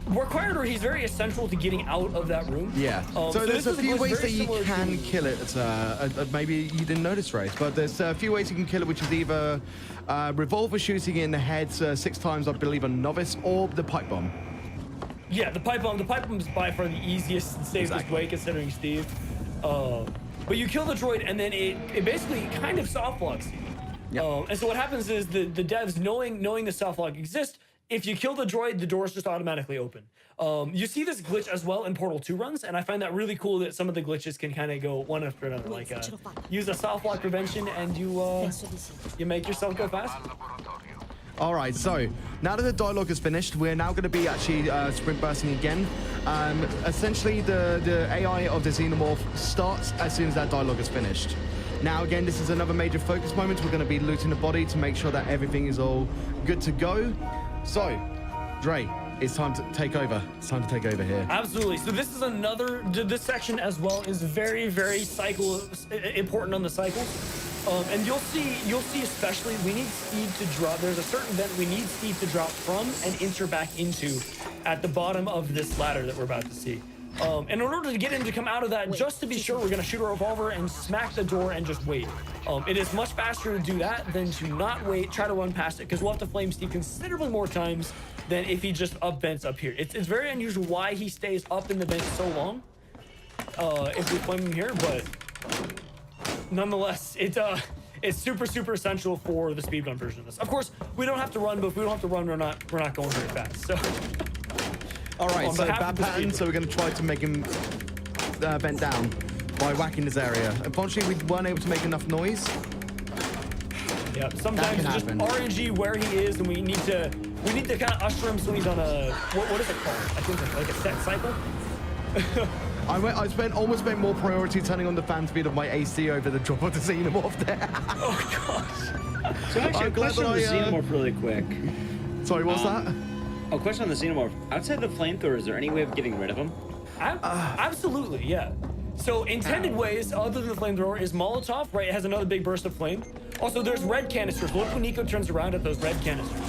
Required, or he's very essential to getting out of that room. Yeah. So there's a few ways that you can kill it. Maybe you didn't notice, right? But there's a few ways you can kill it, which is either revolver shooting in the head 6 times, I believe, a novice, or the pipe bomb. Yeah, the pipe bomb. The pipe bomb is by far the easiest and safest way, considering Steve. But you kill the droid, and then it basically kind of soft locks you. Yep. And so what happens is the devs, knowing the soft lock exists, if you kill the droid, the doors just automatically open. You see this glitch as well in Portal 2 runs, and I find that really cool that some of the glitches can kind of go one after another. Like use a soft lock prevention, and you make yourself go fast. All right, so now that the dialogue is finished, we're now going to be actually sprint bursting again. Essentially, the AI of the Xenomorph starts as soon as that dialogue is finished. Now, again, this is another major focus moment. We're going to be looting the body to make sure that everything is all good to go. So, Dre, it's time to take over. It's time to take over here. Absolutely. So this is this section as well is very, very important on the cycles. And you'll see especially we need Steve to drop. There's a certain vent we need Steve to drop from and enter back into at the bottom of this ladder that we're about to see. And in order to get him to come out of that, just to be sure, we're going to shoot a revolver and smack the door and just wait. It is much faster to do that than to not wait, try to run past it, because we'll have to flame Steve considerably more times than if he just up vents up here. It's very unusual why he stays up in the vent so long if we flame him here, but nonetheless, it's super essential for the speedrun version of this. Of course, we don't have to run, but if we don't have to run, we're not going very fast. So. All right, so bad pattern. So we're going to try to make him bent down by whacking this area. Unfortunately, we weren't able to make enough noise. Yeah, sometimes just RNG where he is, and we need to kind of usher him so he's on a what is it called? I think it's like a set cycle. I almost spent more priority turning on the fan speed of my AC over the drop of the Xenomorph there. Oh gosh. So actually, a question on the Xenomorph really quick. Sorry, what's that? A question on the Xenomorph. Outside the flamethrower, is there any way of getting rid of him? Absolutely, yeah. So intended ways other than the flamethrower is Molotov, right? It has another big burst of flame. Also, there's red canisters. Look when Nico turns around at those red canisters.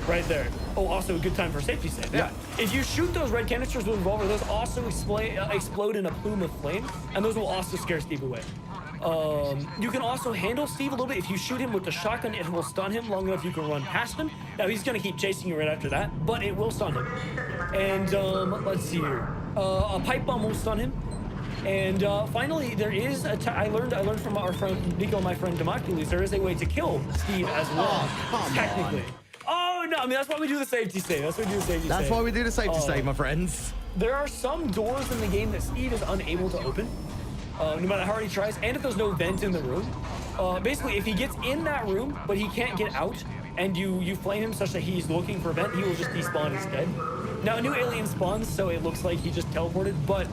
Right there. Oh, also a good time for a safety save. Yeah. If you shoot those red canisters with a revolver, those also explode in a plume of flame, and those will also scare Steve away. You can also handle Steve a little bit. If you shoot him with the shotgun, it will stun him long enough you can run past him. Now, he's going to keep chasing you right after that, but it will stun him. And let's see here. A pipe bomb will stun him. And finally, there is I learned from our friend Nico and my friend Democules, there is a way to kill Steve as well, technically. Oh, no, I mean, that's why we do the safety save. That's why we do the safety save, my friends. There are some doors in the game that Steve is unable to open, no matter how hard he tries, and if there's no vent in the room. Basically, if he gets in that room, but he can't get out, and you flame him such that he's looking for a vent, he will just despawn instead. Now, a new alien spawns, so it looks like he just teleported, but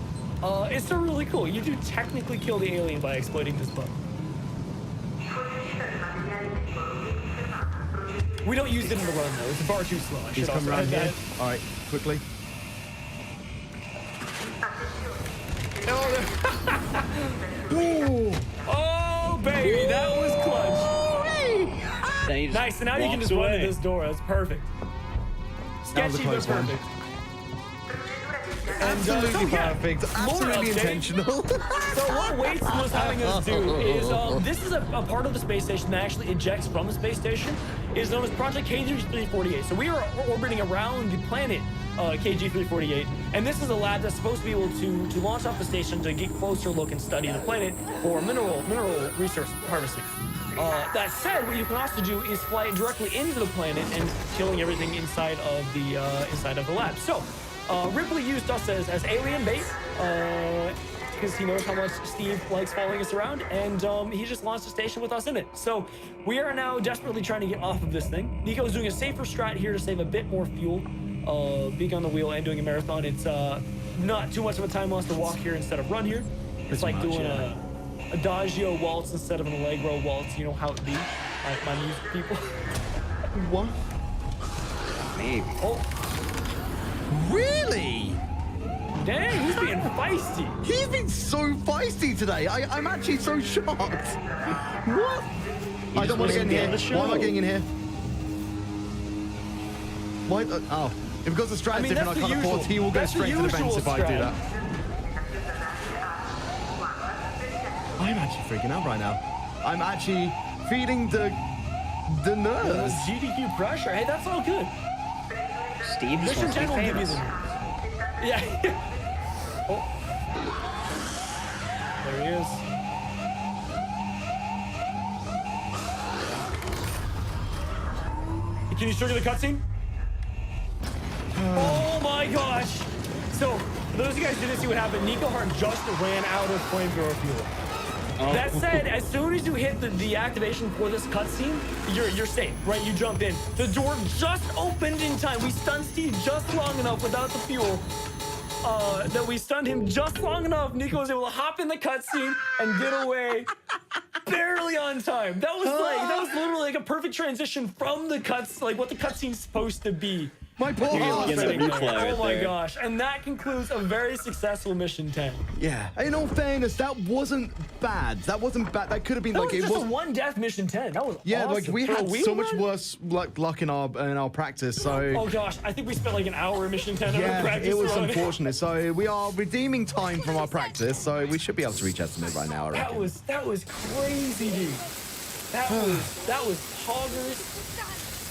it's still really cool. You do technically kill the alien by exploiting this bug. We don't use it in the run, though. It's far too slow. He's coming around here. All right, quickly. Oh, baby, that was clutch. Nice, so now you can just run to this door. That's perfect. Sketchy, but perfect. Absolutely perfect. Absolutely intentional. So what Waits was having us do is, this is a part of the space station that actually ejects from the space station. It is known as Project KG-348. So we are orbiting around the planet KG-348, and this is a lab that's supposed to be able to launch off the station to get closer look and study the planet for mineral resource harvesting. That said, what you can also do is fly directly into the planet and killing everything inside of the lab. So Ripley used us as alien bait because he knows how much Steve likes following us around, and he just launched a station with us in it. So we are now desperately trying to get off of this thing. Nico's doing a safer strat here to save a bit more fuel, being on the wheel and doing a marathon. It's not too much of a time loss to walk here instead of run here. It's like doing a Adagio waltz instead of an Allegro waltz. You know how it be, my music people. What? Maybe. Oh. Really? Dang, he's being feisty. He's been so feisty today. I'm actually so shocked. What? I don't want to get in here. Why am I getting in here? Why? Oh, because the strat's different, I can't afford. He will go straight to the vents if I do that. I'm actually freaking out right now. I'm actually feeling the nerves. GDQ pressure. Hey, that's all good. Steve just wants to be famous. Yeah. Oh. There he is. Can you trigger the cutscene? Oh my gosh. So, for those of you guys who didn't see what happened, Nikoheart just ran out of flamethrower fuel. That said, as soon as you hit the activation for this cutscene, you're safe, right? You jump in. The door just opened in time. We stunned Steve just long enough without the fuel that we stunned him just long enough. Nico was able to hop in the cutscene and get away barely on time. That was literally like a perfect transition from the what the cutscene's supposed to be. My poor Oh my gosh. And that concludes a very successful mission 10. Yeah. In all fairness, that wasn't bad. That wasn't bad. That could have been it was a one death mission 10. That was awesome. Like we had so much worse luck in our practice. So oh gosh, I think we spent like an hour in mission 10 on our practice. It was unfortunate. So we are redeeming time from our practice. So we should be able to reach estimate right now, I reckon. That was crazy, dude. That was hoggers.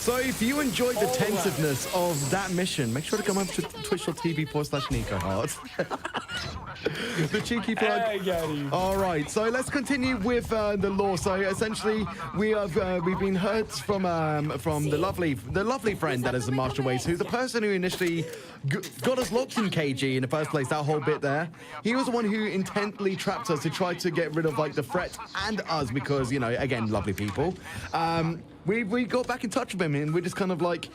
So if you enjoyed the tensiveness of that mission, make sure to come over to twitch.tv/Nikoheart. The cheeky plug. I got you. All right, so let's continue with the lore. So essentially, we've been heard from the lovely friend that is the Marshall Ways, who's the person who initially got us locked in KG in the first place. That whole bit there, he was the one who intently trapped us to try to get rid of like the threat and us because again, lovely people. We got back in touch with him and we're just kind of like,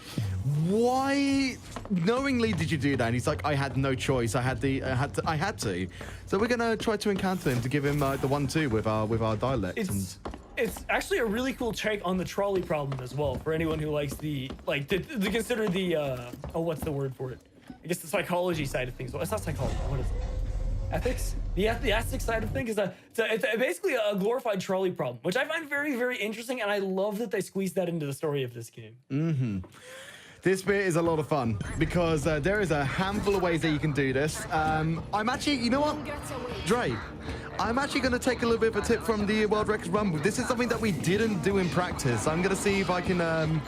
why knowingly did you do that? And he's like, I had no choice. I had to. So we're gonna try to encounter him to give him the 1-2 with our dialect. It's actually a really cool take on the trolley problem as well for anyone who likes to consider the what's the word for it? I guess the psychology side of things. Well, it's not psychology. What is it? Ethics? The ethics side of things is it's basically a glorified trolley problem, which I find very, very interesting, and I love that they squeezed that into the story of this game. Mm-hmm. This bit is a lot of fun because there is a handful of ways that you can do this. I'm actually, you know what, Dre? I'm actually going to take a little bit of a tip from the World Records Rumble. This is something that we didn't do in practice. I'm going to see if I can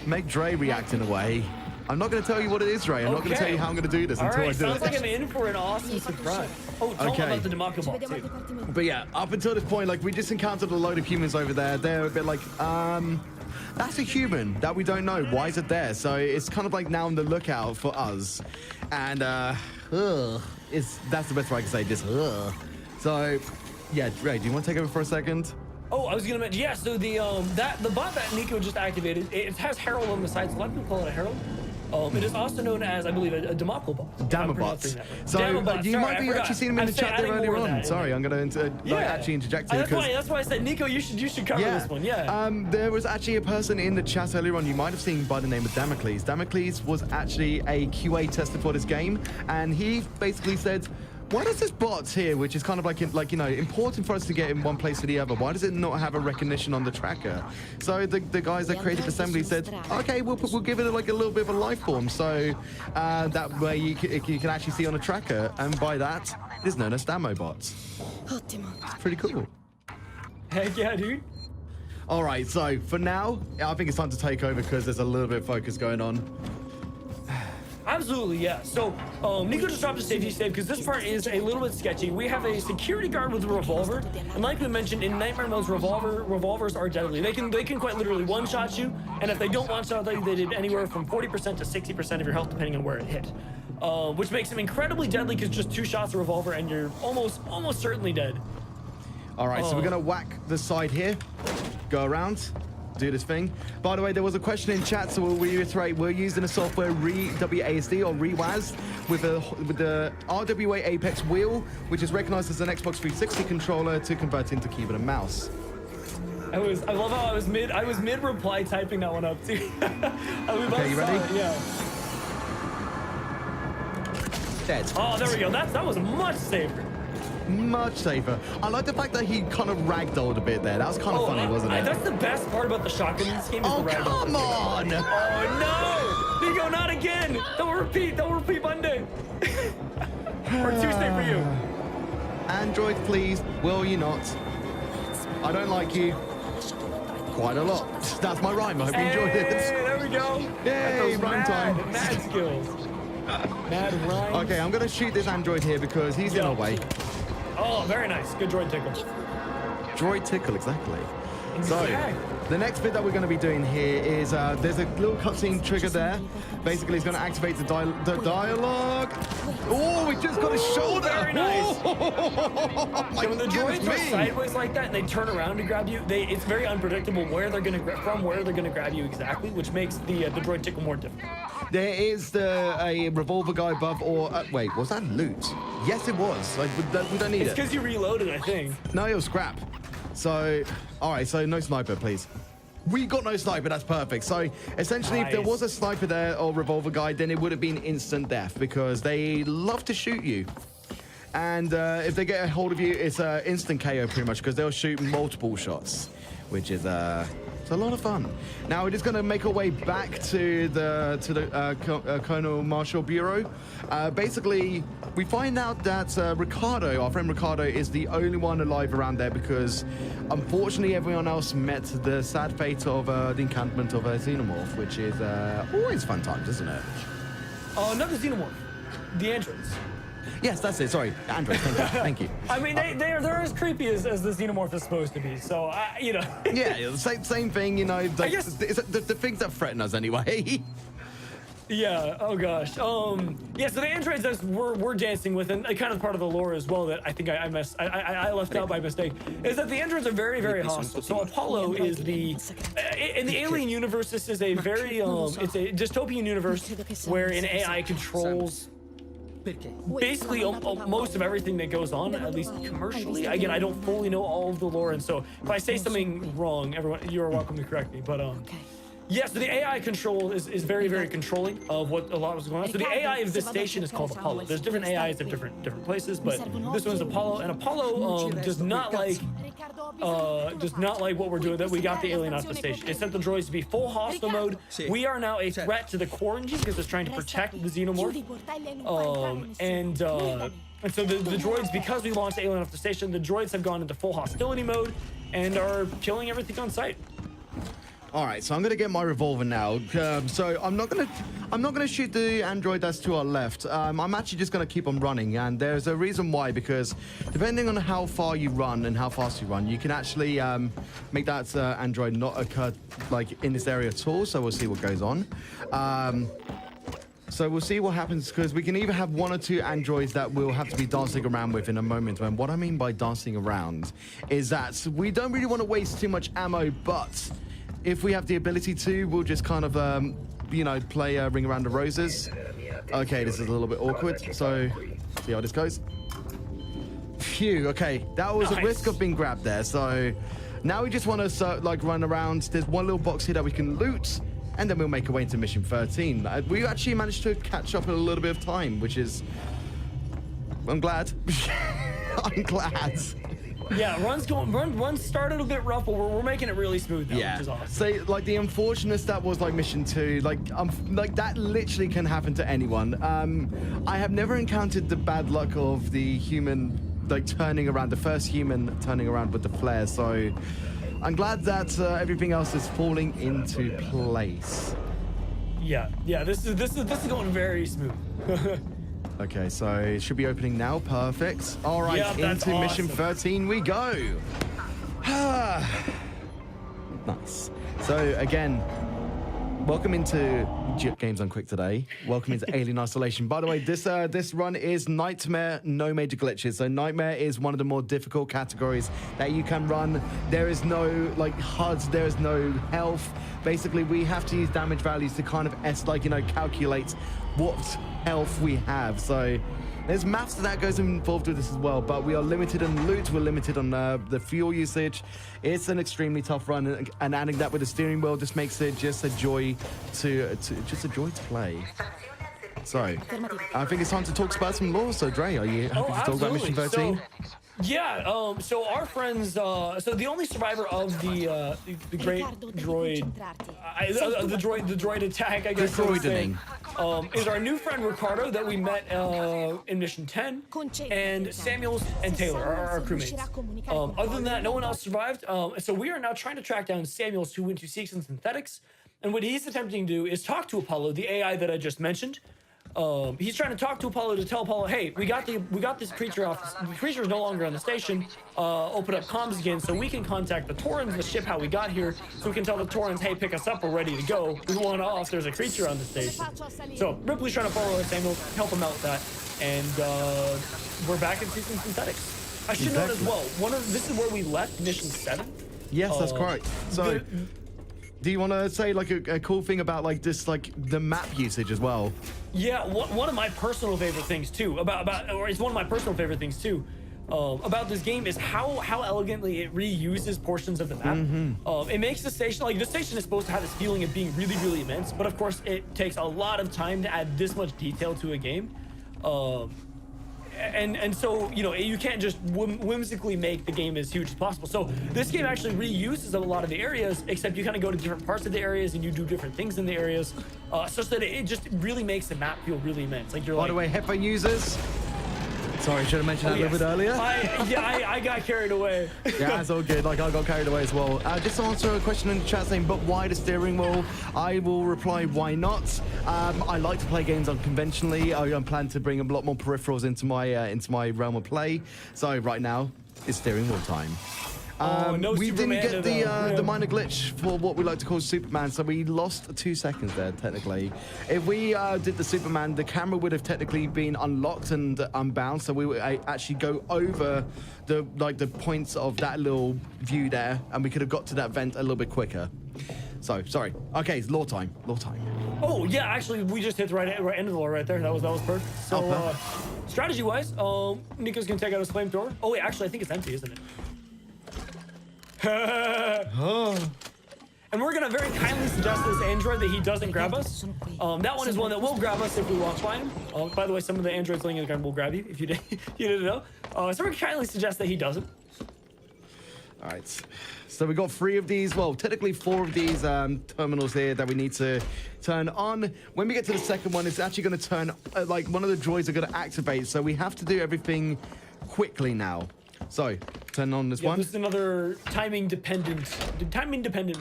make Dre react in a way. I'm not going to tell you what it is, Ray. I'm not going to tell you how I'm going to do this until I do it. Sounds like I'm in for an awesome surprise. Oh, tell me about the debacle bot, too. But yeah, up until this point, like, we just encountered a load of humans over there. They're a bit like, that's a human that we don't know. Why is it there? So it's kind of like now on the lookout for us. And, that's the best way I can say this. So, yeah, Ray, do you want to take over for a second? Oh, I was gonna mention, yeah, so the bot that Nico just activated, it has Herald on the side, so a lot of people call it a Herald. It is also known as, I believe, a debacle bot. Damabot. So you might be actually seeing him in the chat there earlier on. Sorry, I'm going to actually interject here. That's why I said, Nico, you should cover this one. Yeah. There was actually a person in the chat earlier on you might have seen by the name of Damocles. Damocles was actually a QA tester for this game, and he basically said, why does this bot here, which is kind of like important for us to get in one place or the other, why does it not have a recognition on the tracker? So the guys that created Assembly said, okay, we'll give it like a little bit of a life form, so that way you can actually see on a tracker, and by that, it is known as Damobots. It's pretty cool. Heck yeah, dude. All right, so for now, I think it's time to take over because there's a little bit of focus going on. Absolutely, yeah. So, Nico just dropped a safety save because this part is a little bit sketchy. We have a security guard with a revolver, and like we mentioned, in Nightmare modes, revolvers are deadly. They can quite literally one-shot you, and if they don't one-shot you, they did anywhere from 40% to 60% of your health, depending on where it hit. Which makes them incredibly deadly because just 2 shots of revolver and you're almost certainly dead. All right, so we're gonna whack the side here, go around, do this thing. By the way, there was a question in chat, so we'll reiterate. We're using a software WASD or ReWASD with the RWA Apex wheel, which is recognized as an Xbox 360 controller to convert into keyboard and mouse. I love how I was mid reply typing that one up too. Okay, you ready? Yeah. Dead. Oh, there we go. That was much safer. Much safer. I like the fact that he kind of ragdolled a bit there. That was kind of funny, wasn't it? That's the best part about the shotgun in this game is the ragdoll. Come on! Oh no! Nico, not again! Don't repeat Monday. Or Tuesday for you. Android, please. Will you not? I don't like you. Quite a lot. That's my rhyme. I hope you enjoyed it. There we go. Yay, rhyme time. Mad skills. Mad rhyme. Okay, I'm gonna shoot this android here because he's in our way. Oh, very nice. Good droid tickle. Droid tickle, exactly. So, the next bit that we're going to be doing here is there's a little cutscene trigger there. Basically, it's going to activate the dialogue. Oh, we just got a shoulder. Very nice. Oh, my when the droids goodness are me. sideways like that and they turn around to grab you, it's very unpredictable where they're going to grab you exactly, which makes the droid tickle more difficult. There is a revolver guy above, or wait, was that loot? Yes, it was. Like, we don't need It's it. because you reloaded, I think. No, it was scrap. So, all right, so no sniper, please. We got no sniper, that's perfect. So, essentially, if there was a sniper there or revolver guy, then it would have been instant death because they love to shoot you. And if they get a hold of you, it's instant KO pretty much because they'll shoot multiple shots, which is it's a lot of fun. Now we're just going to make our way back to the Colonel Marshal Bureau. Basically, we find out that Ricardo, our friend Ricardo, is the only one alive around there because, unfortunately, everyone else met the sad fate of the encampment of a xenomorph, which is always fun times, isn't it? Not the xenomorph, the androids. Yes, that's it. Sorry, Android. Thank you. Thank you. I mean, they're as creepy as the xenomorph is supposed to be. So, you know. Yeah, same thing. You know, I guess the things that threaten us anyway. Yeah. Oh gosh. Yeah. So the androids that we're dancing with, and kind of part of the lore as well that I think I left out by mistake, is that the androids are very, very hostile. So Apollo is in the alien universe. This is a very it's a dystopian universe where an AI controls basically most of everything that goes on, at least commercially. Again, I don't fully know all of the lore, and so if I say something wrong, everyone, you're welcome to correct me. But yeah, so the AI control is very, very controlling of what a lot was going on. So the AI of this station is called Apollo. There's different AIs at different places, but this one's Apollo, and Apollo does not like what we're doing. That we got the alien off the station. It sent the droids to be full hostile mode. We are now a threat to the core engine because it's trying to protect the xenomorph. And so the droids, because we launched the alien off the station, the droids have gone into full hostility mode and are killing everything on sight. All right, so I'm gonna get my revolver now. So I'm not gonna shoot the android that's to our left. I'm actually just gonna keep on running, and there's a reason why. Because depending on how far you run and how fast you run, you can actually make that android not occur like in this area at all. So we'll see what goes on. So we'll see what happens because we can either have one or two androids that we'll have to be dancing around with in a moment. And what I mean by dancing around is that we don't really want to waste too much ammo, but if we have the ability to, we'll just kind of, you know, play Ring Around the Roses. Okay, this is a little bit awkward, so see how this goes. Phew, okay, that was a risk of being grabbed there. So now we just want to, like, run around. There's one little box here that we can loot, and then we'll make our way into Mission 13. We actually managed to catch up in a little bit of time, which is... I'm glad. I'm glad. Yeah, runs started a bit rough, but we're making it really smooth now, which is awesome. So, like, the unfortunate that was like Mission 2, like that literally can happen to anyone. I have never encountered the bad luck of the human, like, turning around, the first human turning around with the flare. So, I'm glad that everything else is falling into place. Yeah, this is going very smooth. Okay, so it should be opening now. Perfect. All right, into Mission 13 we go. Nice. So again, welcome into Games on Quick today. Welcome into Alien Isolation. By the way, this run is Nightmare, no major glitches. So Nightmare is one of the more difficult categories that you can run. There is no like HUDs, there is no health. Basically, we have to use damage values to kind of calculate what health we have. So there's maths that goes involved with this as well, but we are limited on loot, we're limited on the fuel usage. It's an extremely tough run, and adding that with the steering wheel just makes it just a joy to play. So I think it's time to talk about some lore. So Dre, are you happy to talk about Mission 13? So our friends, so the only survivor of the great droid, the droid attack, I guess, the droidening, is our new friend Ricardo that we met in Mission 10, and Samuels and Taylor are our crewmates. Other than that, no one else survived. So we are now trying to track down Samuels, who went to Seeks and Synthetics, and what he's attempting to do is talk to Apollo, the AI that I just mentioned. He's trying to talk to Apollo to tell Apollo, hey, we got this creature off. The creature is no longer on the station. Open up comms again so we can contact the Taurans, the ship, how we got here, so we can tell the Taurans, hey, pick us up, we're ready to go. We want off. There's a creature on the station. So Ripley's trying to follow Samuel, help him out with that, and we're back in season synthetics. I should note as well. This is where we left mission 7. Yes, that's correct. So. Do you want to say like a cool thing about like this, like the map usage as well? Yeah, one of my personal favorite things too it's one of my personal favorite things too about this game is how elegantly it reuses portions of the map. It makes the station, like the station is supposed to have this feeling of being really, really immense, but of course it takes a lot of time to add this much detail to a game. And so, you know, you can't just whimsically make the game as huge as possible. So this game actually reuses a lot of the areas, except you kind of go to different parts of the areas and you do different things in the areas, such that it just really makes the map feel really immense. Like By the way, headphone users. Sorry, should have mentioned that a little bit earlier. I got carried away. Yeah, that's all good. Like, I got carried away as well. Just to answer a question in the chat saying, but why the steering wheel? I will reply, why not? I like to play games unconventionally. I plan to bring a lot more peripherals into my realm of play. So right now, it's steering wheel time. No we Superman didn't get the minor glitch for what we like to call Superman, so we lost 2 seconds there, technically. If we did the Superman, the camera would have technically been unlocked and unbound, so we would actually go over the points of that little view there, and we could have got to that vent a little bit quicker. So, sorry. Okay, it's lore time. Lore time. Oh, yeah, actually, we just hit the right end of the lore right there. That was perfect. So, strategy-wise, Nico's gonna take out his flamethrower. Oh, wait, actually, I think it's empty, isn't it? And we're gonna very kindly suggest to this android that he doesn't grab us. That one is one that will grab us if we walk by him. By the way, some of the androids laying in the ground will grab you if you didn't know. So we're gonna kindly suggest that he doesn't. All right. So we got 3 of these, well, technically 4 of these terminals here that we need to turn on. When we get to the second one, it's actually going to turn, like one of the droids are going to activate. So we have to do everything quickly now. So, turn on this one. This is another timing dependent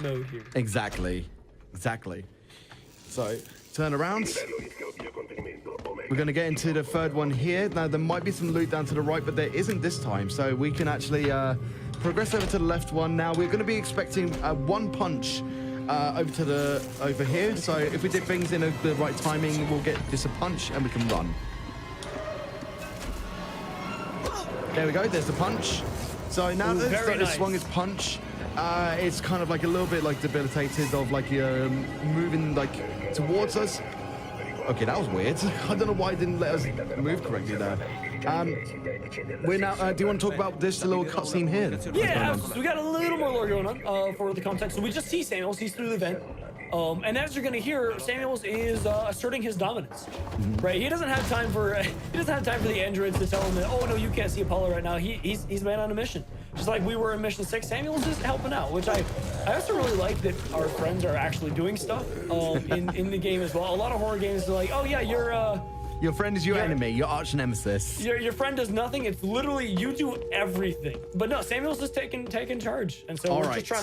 mode here. Exactly. So, turn around. We're going to get into the third one here. Now, there might be some loot down to the right, but there isn't this time. So, we can actually progress over to the left one. Now, we're going to be expecting one punch over here. So, if we did things in the right timing, we'll get just a punch and we can run. There we go, there's the punch. So now that it's swung its punch, it's kind of like a little bit like debilitated of like moving like towards us. Okay, that was weird. I don't know why it didn't let us move correctly there. We're now, do you want to talk about this little cutscene here? Yeah, we got a little more lore going on for the context. So we just see Samuels, he's through the vent. And as you're gonna hear, Samuels is asserting his dominance, right? He doesn't have time for the androids to tell him that, oh no, you can't see Apollo right now. He's man on a mission. Just like we were in mission 6, Samuels is helping out, which I also really like that our friends are actually doing stuff in the game as well. A lot of horror games are like, oh yeah, your friend is your enemy, your arch nemesis. Your friend does nothing. It's literally you do everything. But no, Samuel's just taking charge, and so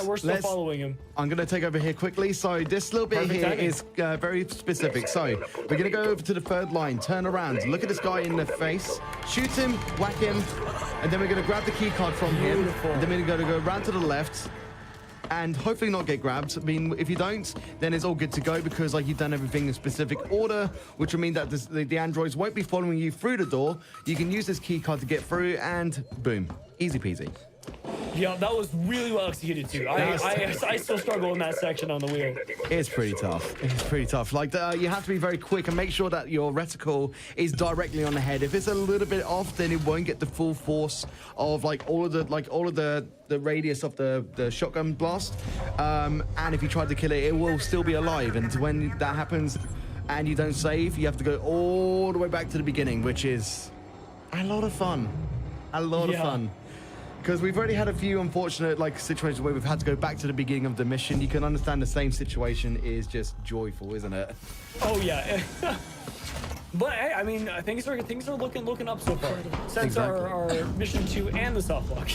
we're still following him. I'm gonna take over here quickly. So this little bit here is very specific. So we're gonna go over to the third line, turn around, look at this guy in the face, shoot him, whack him, and then we're gonna grab the key card from him. And then we're gonna go around to the left. And hopefully not get grabbed. I mean, if you don't, then it's all good to go because like you've done everything in specific order, which will mean that the androids won't be following you through the door. You can use this key card to get through and boom, easy peasy. Yeah, that was really well executed too. I still struggle in that section on the wheel. It's pretty tough. It's pretty tough. Like you have to be very quick and make sure that your reticle is directly on the head. If it's a little bit off, then it won't get the full force of all of the radius of the shotgun blast. And if you try to kill it, it will still be alive. And when that happens and you don't save, you have to go all the way back to the beginning, which is a lot of fun. A lot of fun. Because we've already had a few unfortunate situations where we've had to go back to the beginning of the mission. You can understand the same situation is just joyful, isn't it? Oh yeah. But hey, I mean, things are looking up so far since our mission 2 and the soft lock.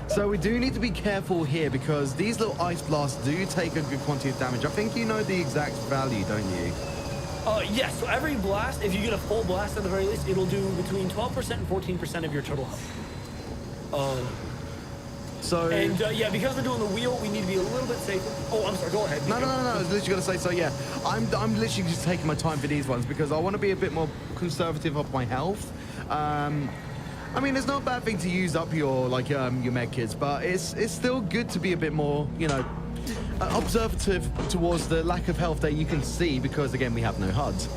So we do need to be careful here because these little ice blasts do take a good quantity of damage. I think you know the exact value, don't you? Yes, so every blast, if you get a full blast at the very least, it'll do between 12% and 14% of your total health. Yeah, because we're doing the wheel, we need to be a little bit safer. Oh, I'm sorry, go ahead. No, I was literally going to say, so yeah, I'm literally just taking my time for these ones because I want to be a bit more conservative of my health. I mean, it's not a bad thing to use up your med kits, but it's still good to be a bit more, you know, observative towards the lack of health that you can see because, again, we have no HUDs.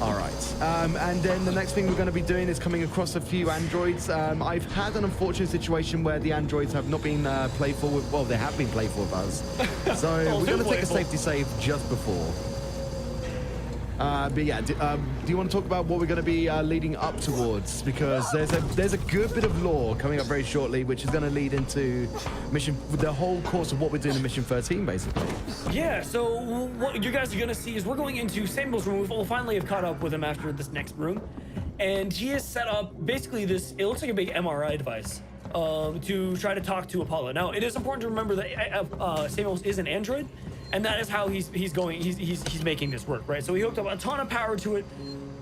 All right. And then the next thing we're going to be doing is coming across a few androids. I've had an unfortunate situation where the androids have not been playful with, well, they have been playful with us. So we're going to take a safety save just before. But yeah, do you want to talk about what we're going to be leading up towards? Because there's a good bit of lore coming up very shortly, which is going to lead into the whole course of what we're doing in Mission 13, basically. Yeah, so what you guys are going to see is we're going into Samuel's room. We'll finally have caught up with him after this next room. And he has set up basically this, it looks like a big MRI device to try to talk to Apollo. Now, it is important to remember that Samuel is an android. And that is how he's making this work, right? So he hooked up a ton of power to it,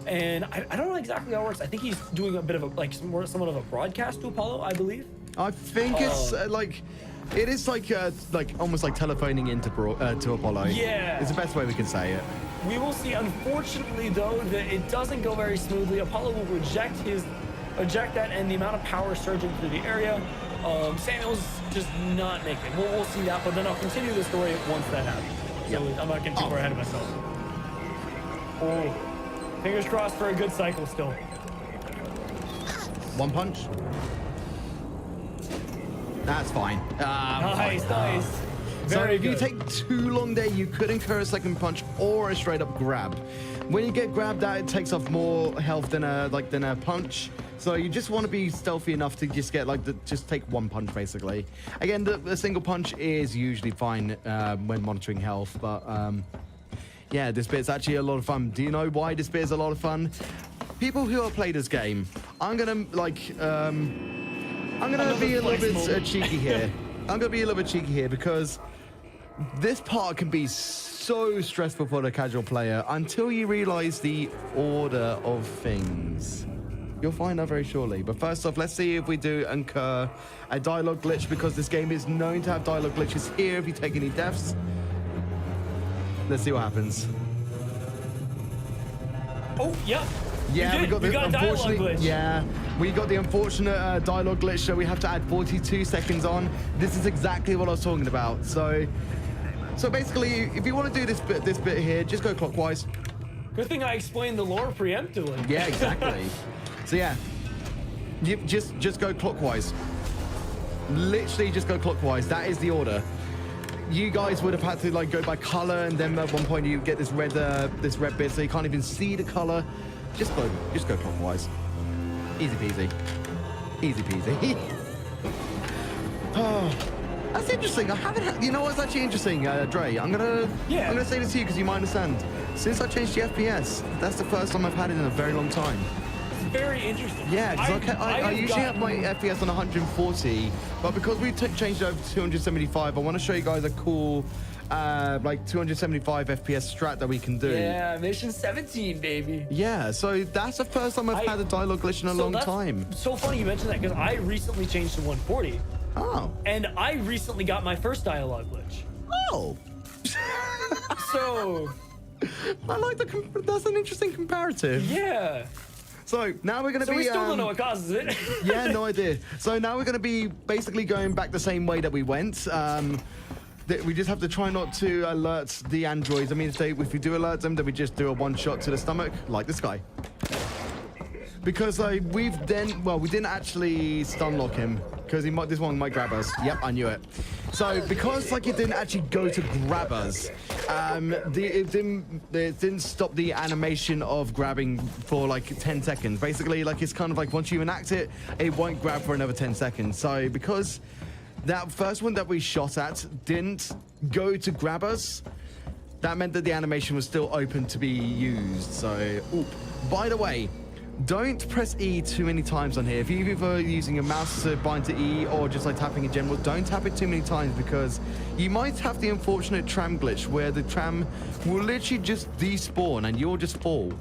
and I don't know exactly how it works. I think he's doing a bit of a somewhat of a broadcast to Apollo, I believe. I think it's it is like almost like telephoning into to Apollo. Yeah, it's the best way we can say it. We will see. Unfortunately, though, that it doesn't go very smoothly. Apollo will eject that, and the amount of power surging through the area. Samuel's just not making it. We'll see that, but then I'll continue the story once that happens. So I'm not getting too far ahead of myself. Oh, fingers crossed for a good cycle still. One punch. That's fine. Nice. So if you take too long there, you could incur a second punch or a straight up grab. When you get grabbed at, it takes off more health than a punch. So you just want to be stealthy enough to just get just take one punch basically. Again, the single punch is usually fine when monitoring health, but yeah, this bit's actually a lot of fun. Do you know why this bit is a lot of fun? People who have played this game, I'm gonna be a little bit cheeky here. I'm gonna be a little bit cheeky here because this part can be so stressful for the casual player until you realize the order of things. You'll find out very shortly. But first off, let's see if we do incur a dialogue glitch because this game is known to have dialogue glitches here if you take any deaths. Let's see what happens. Oh, yeah. Yeah, we got the unfortunate glitch. Yeah, we got the unfortunate dialogue glitch, so we have to add 42 seconds on. This is exactly what I was talking about. So basically, if you want to do this bit here, just go clockwise. Good thing I explained the lore preemptively. Yeah, exactly. So yeah, you just go clockwise. Literally just go clockwise. That is the order. You guys would have had to go by color, and then at one point you get this red bit, so you can't even see the color. Just go clockwise. Easy peasy. Easy peasy. Oh, that's interesting. I haven't had, you know what's actually interesting, Dre? I'm gonna say this to you because you might understand. Since I changed the FPS, that's the first time I've had it in a very long time. Very interesting. Yeah, because I usually have my FPS on 140, but because we changed it over to 275, I want to show you guys a cool 275 FPS strat that we can do. Yeah, Mission 17, baby. Yeah, so that's the first time I've had a dialogue glitch in a long time. So funny you mentioned that because I recently changed to 140. Oh. And I recently got my first dialogue glitch. Oh. So. I like that's an interesting comparative. Yeah. So now we're going to be... So we still don't know what causes it. Yeah, no idea. So now we're going to be basically going back the same way that we went. We just have to try not to alert the androids. I mean, if we do alert them, then we just do a one shot to the stomach, like this guy. Because we didn't actually stun lock him, because this one might grab us. Yep, I knew it. So because it didn't actually go to grab us, it didn't stop the animation of grabbing for 10 seconds. Basically, it's kind of once you enact it, it won't grab for another 10 seconds. So because that first one that we shot at didn't go to grab us, that meant that the animation was still open to be used. So, by the way, don't press E too many times on here. If you're either using a mouse to bind to E or just like tapping in general, don't tap it too many times because you might have the unfortunate tram glitch where the tram will literally just despawn and you'll just fall.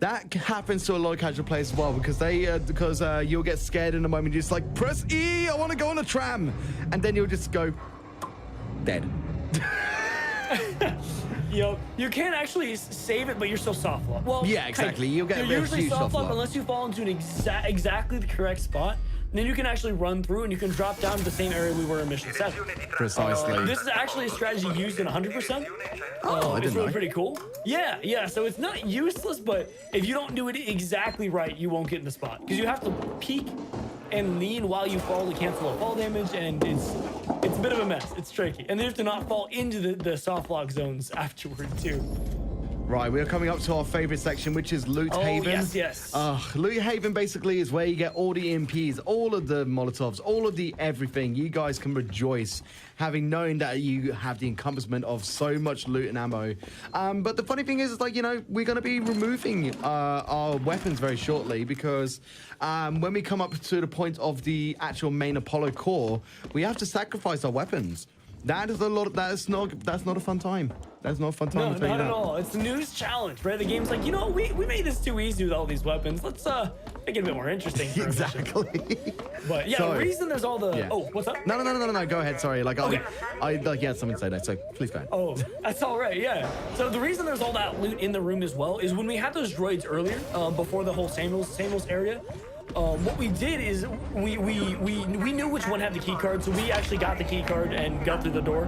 That happens to a lot of casual players as well because you'll get scared in a moment. You're just like, press E, I want to go on a tram. And then you'll just go dead. You can't actually save it, but you're still soft lock. Well, yeah, exactly. You'll get you're usually soft lock lock unless you fall into an exactly the correct spot. Then you can actually run through and you can drop down to the same area we were in Mission 7. Precisely. This is actually a strategy used in 100%. It's really pretty cool. Yeah. So it's not useless, but if you don't do it exactly right, you won't get in the spot because you have to peek and lean while you fall to cancel a fall damage, and it's a bit of a mess. It's tricky, and then you have to not fall into the soft lock zones afterward too. Right, we are coming up to our favorite section, which is Loot Haven. Yes. Loot Haven basically is where you get all the EMPs, all of the Molotovs, all of the everything. You guys can rejoice having known that you have the encompassment of so much loot and ammo. But the funny thing is like, we're going to be removing our weapons very shortly because when we come up to the point of the actual main Apollo core, we have to sacrifice our weapons. That's not a fun time. That's not a fun time. No, not at all. It's the news challenge, right? The game's like, we made this too easy with all these weapons. Let's make it a bit more interesting. Exactly. But yeah, the reason there's all the oh, what's up? No. Go ahead. Sorry. Okay. I had something to say there, so please go ahead. Oh, that's all right. Yeah. So the reason there's all that loot in the room as well is when we had those droids earlier, before the whole Samuels area. What we did is we knew which one had the key card, so we actually got the key card and got through the door.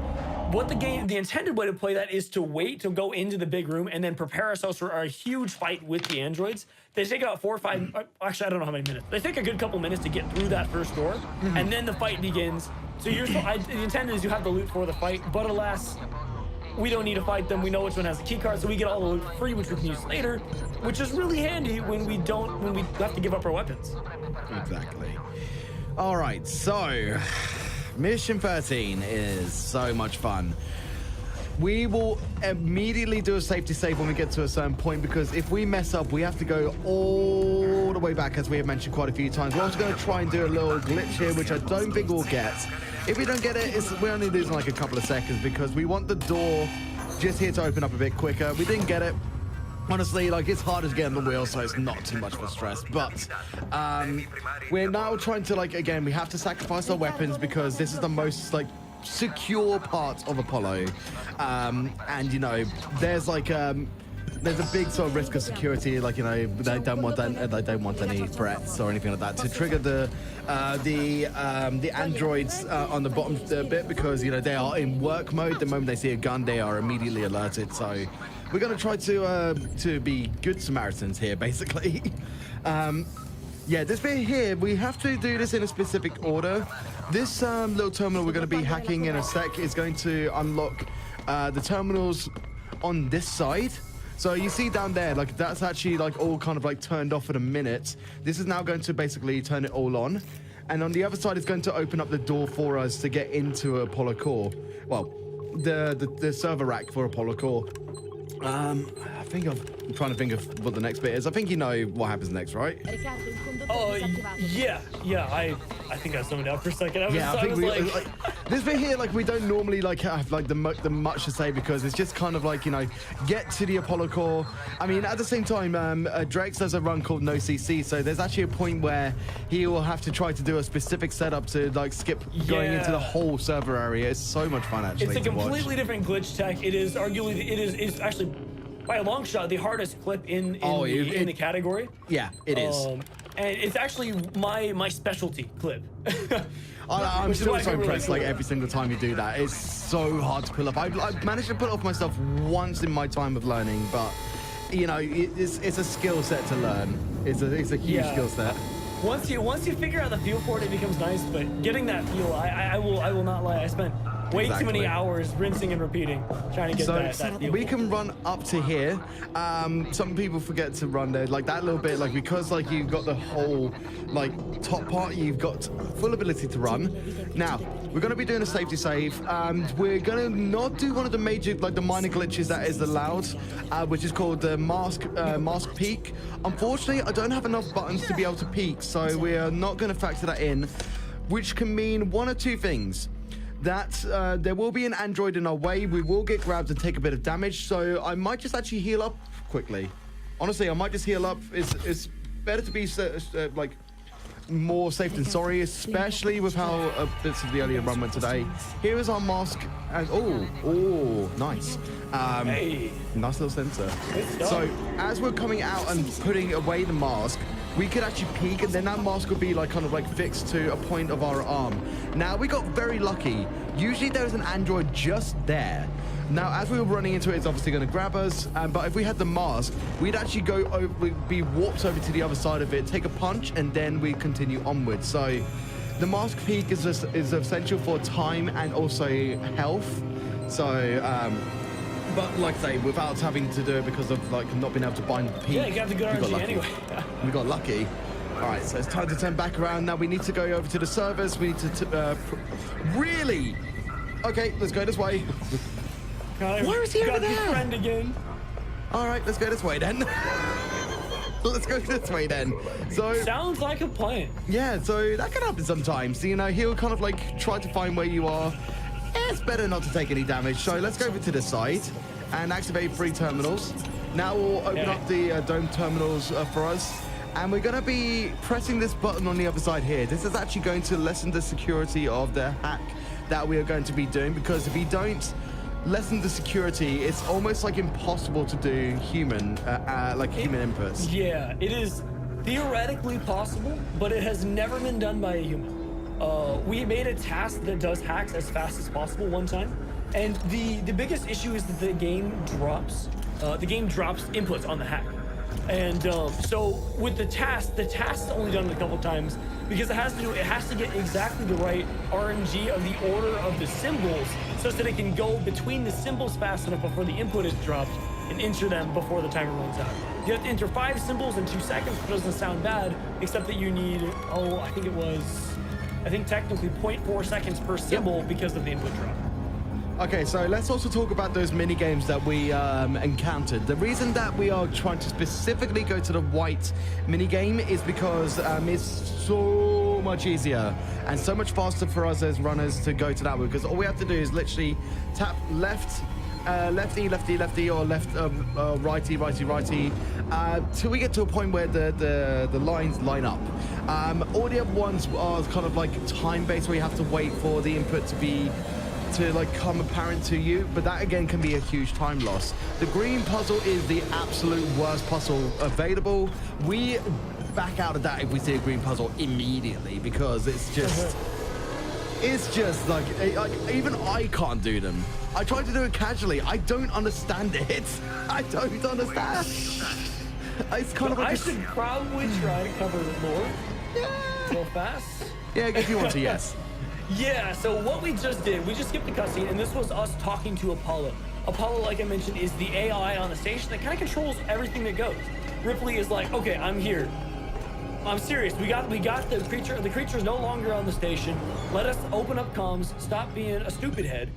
What the intended way to play that is to wait to go into the big room and then prepare ourselves for a huge fight with the androids. They take about 4 or 5, actually I don't know how many minutes. They take a good couple minutes to get through that first door, and then the fight begins. So the intent is you have the loot for the fight, but alas, we don't need to fight them. We know which one has the key card, so we get all the loot for free, which we can use later, which is really handy when we have to give up our weapons. Exactly. All right, so Mission 13 is so much fun. We will immediately do a safety save when we get to a certain point because if we mess up, we have to go all the way back, as we have mentioned quite a few times. We're also going to try and do a little glitch here, which I don't think we'll get. If we don't get it, we're only losing like a couple of seconds because we want the door just here to open up a bit quicker. We didn't get it. Honestly, like, it's harder to get on the wheel, so it's not too much for stress. But we're now trying to, like, again, we have to sacrifice our weapons because this is the most, like, secure part of Apollo. And, there's, like, there's a big sort of risk of security, like, they don't want any threats or anything like that to trigger the androids on the bottom bit because, they are in work mode. The moment they see a gun, they are immediately alerted. So we're going to try to be good Samaritans here, basically. This bit here, we have to do this in a specific order. This little terminal we're going to be hacking in a sec is going to unlock the terminals on this side. So you see down there, like, that's actually like all kind of like turned off in a minute. This is now going to basically turn it all on. And on the other side, it's going to open up the door for us to get into Apollo core. Well, the server rack for Apollo core. I'm trying to think of what the next bit is. I think you know what happens next, right? Oh, yeah. I think I zoned out for a second. I think this bit here, like, we don't normally like have like the much to say because it's just kind of like, get to the Apollo core. I mean, at the same time, Drex does a run called No CC, so there's actually a point where he will have to try to do a specific setup to like skip going into the whole server area. It's so much fun, actually. It's a completely different glitch tech. It is arguably it's actually by a long shot the hardest clip in the category. Yeah, it is. And it's actually my specialty clip. I'm still so impressed, like, every single time you do that. It's so hard to pull off. I've managed to pull it off myself once in my time of learning, but, it's a skill set to learn. It's a huge skill set. Once you figure out the feel for it, it becomes nice, but getting that feel, I will not lie, I spent way too many hours rinsing and repeating trying to get that deal. We can run up to here. Some people forget to run there, like that little bit, like because like you've got the whole like top part, you've got full ability to run. Now we're going to be doing a safety save. We're going to not do one of the major, like the minor glitches that is allowed, which is called the mask peak. Unfortunately, I don't have enough buttons to be able to peek, so we are not going to factor that in, which can mean one or two things. That there will be an android in our way, we will get grabbed and take a bit of damage, so I might just actually heal up quickly. Honestly, I might just heal up. It's better to be like more safe than sorry, especially with how bits of the earlier run went today. Here is our mask, and oh, nice. Hey. Nice little sensor. So as we're coming out and putting away the mask, we could actually peek, and then that mask would be like kind of like fixed to a point of our arm. Now we got very lucky. Usually there's an android just there. Now as we were running into it, it's obviously going to grab us. But if we had the mask, we'd actually go over, we'd be warped over to the other side of it, take a punch, and then we continue onwards. So the mask peak is essential for time and also health. So. But like I say, without having to do it because of like not being able to bind the peak. Yeah, you got the good RNG anyway. We got lucky. All right, so it's time to turn back around. Now we need to go over to the servers. We need to really. Okay, let's go this way. Where is he over there? Friend again. All right, let's go this way then. Let's go this way then. So sounds like a plan. Yeah, so that can happen sometimes. You know, he'll kind of like try to find where you are. It's better not to take any damage, so let's go over to the side and activate 3 terminals. Now we'll open up the dome terminals for us, and we're going to be pressing this button on the other side here. This is actually going to lessen the security of the hack that we are going to be doing, because if you don't lessen the security, it's almost like impossible to do human inputs. Yeah, it is theoretically possible, but it has never been done by a human. We made a task that does hacks as fast as possible one time, and the biggest issue is that the game drops inputs on the hack. And so with the task is only done a couple times because it has to get exactly the right RNG of the order of the symbols, so that it can go between the symbols fast enough before the input is dropped and enter them before the timer runs out. You have to enter 5 symbols in 2 seconds, which doesn't sound bad, except that you need, I think technically 0.4 seconds per symbol because of the input drop. Okay, so let's also talk about those mini games that we encountered. The reason that we are trying to specifically go to the white mini game is because it's so much easier and so much faster for us as runners to go to that one, because all we have to do is literally tap lefty, or left, righty, till we get to a point where the lines line up. All the other ones are kind of like time-based, where you have to wait for the input to like come apparent to you, but that again can be a huge time loss. The green puzzle is the absolute worst puzzle available. We back out of that if we see a green puzzle immediately, because it's just like even I can't do them. I tried to do it casually. I don't understand it. I don't understand. It's kind of like I should probably try to cover it more. Real fast. Yeah, if you want to, yes. Yeah, so what we just did, we just skipped the cutscene, and this was us talking to Apollo. Apollo, like I mentioned, is the AI on the station that kind of controls everything that goes. Ripley is like, okay, I'm here. I'm serious. We got the creature. The creature's no longer on the station. Let us open up comms. Stop being a stupid head.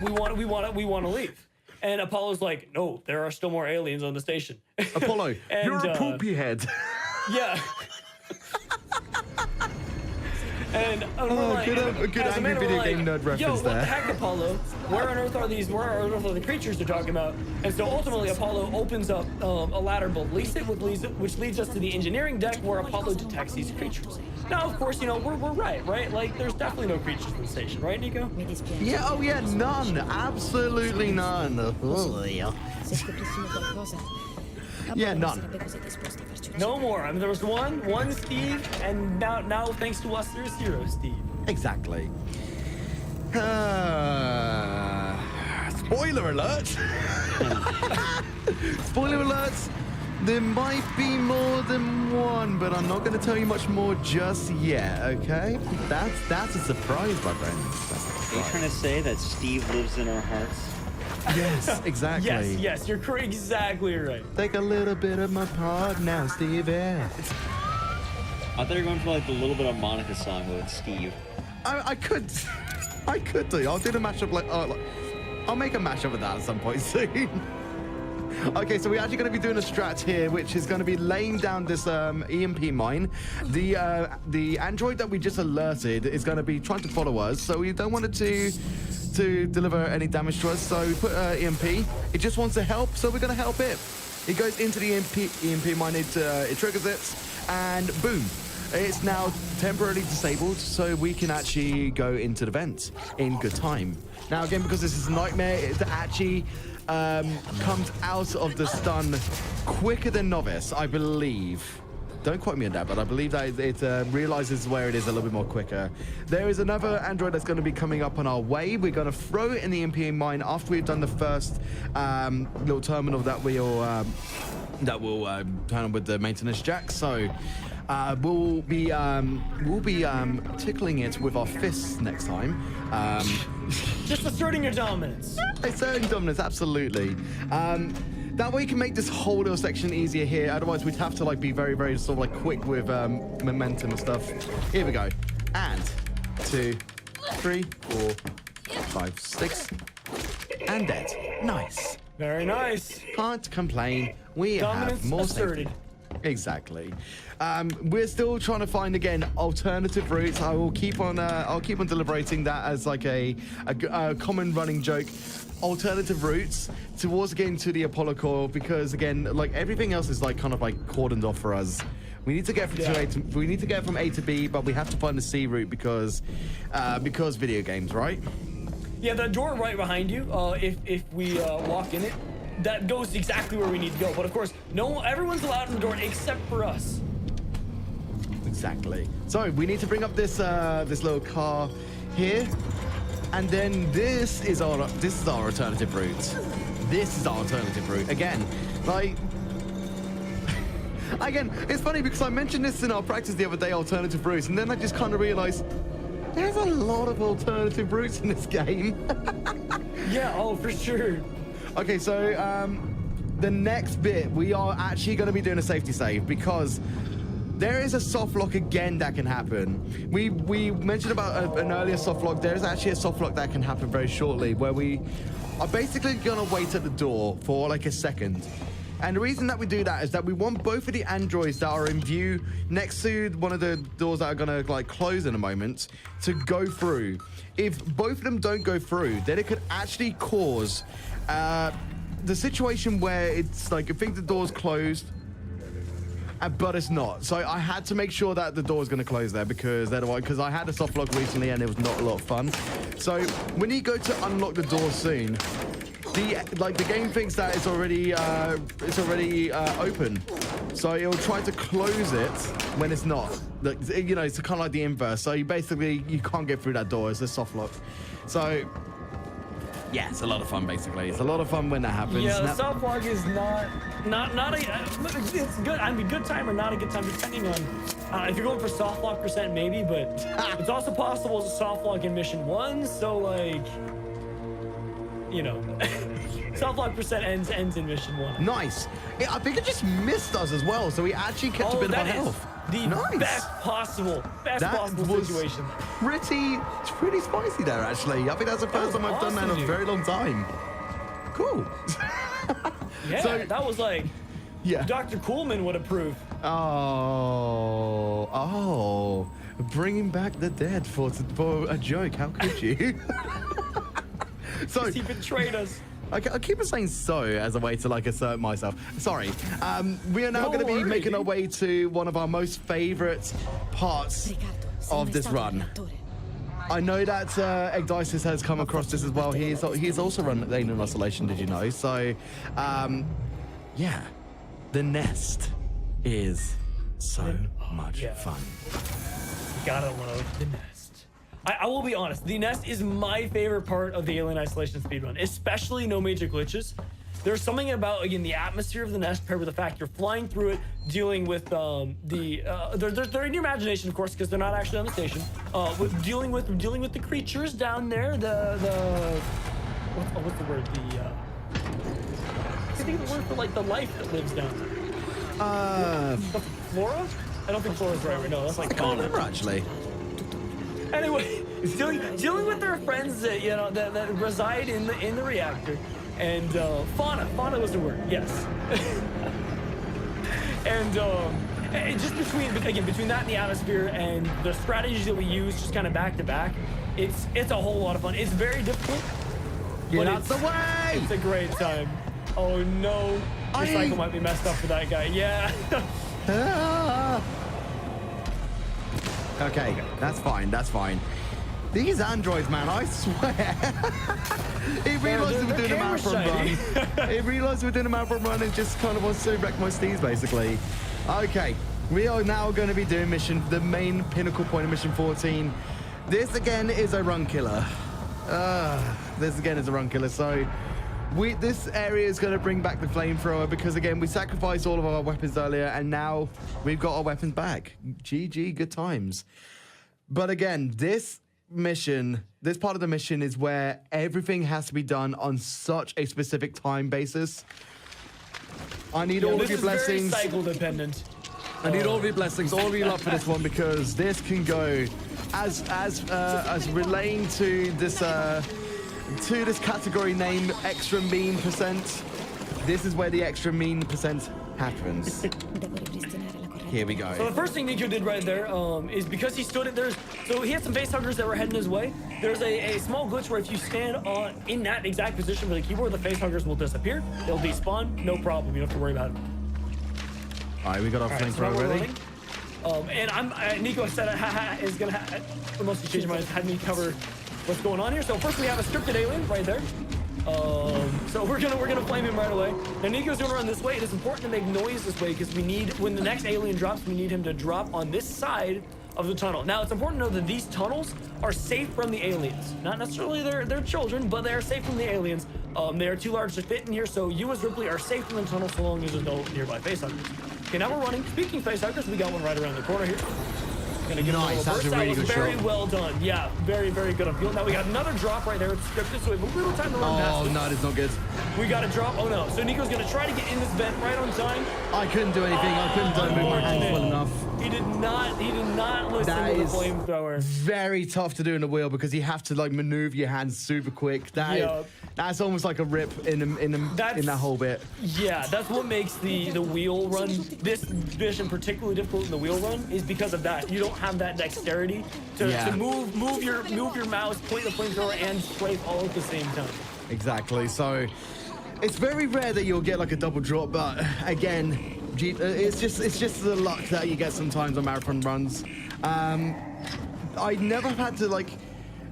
We want to leave. And Apollo's like, no, there are still more aliens on the station. Apollo, and, you're a poopy head. Yeah. And we're good angry video game nerd reference. Yo, what there. the heck, Apollo? Where on earth are the creatures they're talking about? And so ultimately, Apollo opens up a ladder beneath it, which leads us to the engineering deck, where Apollo detects these creatures. Now, of course, we're right? Like, there's definitely no creatures in the station, right, Nico? Yeah, oh yeah, none. Absolutely none. Yeah, none. No more. I mean, there was one Steve, and now thanks to us, there's 0 Steve. Exactly. Spoiler alert! Spoiler alert! There might be more than one, but I'm not going to tell you much more just yet, okay? That's a surprise, my friends. Are you trying to say that Steve lives in our hearts? Yes, exactly. Yes, you're exactly right. Take a little bit of my part now, Steve. I thought you were going for like the little bit of Monica song with Steve. I could do. I'll do the mashup I'll make a mashup of that at some point soon. Okay, so we're actually going to be doing a strat here, which is going to be laying down this EMP mine. The android that we just alerted is going to be trying to follow us, so we don't want it to deliver any damage to us. So we put EMP. It just wants to help, so we're going to help it. It goes into the EMP mine. It triggers it, and boom. It's now temporarily disabled, so we can actually go into the vent in good time. Now, again, because this is a nightmare, it actually comes out of the stun quicker than Novice, I believe. Don't quote me on that, but I believe that it realizes where it is a little bit more quicker. There is another android that's going to be coming up on our way. We're going to throw it in the EMP mine after we've done the first little terminal that will turn on with the maintenance jack. So we'll be tickling it with our fists next time. Just asserting your dominance. Asserting dominance, absolutely. That way you can make this whole little section easier here. Otherwise, we'd have to like be very, very sort of like quick with momentum and stuff. Here we go. And 2, 3, 4, 5, 6, and dead. Nice. Very nice. Can't complain. We Dominance have more asserted. safety. Exactly. We're still trying to find again alternative routes. I'll keep on deliberating that as like a common running joke. Alternative routes towards getting to the Apollo core, because again, like everything else is like kind of like cordoned off for us. We need to get from A to B, but we have to find the C route because video games, right? Yeah, the door right behind you. If we walk in it, that goes exactly where we need to go. But of course, everyone's allowed in the door except for us. Exactly. So we need to bring up this little car here, and then this is our alternative route. This is our alternative route again. Like again, it's funny because I mentioned this in our practice the other day, alternative routes, and then I just kind of realized there's a lot of alternative routes in this game. Yeah, oh for sure. Okay, so the next bit, we are actually going to be doing a safety save because there is a soft lock again that can happen. We mentioned about an earlier soft lock. There is actually a soft lock that can happen very shortly where we are basically going to wait at the door for like a second. And the reason that we do that is that we want both of the androids that are in view next to one of the doors that are going to like close in a moment to go through. If both of them don't go through, then it could actually cause the situation where it's like I think the door's closed, but it's not. So I had to make sure that the door's going to close there because I had a soft lock recently and it was not a lot of fun. So when you go to unlock the door soon, the game thinks that it's already open, so it'll try to close it when it's not. You know, it's kind of like the inverse. So you can't get through that door. It's a soft lock. So yeah, it's a lot of fun. Basically, it's a lot of fun when that happens. Yeah, the soft lock is not it's good. I mean, good time or not a good time, depending on if you're going for soft lock percent, maybe. But it's also possible it's a soft lock in mission 1. So like, you know, soft lock percent ends in mission 1. Nice. I think it just missed us as well, so we actually kept a bit of our health. The best possible situation. Pretty spicy there, actually. I think that's the first time I've done that in a very long time. Cool. Yeah, so, that was like, yeah. Dr. Coolman would approve. Oh, bringing back the dead for a joke. How could you? So he betrayed us. I keep on saying so as a way to like assert myself. Sorry. We are now going to be making our way to one of our most favorite parts of this run. I know that Egdisis has come across this as well. He's also run Alien Isolation, did you know? So, yeah, the nest is so much fun. You gotta love the nest. I will be honest, the nest is my favorite part of the Alien Isolation speedrun, especially no major glitches. there's something about, again, the atmosphere of the nest paired with the fact you're flying through it, dealing with they're in your imagination, of course, because they're not actually on the station. With dealing with the creatures down there. What's the word? I think the word for like the life that lives down there. The flora? I don't think flora's right. No, that's like I can't remember actually. Anyway, dealing with their friends that that reside in the reactor, and fauna was the word, yes. and just between that and the atmosphere and the strategies that we use, just kind of back to back, it's a whole lot of fun. It's very difficult. Get out the way! It's a great time. Oh no, the cycle might be messed up for that guy. Yeah. Okay, that's fine. That's fine. These androids, man, I swear. He realized we were doing a marathon run. He realized we were doing a marathon run and just kind of wants to wreck my steeds, basically. Okay, we are now going to be doing the main pinnacle point of mission 14. This again is a run killer. So this area is going to bring back the flamethrower because, again, we sacrificed all of our weapons earlier and now we've got our weapons back. GG, good times. But again, this part of the mission is where everything has to be done on such a specific time basis. I need all of your blessings. Very cycle dependent. I need all of your blessings, all of your love for this one, because this can go as relating to this category named extra mean %. This is where the extra mean % happens. Here we go. So the first thing Nico did right there is because he stood it there. So he had some face huggers that were heading his way. There's a small glitch where if you stand in that exact position for the keyboard, the face huggers will disappear. They'll despawn, no problem. You don't have to worry about it. All right, we got our flamethrower ready. And Nico said is gonna mostly change my mind, had me cover what's going on here. So first we have a scripted alien right there. So we're gonna flame him right away. Now Nico's gonna run this way. It is important to make noise this way because we need, when the next alien drops, we need him to drop on this side of the tunnel. Now it's important to know that these tunnels are safe from the aliens. Not necessarily their children, but they are safe from the aliens. They are too large to fit in here, so you as Ripley are safe from the tunnel so long as there's no nearby facehuggers. Okay, now we're running. Speaking facehuggers, we got one right around the corner here. Gonna get nice, that's a really good shot. Very well done. Yeah, very, very good on field. Now we got another drop right there. It's scripted, so we have a little time to run past it. Oh, no, it's not good. We got a drop. Oh, no. So Nico's gonna try to get in this vent right on time. I couldn't do anything. I couldn't move my hands well enough. He did not listen to the flamethrower. Very tough to do in the wheel because you have to like maneuver your hands super quick. That's almost like a rip in that whole bit. Yeah, that's what makes the wheel run, this mission particularly difficult in the wheel run, is because of that. You don't have that dexterity to move your mouse, point the flamethrower, and strafe all at the same time. Exactly. So it's very rare that you'll get like a double drop, but again, it's just the luck that you get sometimes on marathon runs. I never had to like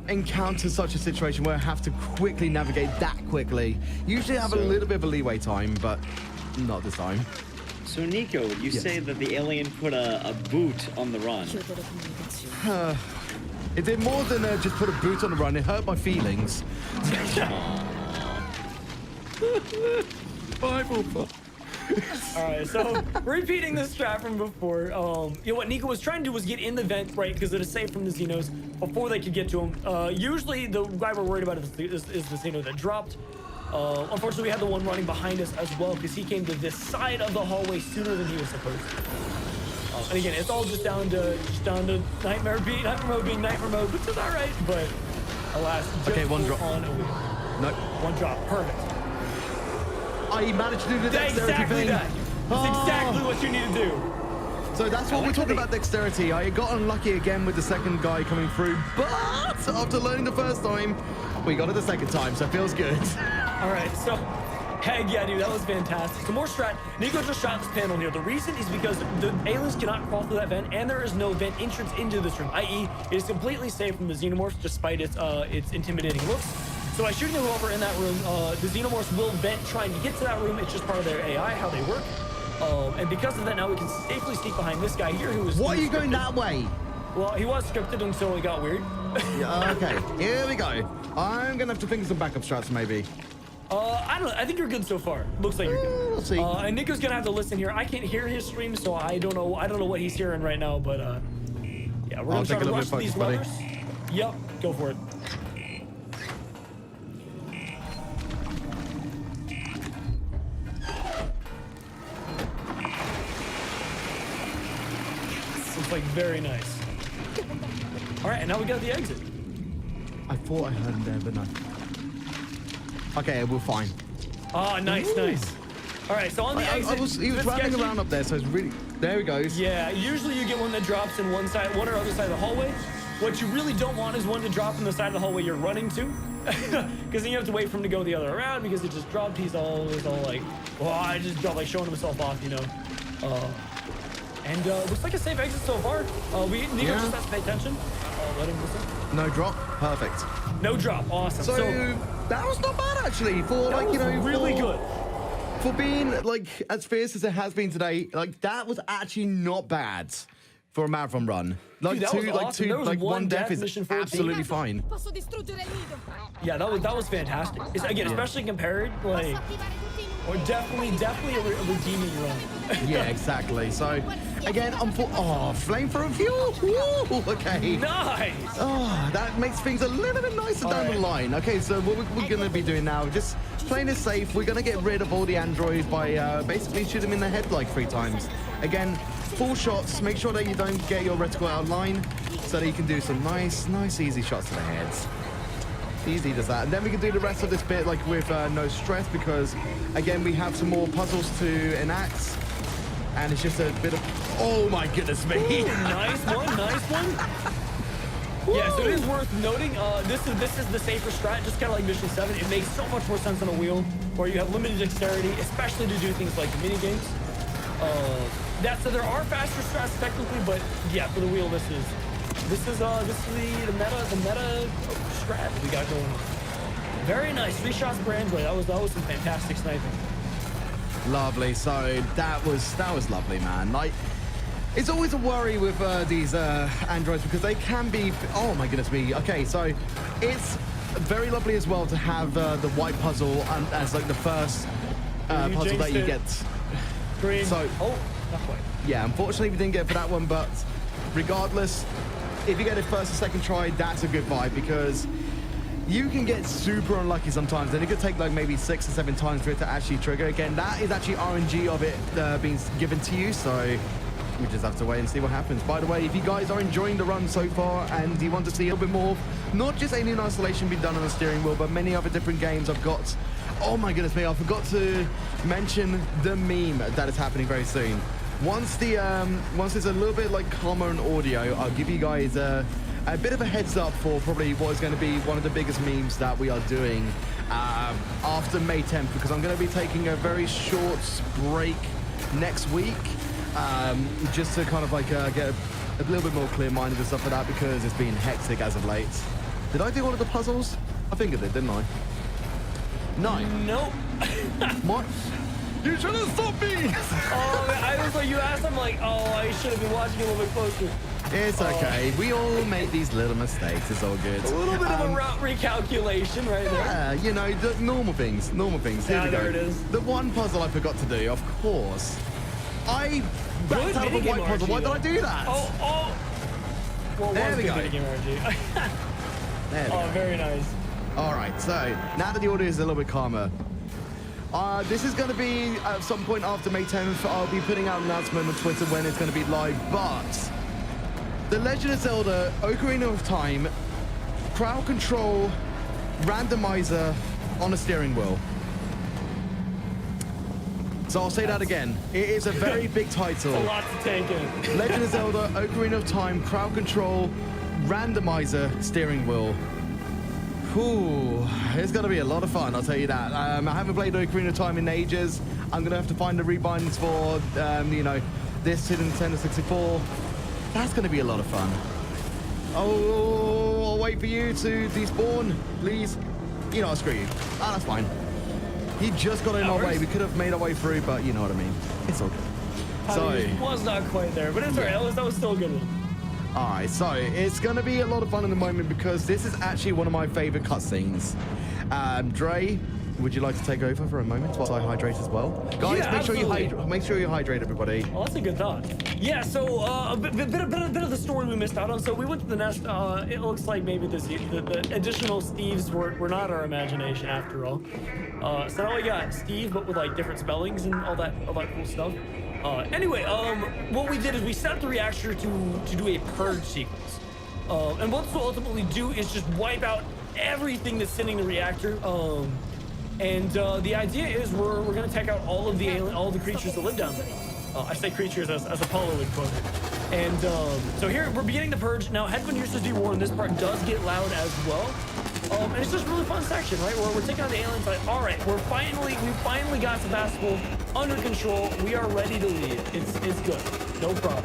encounter such a situation where I have to quickly navigate that quickly. Usually I have a little bit of a leeway time, but not this time. So Nico, would you say that the alien put a boot on the run? It did more than just put a boot on the run. It hurt my feelings. All right, so repeating the strat from before, what Nico was trying to do was get in the vent, right, because it is safe from the Xenos before they could get to him. Usually the guy we're worried about is the Xeno that dropped. Unfortunately, we had the one running behind us as well because he came to this side of the hallway sooner than he was supposed to. And again, it's all just down to nightmare mode being nightmare mode, which is all right, but alas, just one drop on a wheel. Nope. One drop, perfect. I managed to do the dexterity exactly thing. That's exactly what you need to do. So that's what we're talking about, dexterity. I got unlucky again with the second guy coming through, but after learning the first time, we got it the second time, so it feels good. All right, so heck yeah, dude, that was fantastic. Some more strat. Nico just shot this panel here. The reason is because the aliens cannot crawl through that vent, and there is no vent entrance into this room, i.e. it is completely safe from the xenomorphs despite its intimidating looks. So by shooting whoever in that room, the xenomorphs will vent trying to get to that room. It's just part of their AI, how they work. And because of that, now we can safely sneak behind this guy here who is... Why are you going that way? Well, he was scripted until it got weird. Yeah, okay, here we go. I'm going to have to think of some backup strats, maybe. I don't know. I think you're good so far. Looks like you're good. We'll see. And Nico's gonna have to listen here. I can't hear his stream, so I don't know what he's hearing right now. But yeah, we're gonna try to rush these levers. Yep, go for it. Looks like very nice. All right, and now we got the exit. I thought I heard him there, but no. Okay, we're fine. Oh, nice, nice. All right, so on the exit, he was running around up there, so it's really. There he goes. Yeah, usually you get one that drops in one or other side of the hallway. What you really don't want is one to drop in the side of the hallway you're running to, because then you have to wait for him to go the other around because it just dropped. He's all like, well, I just dropped, like showing himself off, you know. And looks like a safe exit so far. Nico just has to pay attention. Let him listen. No drop. Perfect. No drop. Awesome. So that was not bad actually for like really good. For being like as fierce as it has been today. Like that was actually not bad for a marathon run. Like dude, one death is absolutely fine. Yeah, that was fantastic. Especially compared like. Or definitely a redeeming run. Yeah, exactly. So, again, flamethrower fuel. Ooh, okay. Nice. Oh, that makes things a little bit nicer down the line. Okay, so what we're going to be doing now, just playing it safe. We're going to get rid of all the androids by basically shoot them in the head like 3 times. Again, full shots. Make sure that you don't get your reticle out of line so that you can do some nice, easy shots to the heads. Easy does that, and then we can do the rest of this bit like with no stress because again we have some more puzzles to enact and it's just a bit of oh my goodness me. Ooh, nice one. Yeah, so it is worth noting this is the safer strat, just kind of like mission 7. It makes so much more sense on a wheel where you have limited dexterity, especially to do things like the mini games. So there are faster strats technically, but yeah, for the wheel this is the meta strat we got going on. Very nice. 3 shots per android. That was some fantastic sniping. Lovely. So that was lovely, man. Like it's always a worry with these androids because they can be. Oh my goodness me. Okay, so it's very lovely as well to have the white puzzle as like the first puzzle that you get. Green. So not quite. Yeah, unfortunately we didn't get it for that one, but regardless. If you get it first or second try, that's a good vibe because you can get super unlucky sometimes and it could take like maybe 6 or 7 times for it to actually trigger. Again, that is actually RNG of it being given to you, so we just have to wait and see what happens. By the way, if you guys are enjoying the run so far and you want to see a little bit more, not just Alien Isolation being done on the steering wheel, but many other different games I've got. Oh my goodness me, I forgot to mention the meme that is happening very soon. Once it's a little bit like calmer in audio, I'll give you guys a bit of a heads up for probably what is going to be one of the biggest memes that we are doing after May 10th, because I'm going to be taking a very short break next week just to kind of like get a little bit more clear-minded and stuff like that because it's been hectic as of late. Did I do all of the puzzles? I think I did, didn't I? No. Nope. What? You should have stopped me! Oh, I was like, you asked, I'm like, oh, I should have been watching a little bit closer. It's okay. We all make these little mistakes. It's all good. A little bit of a route recalculation right there. Yeah, you know, the normal things. Here we go. There it is. The one puzzle I forgot to do, of course. I backed out of a white puzzle. Why did I do that? Oh. Well, there we go. There we go. Very nice. All right, so now that the audio is a little bit calmer, this is going to be at some point after May 10th. I'll be putting out an announcement on Twitter when it's going to be live, but The Legend of Zelda Ocarina of Time crowd control randomizer on a steering wheel. So I'll say that again. It is a very big title. It's a lot to take in. Legend of Zelda Ocarina of Time crowd control randomizer steering wheel. Ooh, it's going to be a lot of fun, I'll tell you that. I haven't played Ocarina of Time in ages. I'm going to have to find the rebinds for, you know, this to the Nintendo 64. That's going to be a lot of fun. Oh, I'll wait for you to despawn, please. You know, I'll screw you. Ah, that's fine. He just got in our way. We could have made our way through, but you know what I mean. It's all good. So it was not quite there, but it's all right. That was still a good one. All right, so it's going to be a lot of fun in the moment because this is actually one of my favorite cutscenes. Dre, would you like to take over for a moment while I hydrate as well? Guys, Yeah, make sure you hydrate, everybody. Oh, that's a good thought. Yeah, so a bit of the story we missed out on. So we went to the nest. It looks like maybe the additional Steves were not our imagination after all. So now we got Steve, but with like different spellings and all that cool stuff. Anyway, what we did is we set up the reactor to do a purge sequence. And what this will ultimately do is just wipe out everything that's sitting in the reactor. And the idea is we're gonna take out all of the creatures that live down there. I say creatures as Apollo would quote it. And so here we're beginning the purge. Now, headphone users be warned, this part does get loud as well. And it's just a really fun section, right? Where we're taking on the aliens like, all right, we finally got Sebastopol under control. We are ready to leave. It's good. No problem.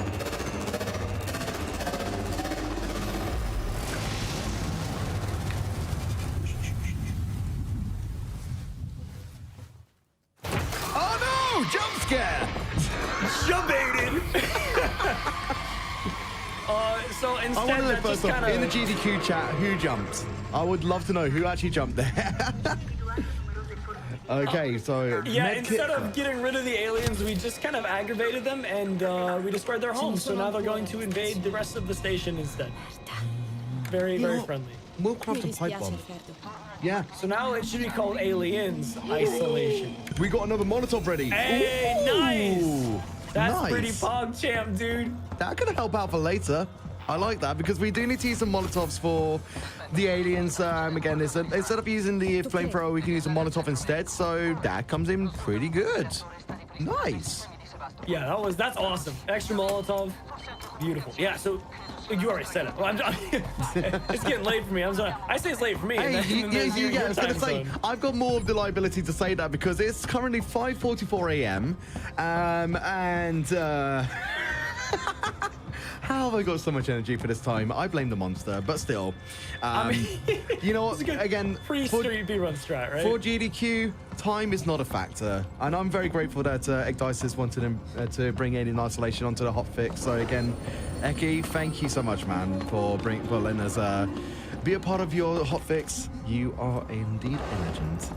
Jump scare! Jump-aided! So instead, I want to know first off, in the kinda... GDQ chat, who jumped? I would love to know who actually jumped there. Okay, so... Yeah, instead of getting rid of the aliens, we just kind of aggravated them and we destroyed their homes. So now they're going to invade the rest of the station instead. Very, very friendly. We'll craft a pipe bomb. Yeah. So now it should be called Aliens Isolation. We got another Molotov ready. Hey, Ooh, nice! That's nice. pretty pog champ, dude. That could help out for later. I like that because we do need to use some Molotovs for the aliens. Again, instead of using the flamethrower, we can use a Molotov instead. So that comes in pretty good. Nice. Yeah, that's awesome. Extra Molotov, beautiful. Yeah, so you already said it. Well, it's getting late for me. I'm sorry. I say it's late for me. Hey, I was gonna say I've got more of the liability to say that because it's currently 5:44 a.m. and how have I got so much energy for this time? I blame the monster, but still, you know what? Again, pre-street B-run strat, right? For GDQ, time is not a factor, and I'm very grateful that Ekdices wanted to bring Alien Isolation onto the hotfix. So again, Eki, thank you so much, man, for letting us be a part of your hotfix. You are indeed a legend.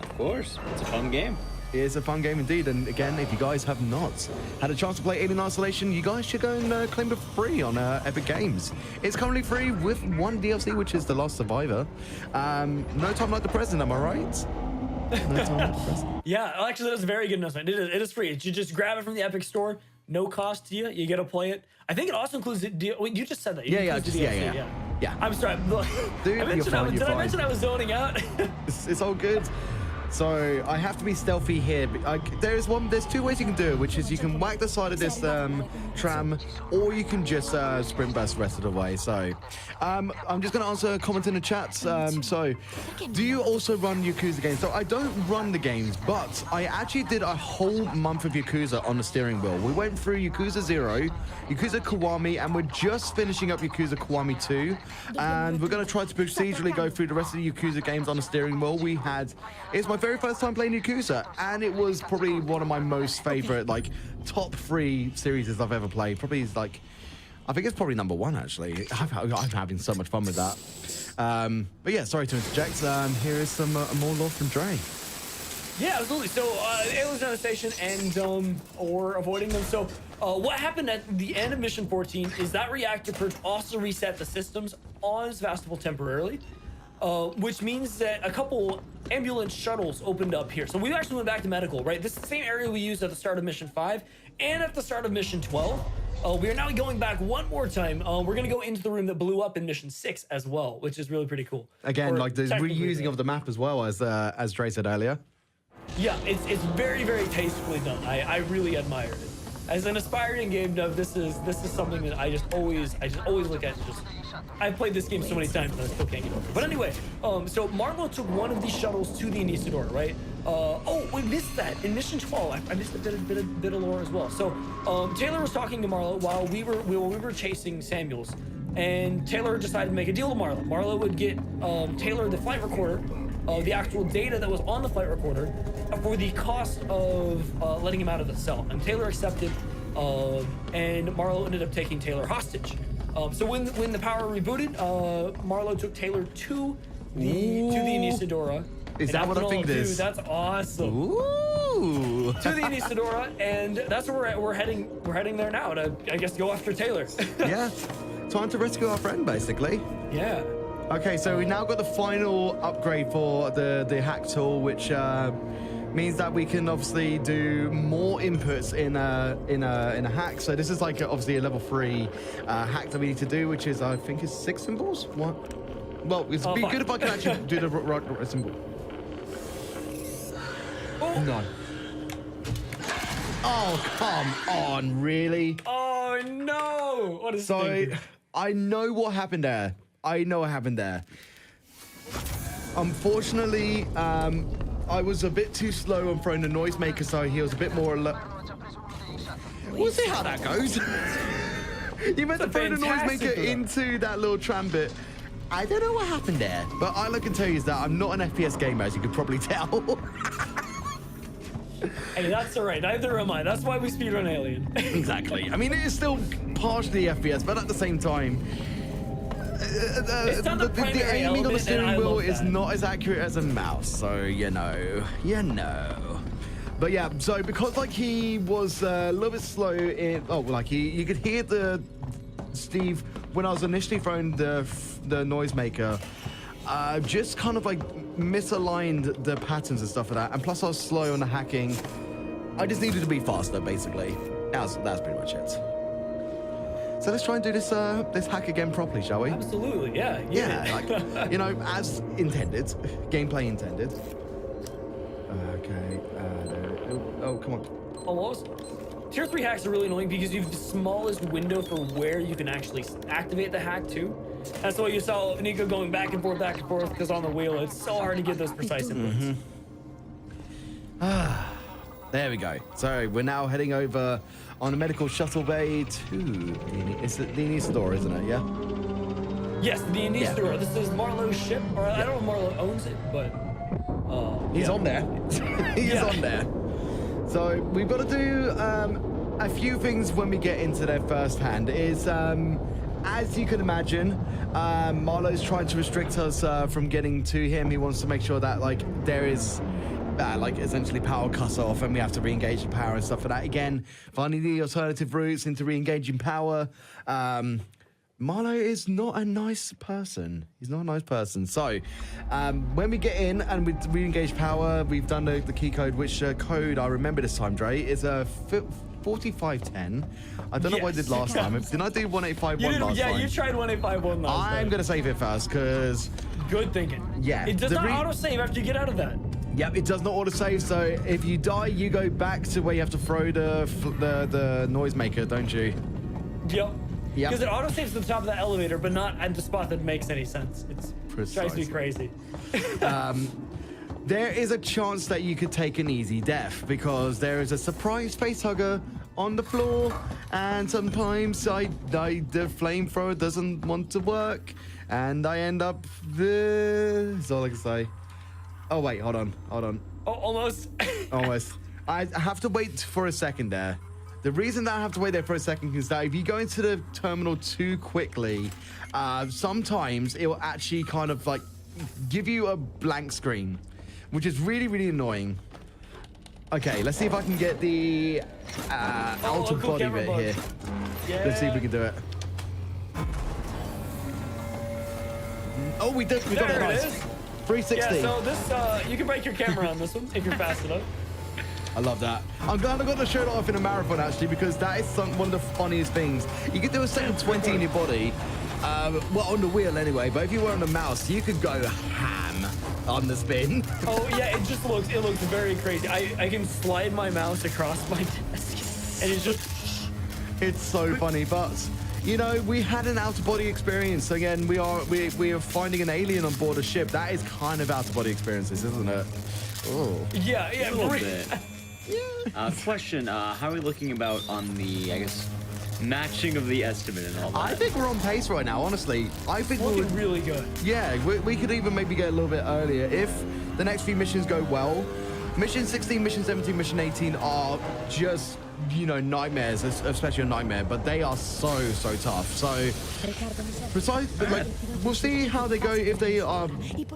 Of course, it's a fun game. It is a fun game indeed, and again, if you guys have not had a chance to play Alien Isolation, you guys should go and claim it free on Epic Games. It's currently free with one DLC, which is The Last Survivor. No time like the present, am I right? No time like the present. Yeah, actually, that's a very good announcement. It is free. You just grab it from the Epic Store, no cost to you. You get to play it. I think it also includes the wait, you just said that. Yeah. I'm sorry. Dude, I mention I was zoning out? It's all good. So I have to be stealthy here. There's two ways you can do it, which is you can whack the side of this tram, or you can just sprint burst the rest of the way. So I'm just going to answer a comment in the chat. So do you also run Yakuza games? So I don't run the games, but I actually did a whole month of Yakuza on the steering wheel. We went through Yakuza 0, Yakuza Kiwami, and we're just finishing up Yakuza Kiwami 2. And we're going to try to procedurally go through the rest of the Yakuza games on the steering wheel. It's my very first time playing Yakuza, and it was probably one of my most favorite, top 3 series I've ever played. Probably I think it's probably number 1 actually. I'm having so much fun with that. But yeah, sorry to interject. Here is some more lore from Dre. Yeah, absolutely. So aliens on the station and or avoiding them. So what happened at the end of mission 14 is that reactor purge also reset the systems on Sebastopol temporarily. Which means that a couple ambulance shuttles opened up here. So we actually went back to medical, right? This is the same area we used at the start of mission 5 and at the start of mission 12. We are now going back one more time. We're going to go into the room that blew up in mission 6 as well, which is really pretty cool. Again, the reusing of the map as well, as Dre said earlier. Yeah, it's very, very tastefully done. I really admire it. As an aspiring game dev, this is something that I just always look at and just... I've played this game so many times that I still can't get over. But anyway, so Marlowe took one of these shuttles to the Anisadora, right? Oh, we missed that in mission 12. I missed a bit of lore as well. So Taylor was talking to Marlowe while we were chasing Samuels, and Taylor decided to make a deal with Marlowe. Marlowe would get Taylor the flight recorder, the actual data that was on the flight recorder, for the cost of letting him out of the cell. And Taylor accepted, and Marlowe ended up taking Taylor hostage. So when the power rebooted, Marlowe took Taylor to the Anisadora. Is that what I think it is? That's awesome. Ooh. To the Inisadora, and that's where we're heading. We're heading there now to, I guess, go after Taylor. Yeah. Time to rescue our friend, basically. Yeah. Okay, so we now got the final upgrade for the hack tool, which means that we can obviously do more inputs in a hack. So this is like obviously a level 3 hack that we need to do, which is I think is 6 symbols. What? Well, it'd be good if I can actually do the right symbol. Oh. No. Oh, come on, really? Oh no! What is thinking? I know what happened there. I know what happened there. Unfortunately, I was a bit too slow on throwing the noisemaker, so he was a bit more alert. We'll see how that goes. You meant to throw the noisemaker into that little tram bit. I don't know what happened there, but all I can tell you is that I'm not an FPS gamer, as you could probably tell. Hey, that's all right. Neither am I. That's why we speedrun Alien. Exactly. I mean, it is still partially FPS, but at the same time, the aiming on the steering wheel is not as accurate as a mouse. So you know. But yeah, so because like he was a little bit slow in, you could hear Steve when I was initially throwing the noisemaker. Just kind of like misaligned the patterns and stuff like that, and plus I was slow on the hacking. I just needed to be faster, basically. That's pretty much it. So let's try and do this hack again properly, shall we? Absolutely, yeah. Yeah, like, you know, as intended, gameplay intended. Okay. Oh, come on. Almost. Tier 3 hacks are really annoying because you have the smallest window for where you can actually activate the hack too. That's why you saw Nico going back and forth, because on the wheel, it's so hard to get those precise inputs. There we go. So we're now heading over on a medical shuttle bay to it's the Inisadora, isn't it? Yeah. Yes, the Inisadora. Yeah. This is Marlowe's ship, or I don't know if Marlowe owns it, but he's on there. He's on there. So we've got to do a few things when we get into their first hand. Is as you can imagine, Marlowe's trying to restrict us from getting to him. He wants to make sure that like there is like essentially power cut off, and we have to re-engage the power and stuff like that. Again, finding the alternative routes into re-engaging power. Marlowe is not a nice person. He's not a nice person. So when we get in and we re-engage power, we've done the key code, which code I remember this time, Dre, is a 4510. I don't know what I did last time. Did I do 1851 last time? Yeah, you tried 1851 last time. I'm going to save it first, because... Good thinking. Yeah. It does not auto-save after you get out of that. Yep, it does not auto-save, so if you die, you go back to where you have to throw the noisemaker, don't you? Yep. Because it auto-saves to the top of the elevator, but not at the spot that makes any sense. It drives me crazy. There is a chance that you could take an easy death, because there is a surprise facehugger on the floor, and sometimes the flamethrower doesn't want to work, and I end up... That's all I can say. Oh, wait, hold on. Oh, almost. Almost. I have to wait for a second there. The reason that I have to wait there for a second is that if you go into the terminal too quickly, sometimes it will actually kind of like give you a blank screen, which is really, really annoying. Okay, let's see if I can get the outer body bit here. Yeah. Let's see if we can do it. Oh, we did. We got it. Nice. 360. Yeah, so this, you can break your camera on this one if you're fast enough. I love that. I'm glad I got to show it off in a marathon, actually, because that is one of the funniest things. You could do a second 20 in your body, well, on the wheel anyway, but if you were on the mouse, you could go ham on the spin. Oh, yeah, it looks very crazy. I can slide my mouse across my desk, and it's just... It's so funny, but... You know, we had an out-of-body experience. Again, we are finding an alien on board a ship. That is kind of out-of-body experiences, isn't it? Oh. Yeah, a little bit. Question, how are we looking about on the, I guess, matching of the estimate and all that? I think we're on pace right now, honestly. I think we're looking really good. Yeah, we could even maybe get a little bit earlier if the next few missions go well. Mission 16, Mission 17, Mission 18 are just you know, nightmares, especially a nightmare, but they are so tough. So, like, we'll see how they go. If they are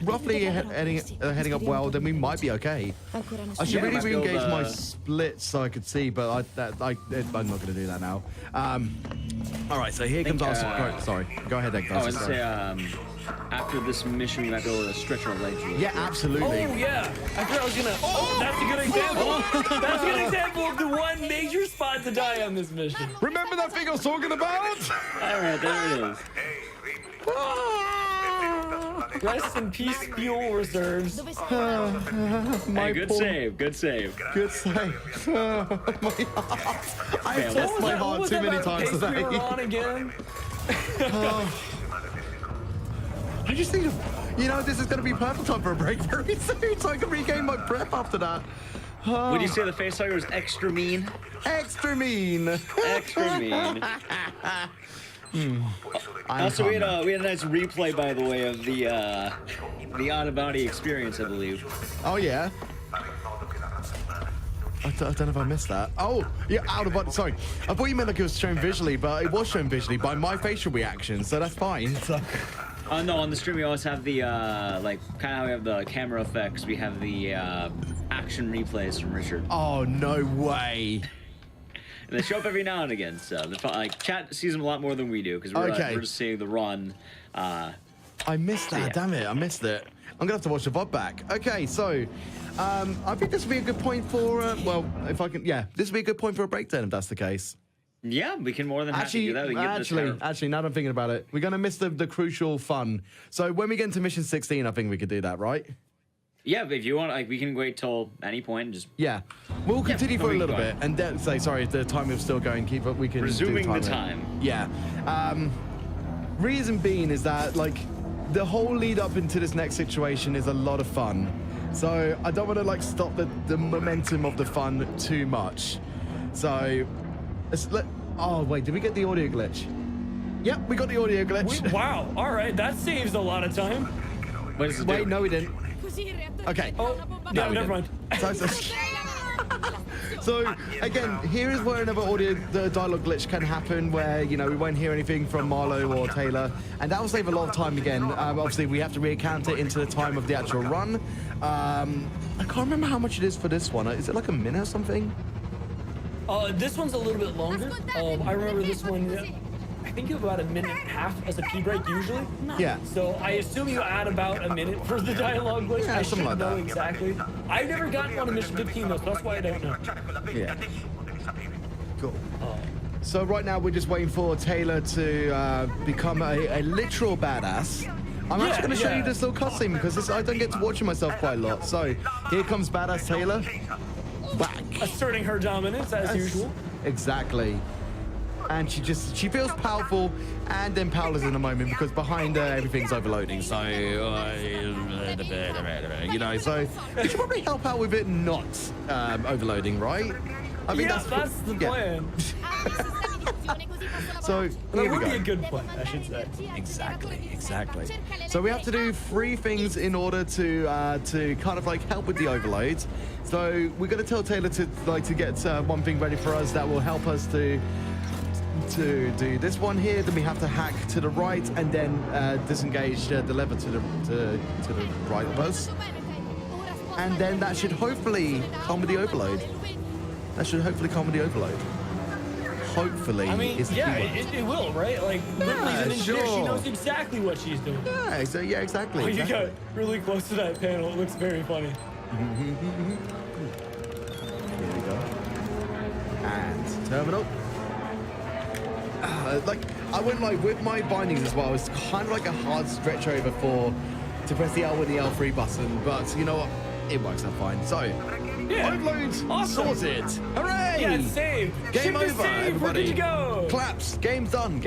roughly heading up well, then we might be okay. I should really re-engage my splits so I could see, but I'm not going to do that now. All right, so here comes our support. Sorry, go ahead, Egg. I say, after this mission, we might be able to stretch our legs. Yeah, absolutely. Oh, yeah. I thought I was going to... Oh, that's a good example. That's a good example of the one major spot to die on this mission. Remember that thing I was talking about? All right, there it is. Rest in peace, fuel reserves. Hey, good save. Good save. Good save. I've lost my heart too many times today. On again? I just think, you know, this is going to be perfect time for a break very soon, so I can regain my breath after that. Would you say the face hugger was extra mean? Extra mean. Extra mean. Also, we had a nice replay, by the way, of the out-of-body experience, I believe. Oh yeah. I don't know if I missed that. Oh, yeah, out of body. Sorry. I thought you meant like it was shown visually, but it was shown visually by my facial reaction, so that's fine. So. No, on the stream we always have the, like, kind of how we have the camera effects, we have the action replays from Richard. Oh, no way. And they show up every now and again, so like chat sees them a lot more than we do, because we're just seeing the run. I missed that, damn it, I missed it. I'm gonna have to watch the VOD back. Okay, so I think this would be a good point for, well, if I can, yeah, this would be a good point for a breakdown if that's the case. Yeah, we can more than happy to do that. Actually, now that I'm thinking about it, we're gonna miss the crucial fun. So when we get into mission 16, I think we could do that, right? Yeah, but if you want, like, we can wait till any point and just... Yeah, we'll continue for a little bit, and then say, sorry, if the time is still going, keep up, we can resuming the time. Yeah. Reason being is that, like, the whole lead up into this next situation is a lot of fun. So I don't want to, like, stop the momentum of the fun too much. So, oh, wait, did we get the audio glitch? Yep, we got the audio glitch. Wow, all right, that saves a lot of time. Wait, no, we didn't. Okay. Oh, no, never mind. So again, here is where another the dialogue glitch can happen, where, you know, we won't hear anything from Marlo or Taylor, and that will save a lot of time again. Obviously, we have to recount it into the time of the actual run. I can't remember how much it is for this one. Is it like a minute or something? This one's a little bit longer. I remember this one. I think about a minute and a half as a pee break usually. Yeah. So I assume you add about a minute for the dialogue glitch. Yeah, I something like know that. exactly. I've never gotten one in mission 15 though, so that's why I don't know. Yeah. Cool. So right now we're just waiting for Taylor to become a literal badass. I'm actually going to show you this little cutscene because I don't get to watch it myself quite a lot. So here comes badass Taylor. Back. Asserting her dominance as usual. Exactly. And she feels powerful and then powerless in a moment because behind her everything's overloading. So, you know, so we should probably help out with it not overloading, right? I mean, that's the plan. So that would be a good plan, I should say. Exactly. So we have to do 3 things in order to kind of like help with the overload. So we're going to tell Taylor to get one thing ready for us that will help us to do this one here. Then we have to hack to the right and then disengage the lever to the right of us. And then that should hopefully calm with the overload. Hopefully. I mean, yeah, it will, right? Like, Ripley's an engineer. She knows exactly what she's doing. Yeah, so, yeah, exactly. Oh, you got really close to that panel. It looks very funny. Here we go. And terminal. Like, I went like with my bindings as well. It's kind of like a hard stretch over to press the L with the L3 button, but you know what? It works out fine. So, overload sorted. Hooray! Yeah, it's saved. Game Ship over, is saved. everybody. We're good to go. Claps. Game's done.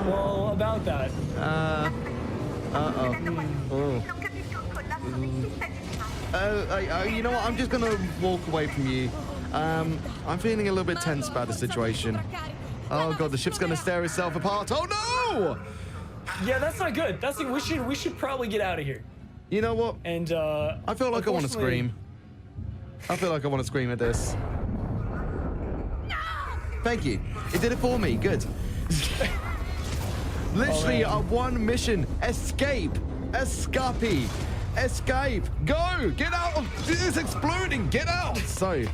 Well, about that. You know what? I'm just gonna walk away from you. I'm feeling a little bit tense about the situation. Oh god, the ship's gonna tear itself apart. Oh no! Yeah, that's not good. We should probably get out of here. You know what? And I feel like I want to scream. I feel like I want to scream at this. Thank you. It did it for me. Good. Literally, our one mission: escape, escape, escape. Go! Get out of this is exploding. Get out! So,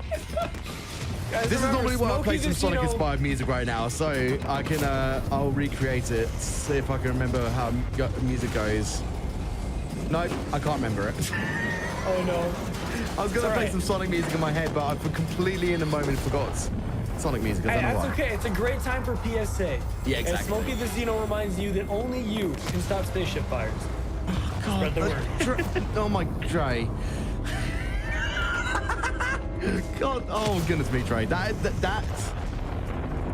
Guys, this is normally where I play some Smokey Sonic-inspired music right now, so I can I'll recreate it. See if I can remember how music goes. No, I can't remember it. Oh no. I was gonna play some Sonic music in my head, but I completely in a moment forgot Sonic music. Hey, that's okay. It's a great time for PSA. Yeah, exactly. And Smokey the Xeno reminds you that only you can stop spaceship fires. God, Spread the word. Oh my Dre. God, oh goodness me, Dre. That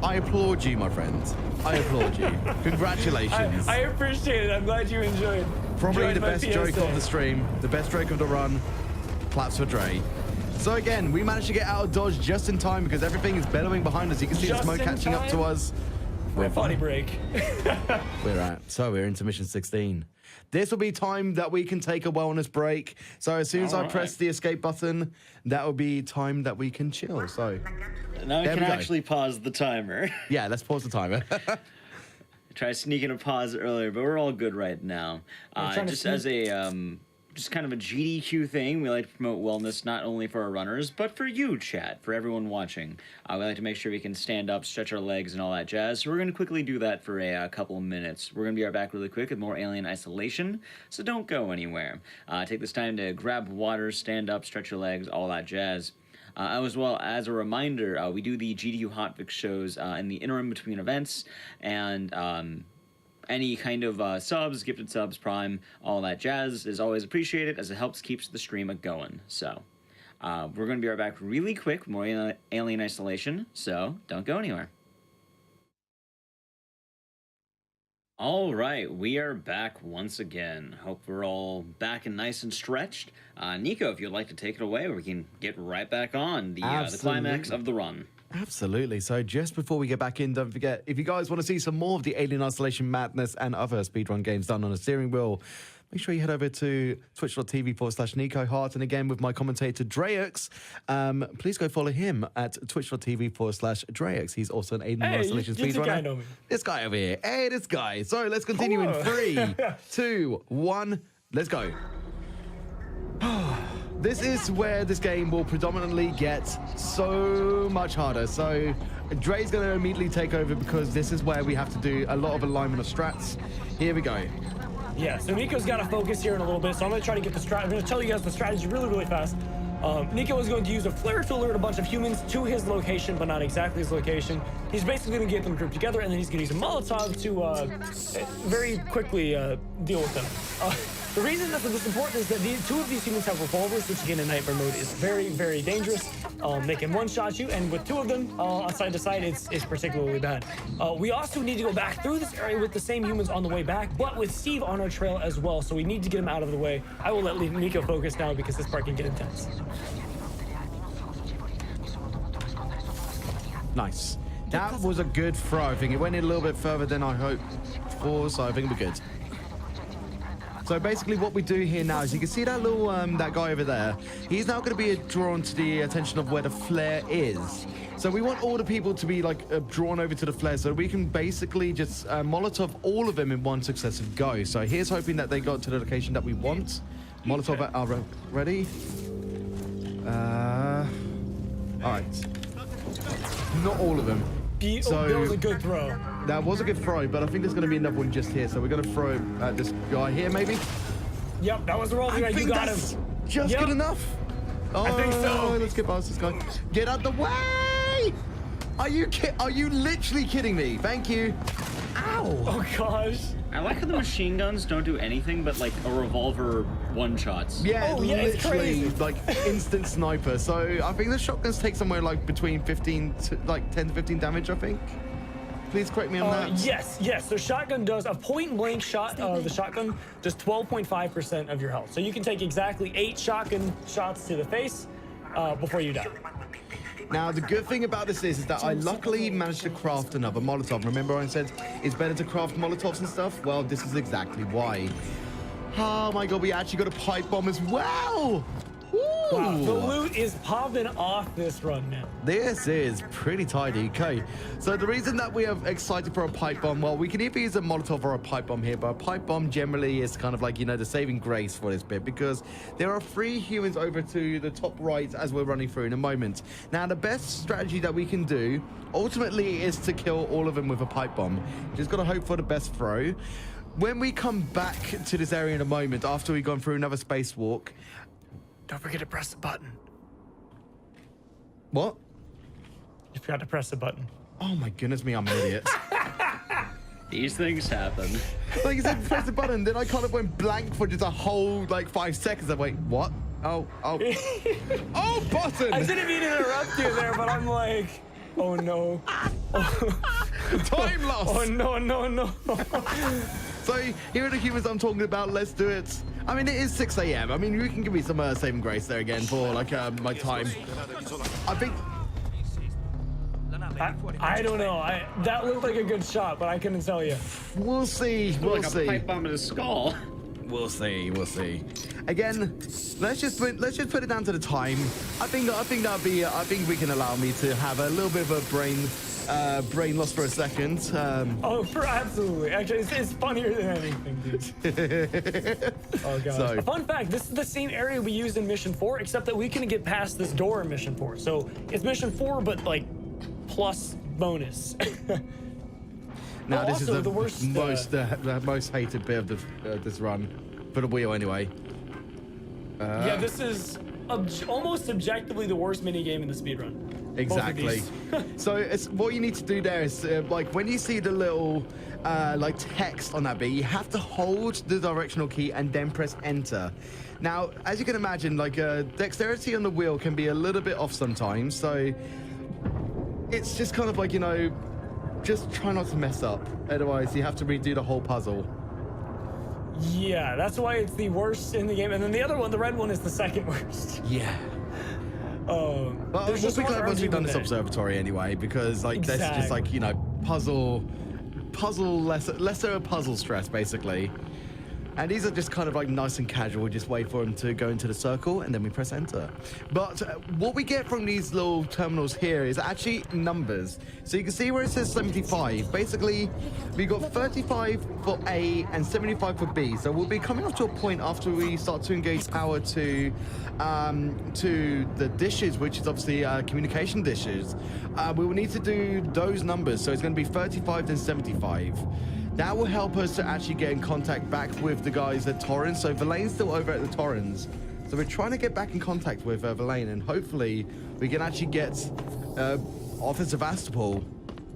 I applaud you, my friend. I applaud you. Congratulations. I appreciate it. I'm glad you enjoyed. Probably the best joke of the stream, the best joke of the run. Claps for Dre. So again, we managed to get out of dodge just in time because everything is bellowing behind us. You can see the smoke catching up to us. We're body break. We're at. So we're into mission 16. This will be time that we can take a wellness break. So as soon as I press the escape button, that will be time that we can chill. So now I can actually pause the timer. Yeah, let's pause the timer. Try sneaking a pause earlier, but we're all good right now. Just as a just kind of a GDQ thing, we like to promote wellness not only for our runners, but for you, chat, for everyone watching. We like to make sure we can stand up, stretch our legs, and all that jazz. So we're going to quickly do that for a couple of minutes. We're going to be right back really quick with more Alien Isolation, so don't go anywhere. Take this time to grab water, stand up, stretch your legs, all that jazz. As well as a reminder, we do the GDQ Hotfix shows in the interim between events, and any kind of subs, gifted subs, Prime, all that jazz is always appreciated as it helps keeps the stream going. So we're going to be right back really quick with more Alien Isolation, so don't go anywhere. All right, we are back once again. Hope we're all back and nice and stretched. Nico, if you'd like to take it away, we can get right back on the climax of the run. Absolutely. So just before we get back in, don't forget, if you guys want to see some more of the Alien Isolation madness and other speedrun games done on a steering wheel, make sure you head over to twitch.tv/Nikoheart. And again, with my commentator, Dreyx, please go follow him at twitch.tv/Dreyx. He's also an Alien Isolation speedrunner. This guy over here. Hey, this guy. So let's continue in 3, 2, 1. Let's go. This is where this game will predominantly get so much harder. So Dre's going to immediately take over because this is where we have to do a lot of alignment of strats. Here we go. Yeah, so Nico's got to focus here in a little bit. So I'm going to try to get the strat. I'm going to tell you guys the strategy really, really fast. Nico is going to use a flare to alert a bunch of humans to his location, but not exactly his location. He's basically going to get them grouped together, and then he's going to use a Molotov to very quickly deal with them. The reason that this is important is that two of these humans have revolvers, which again in nightmare mode is very, very dangerous. They can one-shot you, and with two of them side to side, it's particularly bad. We also need to go back through this area with the same humans on the way back, but with Steve on our trail as well, so we need to get him out of the way. I will let Nico focus now because this part can get intense. Nice. That was a good throw. I think it went in a little bit further than I hoped for, so I think we're good. So basically what we do here now is you can see that little, that guy over there. He's now going to be drawn to the attention of where the flare is. So we want all the people to be like drawn over to the flare so we can basically just Molotov all of them in one successive go. So here's hoping that they got to the location that we want. Molotov are ready. All right. Not all of them. So that was a good throw. That was a good throw, but I think there's going to be another one just here. So we're going to throw at this guy here, maybe? Yep, that was the roll. I think you got that's him. just good enough. Oh, I think so. Let's get past this guy. Get out the way! Are you literally kidding me? Thank you. Ow! Oh gosh. I like how the machine guns don't do anything but like a revolver one-shots. Yeah, it's crazy. Like instant sniper. So I think the shotguns take somewhere like between 10 to 15 damage, I think. Please correct me on that. Yes. So shotgun does a point-blank shot. The shotgun does 12.5% of your health. So you can take exactly 8 shotgun shots to the face before you die. Now, the good thing about this is that I luckily managed to craft another Molotov. Remember I said it's better to craft Molotovs and stuff? Well, this is exactly why. Oh my god, we actually got a pipe bomb as well! Woo! Wow, the loot is popping off this run now. This is pretty tidy. Okay, so the reason that we are excited for a pipe bomb, well, we can either use a Molotov or a pipe bomb here, but a pipe bomb generally is kind of like, you know, the saving grace for this bit, because there are 3 humans over to the top right as we're running through in a moment. Now, the best strategy that we can do ultimately is to kill all of them with a pipe bomb. Just got to hope for the best throw. When we come back to this area in a moment, after we've gone through another spacewalk... Don't forget to press the button. What? You forgot to press the button. Oh my goodness me, I'm an idiot. These things happen. Like you said, press the button, then I kind of went blank for just a whole, like, 5 seconds. I'm like, what? Oh. Oh, button! I didn't mean to interrupt you there, but I'm like, oh no. Time loss! Oh no. So, here are the humans I'm talking about. Let's do it. I mean, it is 6 a.m. I mean, you can give me some saving grace there again for, like, my time. I think... I don't know. That looked like a good shot, but I couldn't tell you. We'll see. We'll see. A pipe bomb in his skull. We'll see. Again, let's just put it down to the time. I think we can allow me to have a little bit of a brain loss for a second. Absolutely. Actually, it's funnier than anything, dude. Oh god. So, a fun fact: this is the same area we used in Mission 4, except that we couldn't get past this door in Mission 4. So it's Mission 4, but like plus bonus. Now this is the worst, the most hated bit of this run, for the wheel anyway. Yeah, this is almost objectively the worst minigame in the speedrun. Exactly. So what you need to do there is, like, when you see the little like text on that bit, you have to hold the directional key and then press enter. Now, as you can imagine, like, dexterity on the wheel can be a little bit off sometimes, so it's just kind of like, you know, just try not to mess up. Otherwise, you have to redo the whole puzzle. Yeah, that's why it's the worst in the game. And then the other one, the red one, is the second worst. Yeah. Well, we'll be glad once we've done this observatory anyway, because, like, exactly. That's just like, you know, puzzle lesser puzzle stress, basically. And these are just kind of like nice and casual. We just wait for them to go into the circle and then we press enter. But what we get from these little terminals here is actually numbers. So you can see where it says 75. Basically, we got 35 for A and 75 for B. So we'll be coming up to a point after we start to engage power to the dishes, which is obviously communication dishes. We will need to do those numbers. So it's going to be 35 then 75. That will help us to actually get in contact back with the guys at Torrens. So Verlaine's still over at the Torrens. So we're trying to get back in contact with Verlaine, and hopefully we can actually get Officer Sevastopol.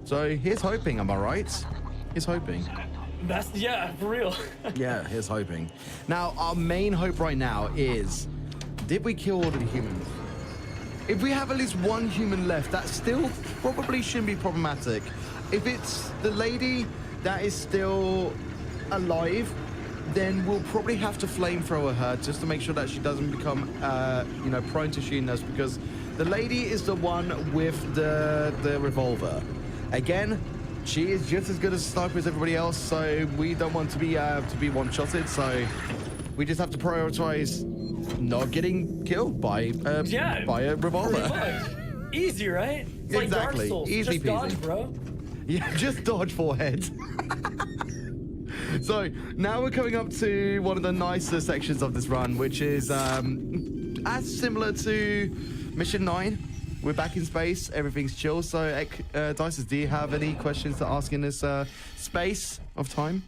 So here's hoping, am I right? Here's hoping. Yeah, for real. Yeah, here's hoping. Now, our main hope right now is, did we kill all of the humans? If we have at least one human left, that still probably shouldn't be problematic. If it's the lady that is still alive, then we'll probably have to flamethrower her just to make sure that she doesn't become, you know, prone to shooting us, because the lady is the one with the revolver. Again, she is just as good as a sniper as everybody else, so we don't want to be one-shotted. So we just have to prioritize not getting killed by a revolver. Easy, right? It's exactly. Like Dark Souls. Easy just peasy. dodge, bro. Yeah, just dodge forehead. So now we're coming up to one of the nicer sections of this run, which is as similar to Mission 9. We're back in space, everything's chill. So, Dices, do you have any questions to ask in this space of time?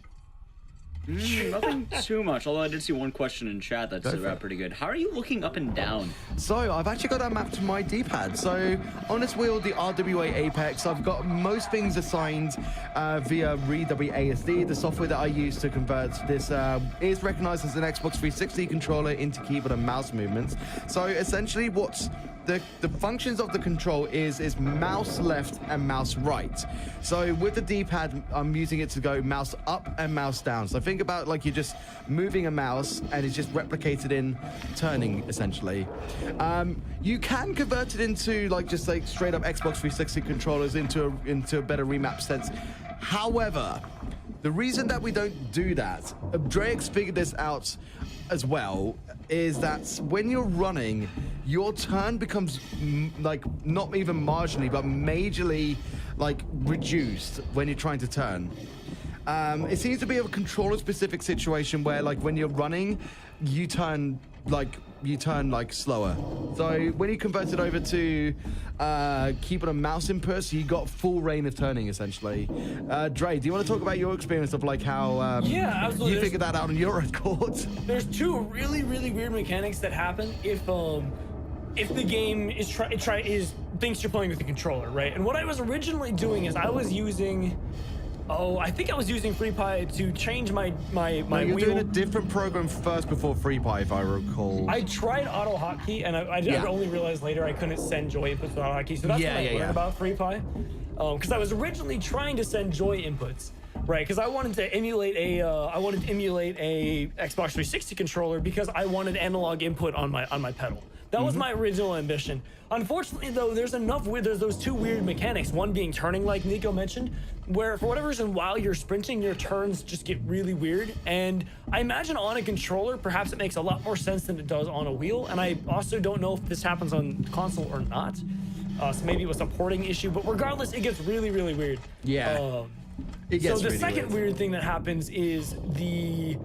Nothing too much, although I did see one question in chat that's pretty good. How are you looking up and down? So I've actually got that mapped to my D-pad. So on this wheel, the RWA Apex, I've got most things assigned via WASD, the software that I use to convert this is recognized as an Xbox 360 controller into keyboard and mouse movements. So essentially what's the functions of the control is mouse left and mouse right. So with the D-pad, I'm using it to go mouse up and mouse down. So think about like you're just moving a mouse and it's just replicated in turning, essentially. You can convert it into like just like straight up Xbox 360 controllers into a better remap sense. However, The reason that we don't do that, Drake's figured this out as well, is that when you're running, your turn becomes like not even marginally, but majorly like reduced when you're trying to turn. It seems to be a controller-specific situation where, like, when you're running, you turn like slower. So when you convert it over to keyboard and mouse inputs, you got full reign of turning essentially. Dre, do you want to talk about your experience of like how yeah, absolutely. You figured that out on your record? There's two really weird mechanics that happen if the game is thinks you're playing with the controller, right? And what I was originally doing is I was using. I think I was using FreePie to change my you're wheel. doing a different program first before FreePie, if I recall. I tried auto hotkey, and I only realized later I couldn't send joy inputs with auto hotkey. So that's when I learned about FreePie. Because I was originally trying to send joy inputs, right? Because I wanted to emulate a Xbox 360 controller because I wanted analog input on my pedal. That was my original ambition. Unfortunately, though, there's those two weird mechanics. One being turning, like Nico mentioned, where for whatever reason, while you're sprinting, your turns just get really weird. And I imagine on a controller, perhaps it makes a lot more sense than it does on a wheel. And I also don't know if this happens on console or not. So maybe it was a porting issue, but regardless, it gets really weird. Yeah. It gets so the really second weird thing that happens is the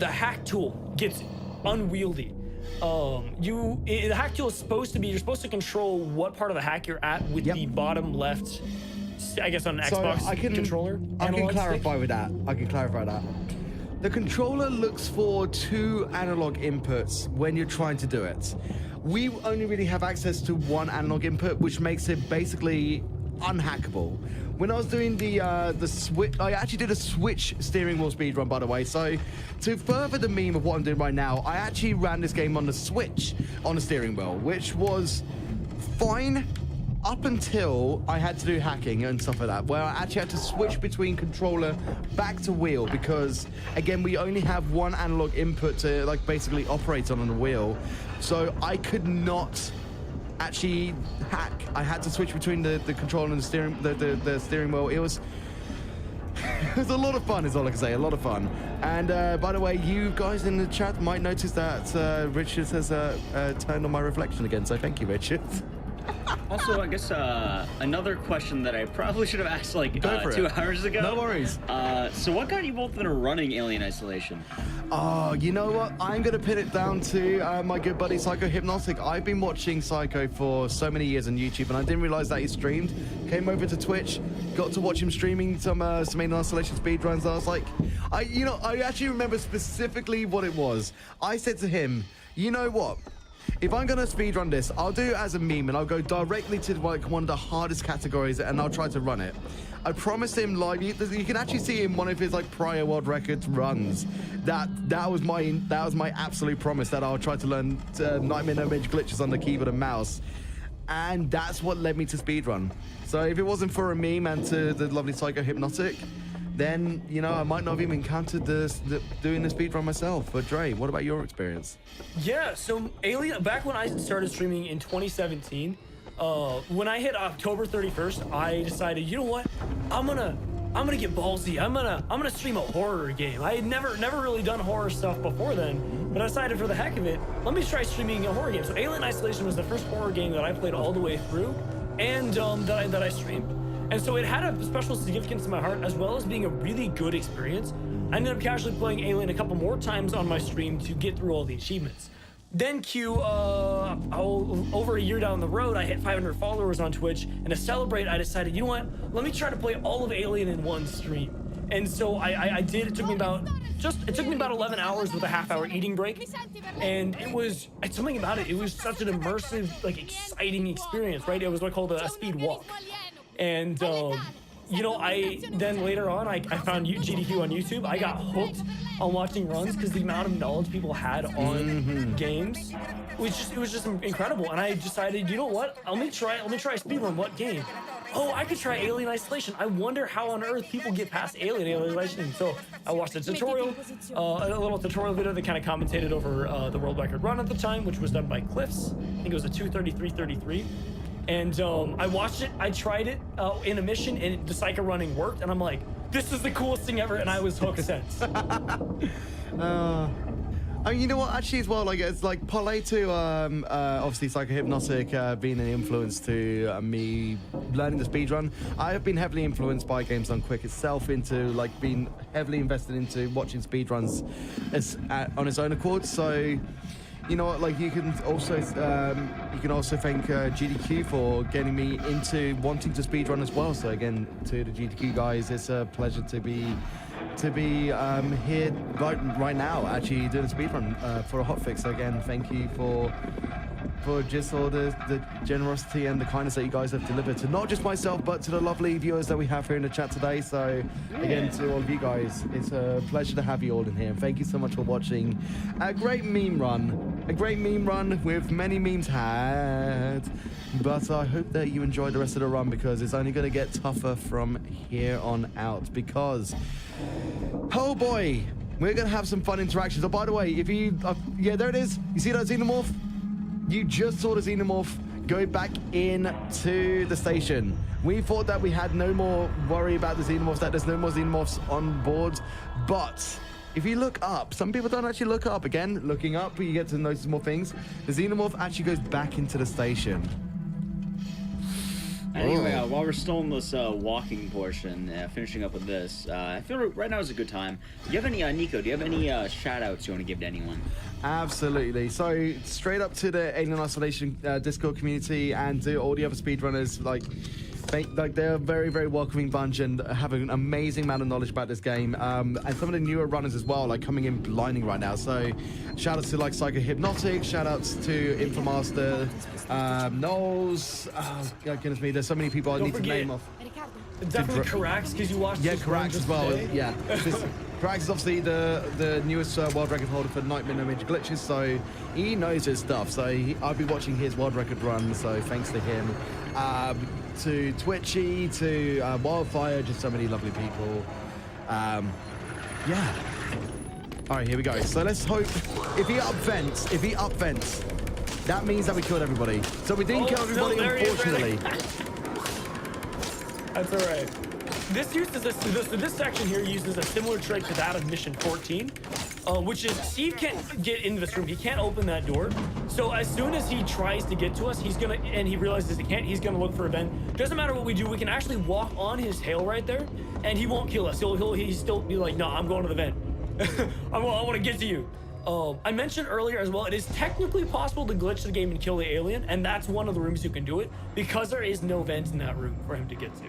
hack tool gets unwieldy. The hack tool is supposed to be, you're supposed to control what part of the hack you're at with the bottom left, I guess on an Xbox controller. I can clarify with that. The controller looks for 2 analog inputs when you're trying to do it. We only really have access to 1 analog input, which makes it basically unhackable. When I was doing the switch, I actually did a Switch steering wheel speedrun, by the way. So to further the meme of what I'm doing right now, I actually ran this game on the Switch on the steering wheel, which was fine up until I had to do hacking and stuff like that, where I actually had to switch between controller back to wheel because, again, we only have 1 analog input to like basically operate on the wheel. So I could not actually hack. I had to switch between the controller and the steering wheel. It was a lot of fun, is all I can say. A lot of fun. And by the way, you guys in the chat might notice that Richard has turned on my reflection again. So thank you, Richard. Also, I guess another question that I probably should have asked like 2 hours ago. No worries. So what got you both into running Alien Isolation? Oh, you know what? I'm going to pin it down to my good buddy Psycho Hypnotic. I've been watching Psycho for so many years on YouTube, and I didn't realize that he streamed. Came over to Twitch, got to watch him streaming some Alien Isolation speedruns. I was like, I actually remember specifically what it was. I said to him, you know what? If I'm gonna speedrun this, I'll do it as a meme and I'll go directly to like one of the hardest categories and I'll try to run it. I promised him live. You can actually see in one of his like prior world records runs that was my absolute promise that I'll try to learn Nightmare NMG glitches on the keyboard and mouse, and that's what led me to speedrun. So if it wasn't for a meme and to the lovely Psycho Hypnotic, then, I might not have even encountered doing the speedrun myself. But Dre, what about your experience? Yeah, so Alien, back when I started streaming in 2017, when I hit October 31st, I decided, you know what? I'm gonna get ballsy. I'm gonna stream a horror game. I had never really done horror stuff before then, but I decided for the heck of it, let me try streaming a horror game. So Alien Isolation was the first horror game that I played all the way through, and that I streamed. And so it had a special significance in my heart, as well as being a really good experience. I ended up casually playing Alien a couple more times on my stream to get through all the achievements. Then over a year down the road, I hit 500 followers on Twitch, and to celebrate, I decided, you know what? Let me try to play all of Alien in one stream. And so I did. It took me about 11 hours with a half-hour eating break, and it's something about it. It was such an immersive, like, exciting experience, right? It was what I called a speed walk. And then later on, I found GDQ on YouTube. I got hooked on watching runs because the amount of knowledge people had on games it was just incredible. And I decided, you know what? Let me try a speedrun. What game? Oh, I could try Alien Isolation. I wonder how on earth people get past Alien Isolation. So I watched a tutorial, a little tutorial video that kind of commentated over the world record run at the time, which was done by Cliffs. I think it was a 2:33:33. And I watched it, I tried it in a mission, and the Psycho running worked, and I'm like, this is the coolest thing ever, and I was hooked since. I mean, you know what? Actually, as well, like it's like parlay to obviously Psychohypnotic being an influence to me learning the speedrun. I have been heavily influenced by Games Done Quick itself into like being heavily invested into watching speedruns on its own accord. So, you know what? Like you can also thank GDQ for getting me into wanting to speedrun as well. So again, to the GDQ guys, it's a pleasure to be here right now, actually doing a speedrun for a hotfix. So again, thank you for just all the generosity and the kindness that you guys have delivered to not just myself, but to the lovely viewers that we have here in the chat today. So again, to all of you guys, it's a pleasure to have you all in here. And thank you so much for watching a great meme run with many memes had. But I hope that you enjoy the rest of the run, because it's only going to get tougher from here on out, because oh boy, we're going to have some fun interactions. Oh, by the way, if you yeah, there it is. You see that xenomorph? You just saw the xenomorph go back into the station. We thought that we had no more worry about the xenomorphs, that there's no more xenomorphs on board, but if you look up, some people don't actually look up. Again, looking up, you get to notice more things. The xenomorph actually goes back into the station. Anyway, while we're still in this walking portion, finishing up with this, I feel right now is a good time. Do you have any, Nico, do you have any shout-outs you want to give to anyone? Absolutely. So, straight up to the Alien Isolation Discord community and to all the other speedrunners, like they're a very, very welcoming bunch and have an amazing amount of knowledge about this game. And some of the newer runners as well, like coming in blinding right now. So, shout outs to like Psychohypnotic, shout outs to Infomaster, Knowles. Oh, goodness me, there's so many people I need to name off. Definitely Carax, because you watched. Yeah, Carax as well. Yeah. Carax is obviously the newest world record holder for Nightmare No Major Glitches, so he knows his stuff. So I'll be watching his world record run, so thanks to him. To Twitchy, to Wildfire, just so many lovely people. Yeah. All right, here we go. So let's hope if he up vents, that means that we killed everybody. So we didn't kill everybody, unfortunately. That's all right. This section here uses a similar trick to that of Mission 14, which is Steve can't get into this room. He can't open that door. So as soon as he tries to get to us, and he realizes he can't, he's gonna look for a vent. Doesn't matter what we do, we can actually walk on his tail right there, and he won't kill us. He'll still be like, no, I'm going to the vent. I want to get to you. I mentioned earlier as well, it is technically possible to glitch the game and kill the alien, and that's one of the rooms you can do it, because there is no vent in that room for him to get to.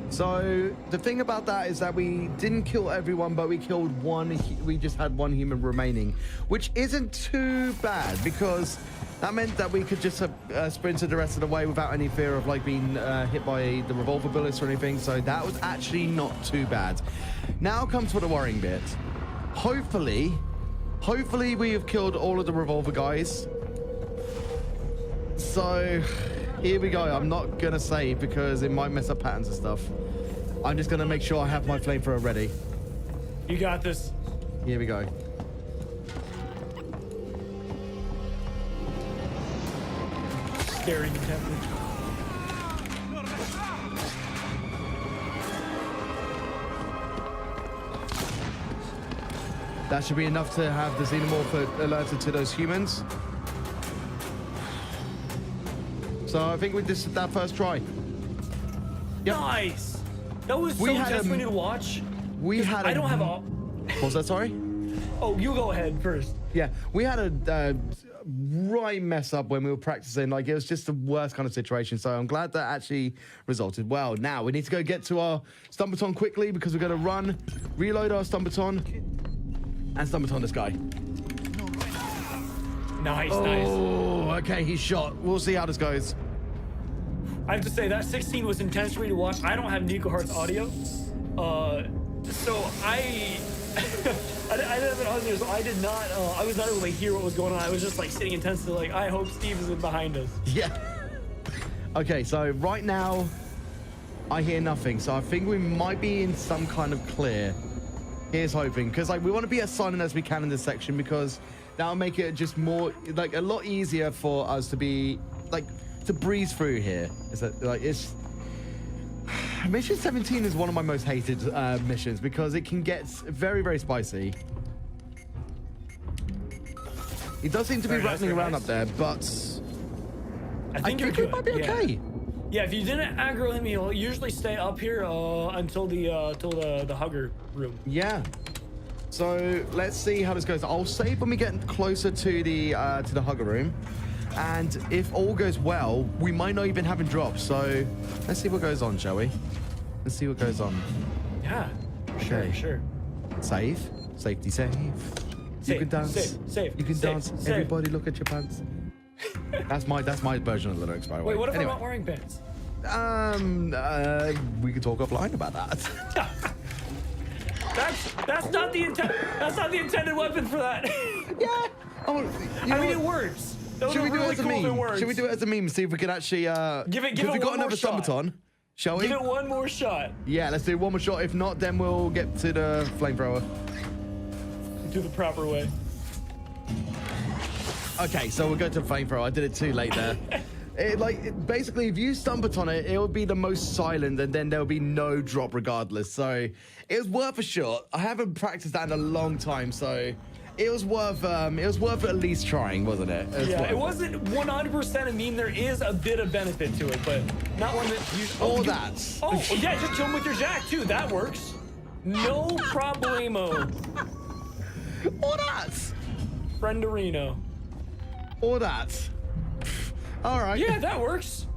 So the thing about that is that we didn't kill everyone, but we killed one. We just had one human remaining, which isn't too bad, because that meant that we could just have sprinted the rest of the way without any fear of like being hit by the revolver bullets or anything. So that was actually not too bad. Now comes for the worrying bit. Hopefully we have killed all of the revolver guys. So here we go. I'm not gonna save because it might mess up patterns and stuff. I'm just gonna make sure I have my flamethrower ready. You got this. Here we go. Staring intently. That should be enough to have the xenomorph alerted to those humans. So I think we did that first try. Yep. Nice. That was so desperate to watch. I don't have a... What was that, sorry? Oh, you go ahead first. Yeah, we had a right mess up when we were practicing. Like, it was just the worst kind of situation. So I'm glad that actually resulted well. Now, we need to go get to our stun baton quickly because we're going to run, reload our stun baton, and stun baton this guy. Nice, nice. Oh, okay, he's shot. We'll see how this goes. I have to say, that 16 was intense for me to watch. I don't have Nikoheart's audio. So I didn't have it on there, so I did not, I was not able to hear what was going on. I was just like sitting intensely like, I hope Steve isn't behind us. Yeah. Okay, so right now, I hear nothing. So I think we might be in some kind of clear. Here's hoping, because like we want to be as silent as we can in this section, because that'll make it just more, like a lot easier for us to be, like, to breeze through here. Is that like, it's Mission 17 is one of my most hated missions because it can get very, very spicy. He does seem to be rattling around up there, but I think it might be okay. Yeah, if you didn't aggro him, he'll usually stay up here until the hugger room. Yeah. So let's see how this goes. I'll save when we get closer to the hugger room, and if all goes well, we might not even have him drop. So let's see what goes on, shall we? Let's see what goes on. Yeah. Okay. Sure. Save. Safety save. You can dance. Save. You can dance. Everybody look at your pants. That's my version of the lyrics, by the way. Wait, what if anyway. I'm not wearing pants? We could talk offline about that. That's not the intent. That's not the intended weapon for that. Yeah. Oh, I mean, it works. Those Should we do really it as a cool if it meme? works. Should we do it as a meme? See if we can actually. Give it we one got more another shot. summerton, shall we? Give it one more shot. Yeah, let's do one more shot. If not, then we'll get to the flamethrower. Do the proper way. Okay, so we'll go to the flamethrower. I did it too late there. Basically, if you stump it on it, it will be the most silent, and then there'll be no drop regardless. So it was worth a shot. I haven't practiced that in a long time, so it was worth at least trying, wasn't it? It wasn't 100% a meme. There is a bit of benefit to it, but not one that you. That. Oh yeah, just kill him with your jack too. That works. No problemo. Or that. Frienderino. Or that. All right. Yeah, that works.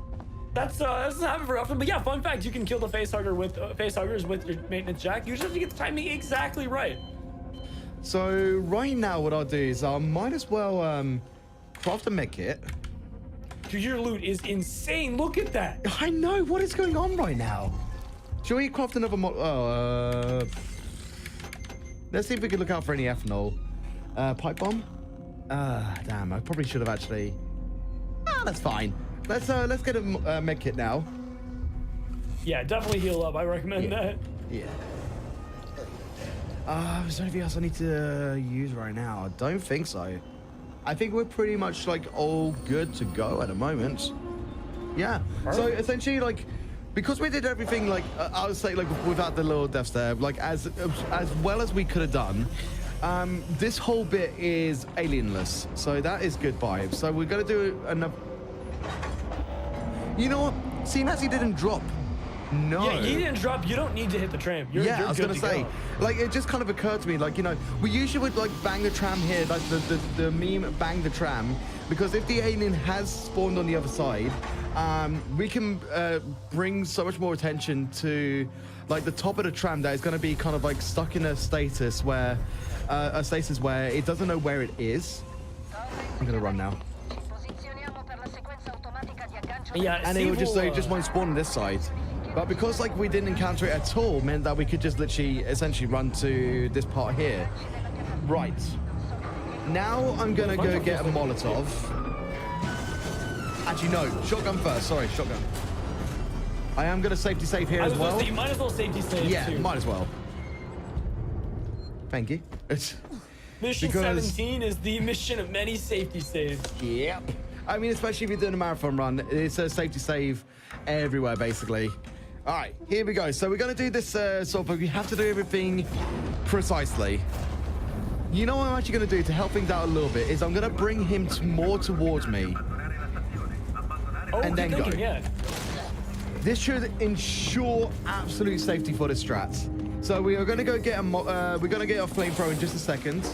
That doesn't happen very often. But yeah, fun fact: you can kill the facehuggers with your maintenance jack. You just have to get the timing exactly right. So right now, what I'll do is I might as well craft a med kit. Dude, your loot is insane. Look at that. I know. What is going on right now? Shall we craft another let's see if we can look out for any ethanol. Pipe bomb? Damn, I probably should have actually. That's fine. Let's get a med kit now. Yeah, definitely heal up. I recommend that. Yeah. Is there anything else I need to use right now? I don't think so. I think we're pretty much like all good to go at the moment. Yeah. So essentially, like, because we did everything, like, I would say, like, without the little deaths there, like, as well as we could have done, this whole bit is alienless. So that is good vibes. So we're going to do another... You know what? Seeing as he didn't drop. No. Yeah, he didn't drop. You don't need to hit the tram. You're I was good gonna to say, go. like, it just kind of occurred to me, like, you know, we usually would like bang the tram here, like the meme bang the tram, because if the alien has spawned on the other side, we can bring so much more attention to like the top of the tram that is going to be kind of like stuck in a stasis where it doesn't know where it is. I'm gonna run now. Yeah, and it just won't spawn on this side. But because like we didn't encounter it at all, meant that we could just literally essentially run to this part here. Right. Now I'm gonna go get a Molotov. Actually no, shotgun first, sorry, shotgun. I am gonna safety save here as well. You might as well safety save too. Might as well. Thank you. Mission 17 is the mission of many safety saves. Yep. I mean, especially if you're doing a marathon run, it's a safety save everywhere, basically. All right, here we go. So we're going to do this sort of, we have to do everything precisely. You know what I'm actually going to do to help things out a little bit is I'm going to bring him more towards me. And then go. Yeah. This should ensure absolute safety for the strats. So we are going to go get we're going to get a flamethrower in just a second.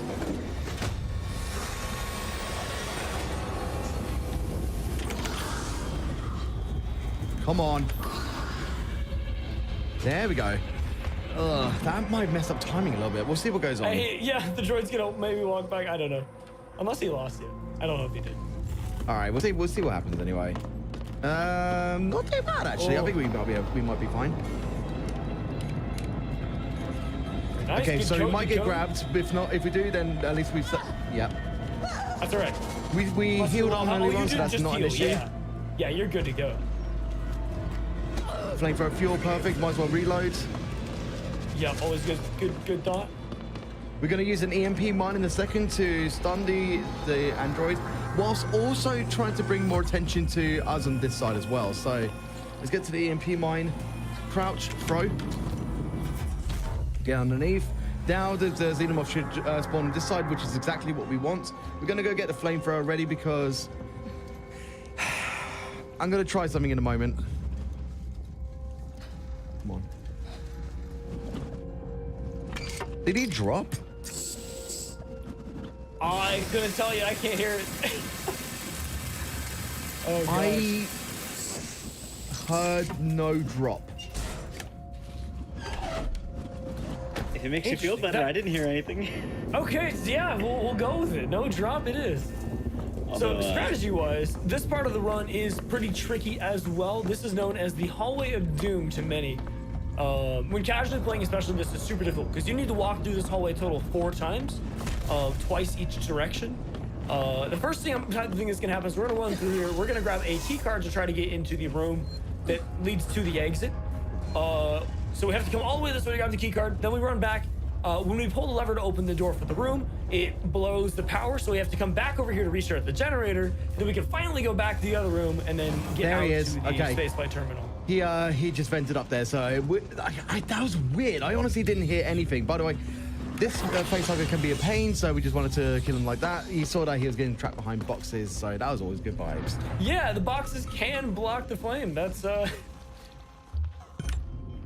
Come on. There we go. Ugh, that might mess up timing a little bit. We'll see what goes on. Yeah, the droid's gonna maybe walk back. I don't know. Unless he lost you. I don't know if he did. All right, we'll see what happens anyway. Not too bad actually. I think we might be fine. Nice. Okay, Good so joke, we might get grabbed. If not, if we do, then at least we've. Yeah. That's all right. We healed on early on, so that's not an issue. Yeah, you're good to go. Flamethrower fuel, perfect. Might as well reload. Yeah, always good thought. We're going to use an EMP mine in a second to stun the android, whilst also trying to bring more attention to us on this side as well. So let's get to the EMP mine. crouch, throw. Get underneath. Now the Xenomorph should spawn on this side, which is exactly what we want. We're going to go get the flamethrower ready because I'm going to try something in a moment. Come on. Did he drop? I couldn't tell you. I can't hear it. Oh, God. I heard no drop. If it makes you feel better, I didn't hear anything. Okay, yeah, we'll go with it. No drop it is. So strategy-wise, this part of the run is pretty tricky as well. This is known as the Hallway of Doom to many. When casually playing, especially, this is super difficult because you need to walk through this hallway a total of 4 times, twice each direction. The first thing I think is gonna happen is we're gonna run through here. We're gonna grab a key card to try to get into the room that leads to the exit. So we have to come all the way this way to grab the key card. Then we run back. When we pull the lever to open the door for the room, it blows the power. So we have to come back over here to restart the generator. Then we can finally go back to the other room and then get out to the spaceflight terminal. He just vented up there. So that was weird. I honestly didn't hear anything. By the way, this facehugger can be a pain, so we just wanted to kill him like that. You saw that he was getting trapped behind boxes, so that was always good vibes. Yeah, the boxes can block the flame. That's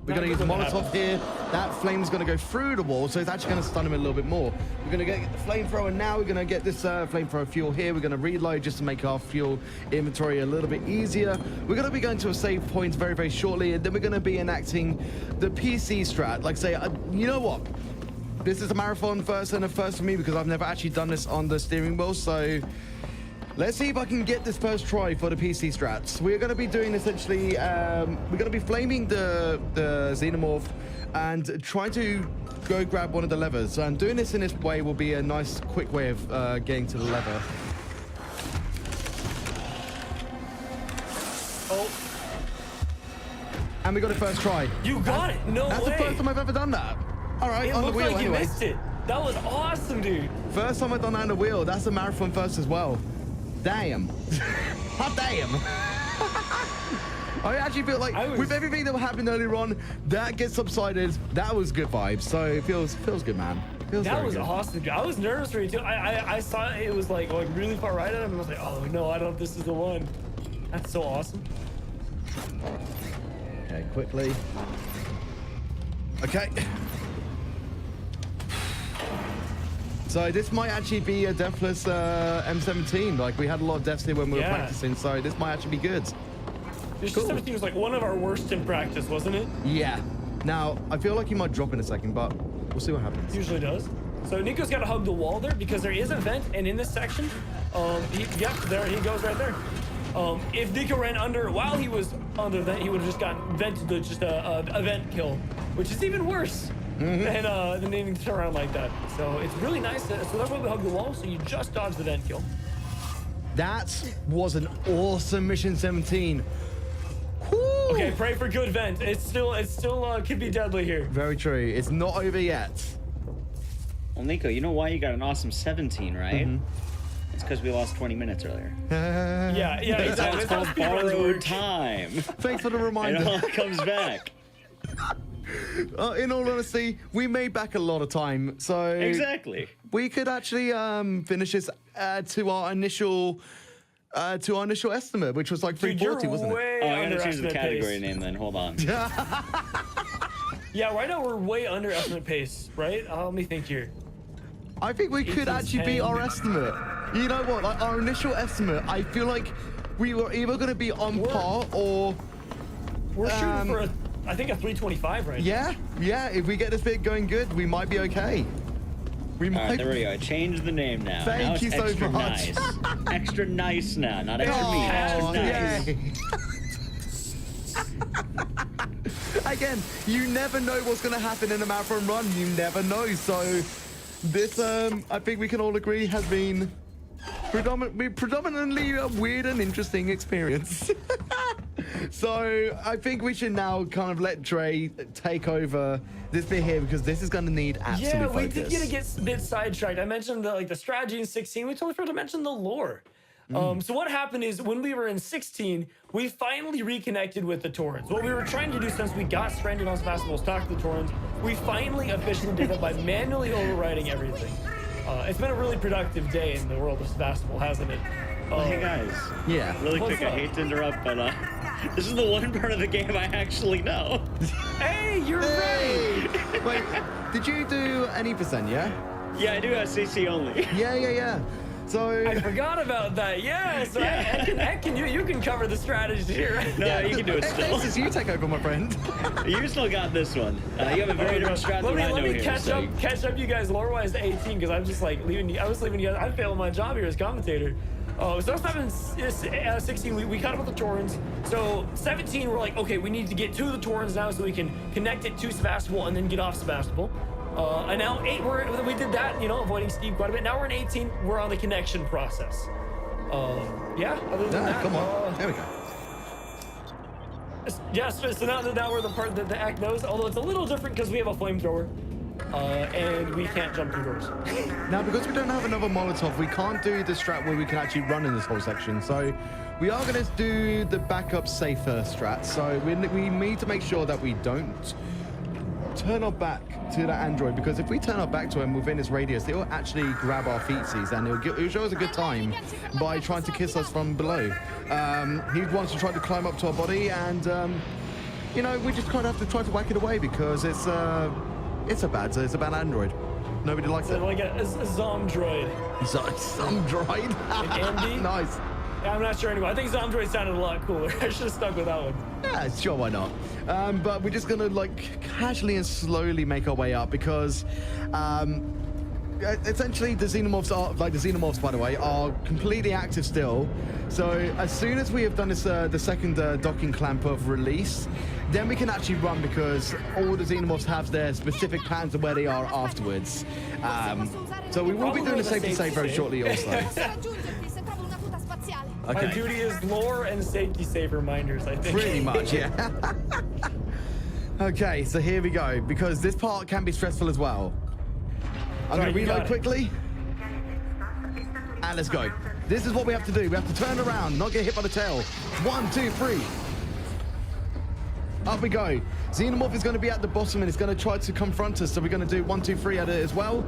We're going to use a Molotov here. That flame's going to go through the wall, so it's actually going to stun him a little bit more. We're going to get the flamethrower now. We're going to get this flamethrower fuel here. We're going to reload just to make our fuel inventory a little bit easier. We're going to be going to a save point very, very shortly, and then we're going to be enacting the PC strat. Like say, you know what? This is a marathon first and a first for me because I've never actually done this on the steering wheel, so let's see if I can get this first try for the PC strats. We're going to be doing essentially, we're going to be flaming the Xenomorph and trying to go grab one of the levers. And doing this in this way will be a nice, quick way of getting to the lever. Oh. And we got it first try. You got it. No way. That's the first time I've ever done that. All right, on the wheel like anyway. You missed it. That was awesome, dude. First time I've done that on the wheel. That's a marathon first as well. Damn. Hot damn. I actually feel like with everything that happened earlier on, that gets subsided. That was good vibes. So it feels good, man. That was awesome. I was nervous for you too. I saw it was like really far right at him, and I was like, oh no, I don't know if this is the one. That's so awesome. Okay, quickly. Okay. So this might actually be a deathless M17. Like we had a lot of deaths here when we were practicing, so this might actually be good. This M17 was like one of our worst in practice, wasn't it? Yeah. Now I feel like he might drop in a second, but we'll see what happens. Usually does. So Nico's got to hug the wall there because there is a vent, and in this section, there he goes right there. If Nico ran under while he was under the vent, he would have just gotten vented to just a vent kill, which is even worse. Than needing to turn around like that. So it's really nice. So that's why we hug the wall. So you just dodge the vent kill. That was an awesome mission 17. Woo! Okay, pray for good vent. It still could be deadly here. Very true. It's not over yet. Well, Nico, you know why you got an awesome 17, right? It's because we lost 20 minutes earlier. Yeah, exactly. It's called borrowed time. Thanks for the reminder. It all comes back. In all honesty, we made back a lot of time, so exactly we could actually finish this to our initial estimate, which was like 340, wasn't it? Oh, I'm gonna choose the category name then. Hold on. Yeah, right now we're way under estimate pace, right? Let me think here. I think we could actually beat our estimate. You know what? Like our initial estimate, I feel like we were either going to be on par or we're shooting for I think a 325 right now. Yeah. If we get this bit going good, we might be okay. All right, there we go. Change the name now. Thank you so much. Nice. Extra nice now, not extra mean. Extra nice. Again, you never know what's going to happen in a marathon run. You never know. So this, I think we can all agree, has been predominantly a weird and interesting experience. So I think we should now kind of let Dre take over this bit here because this is going to need absolute focus. We did get a bit sidetracked. I mentioned the strategy in 16. We totally forgot to mention the lore. So what happened is when we were in 16, we finally reconnected with the Torrens. What we were trying to do since we got stranded on Sebastopol was talk to the Torrens. We finally officially did it by manually overriding everything. It's been a really productive day in the world of Sebastopol, hasn't it? Hey guys. Yeah. Really What's quick, I up? hate to interrupt, but this is the one part of the game I actually know. Hey, you're right. Wait, did you do any percent, yeah? Yeah, I do have CC only. Yeah. So I forgot about that. Yeah, so you can cover the strategy here. No, you can do it still. This is you take over, my friend. You still got this one. You have a very different strategy than I know Let me here. catch up you guys lore-wise to 18 because I'm just like I was leaving you guys. I failed my job here as commentator. So it's not in 16, we cut up with the Torrens. So 17, we're like, okay, we need to get to the Torrens now so we can connect it to Sebastopol and then get off Sebastopol. And now 8, we did that, avoiding Steve quite a bit. Now we're in 18, we're on the connection process. Yeah, other than that. Come on, there we go. Yeah, so now we're the part that the act knows, although it's a little different because we have a flamethrower. And we can't jump through doors. Now, because we don't have another Molotov, we can't do the strat where we can actually run in this whole section. So we are going to do the backup safer strat. So we need to make sure that we don't turn our back to the android, because if we turn our back to him within his radius, it will actually grab our feetsies and it'll show us a good time by trying to kiss us from below. He wants to try to climb up to our body, and we just kind of have to try to whack it away because it's a bad android. Nobody likes it. Like a Zomdroid. Zomdroid? Like Andy? Nice. Yeah, I'm not sure anymore. I think Zomdroid sounded a lot cooler. I should have stuck with that one. Yeah, sure, why not? But we're just gonna casually and slowly make our way up because essentially the xenomorphs by the way, are completely active still. So as soon as we have done this, the second docking clamp of release, then we can actually run because all the xenomorphs have their specific plans of where they are afterwards. So we will be doing a safety save very shortly also. My duty is lore and safety save reminders, I think. Pretty much, yeah. Okay, so here we go, because this part can be stressful as well. I'm going to reload quickly. And let's go. This is what we have to do. We have to turn around, not get hit by the tail. 1, 2, 3. Up we go. Xenomorph is going to be at the bottom and it's going to try to confront us. So we're going to do 1, 2, 3 at it as well.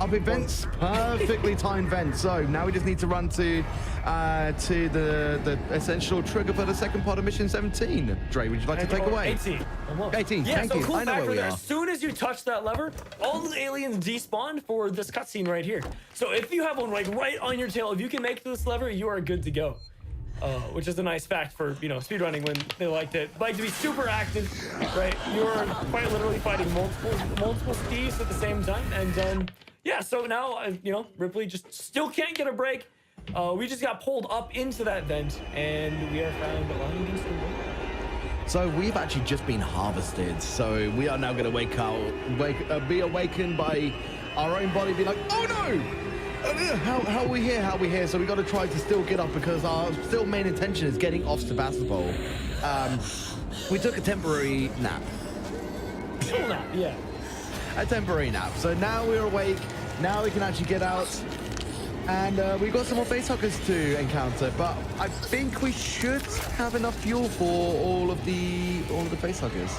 Up in vents, perfectly timed vents. So now we just need to run to the essential trigger for the second part of mission 17. Dre, would you like to take away? 18. Almost. 18. Yeah, Thank so you. cool I know fact where we there. are. As soon as you touch that lever, all the aliens despawned for this cutscene right here. So if you have one right on your tail, if you can make this lever, you are good to go. Which is a nice fact for speedrunning when they like to be super active, right? You're quite literally fighting multiple Steves at the same time, and yeah. So now Ripley just still can't get a break. We just got pulled up into that vent, and we are found lying against the wall. So we've actually just been harvested. So we are now going to be awakened by our own body, be like, oh no! How are we here? How are we here? So we got to try to still get up because our still main intention is getting off Sebastopol. We took a temporary nap. Yeah. A temporary nap. So now we're awake. Now we can actually get out. And we've got some more facehuggers to encounter, but I think we should have enough fuel for all of the facehuggers.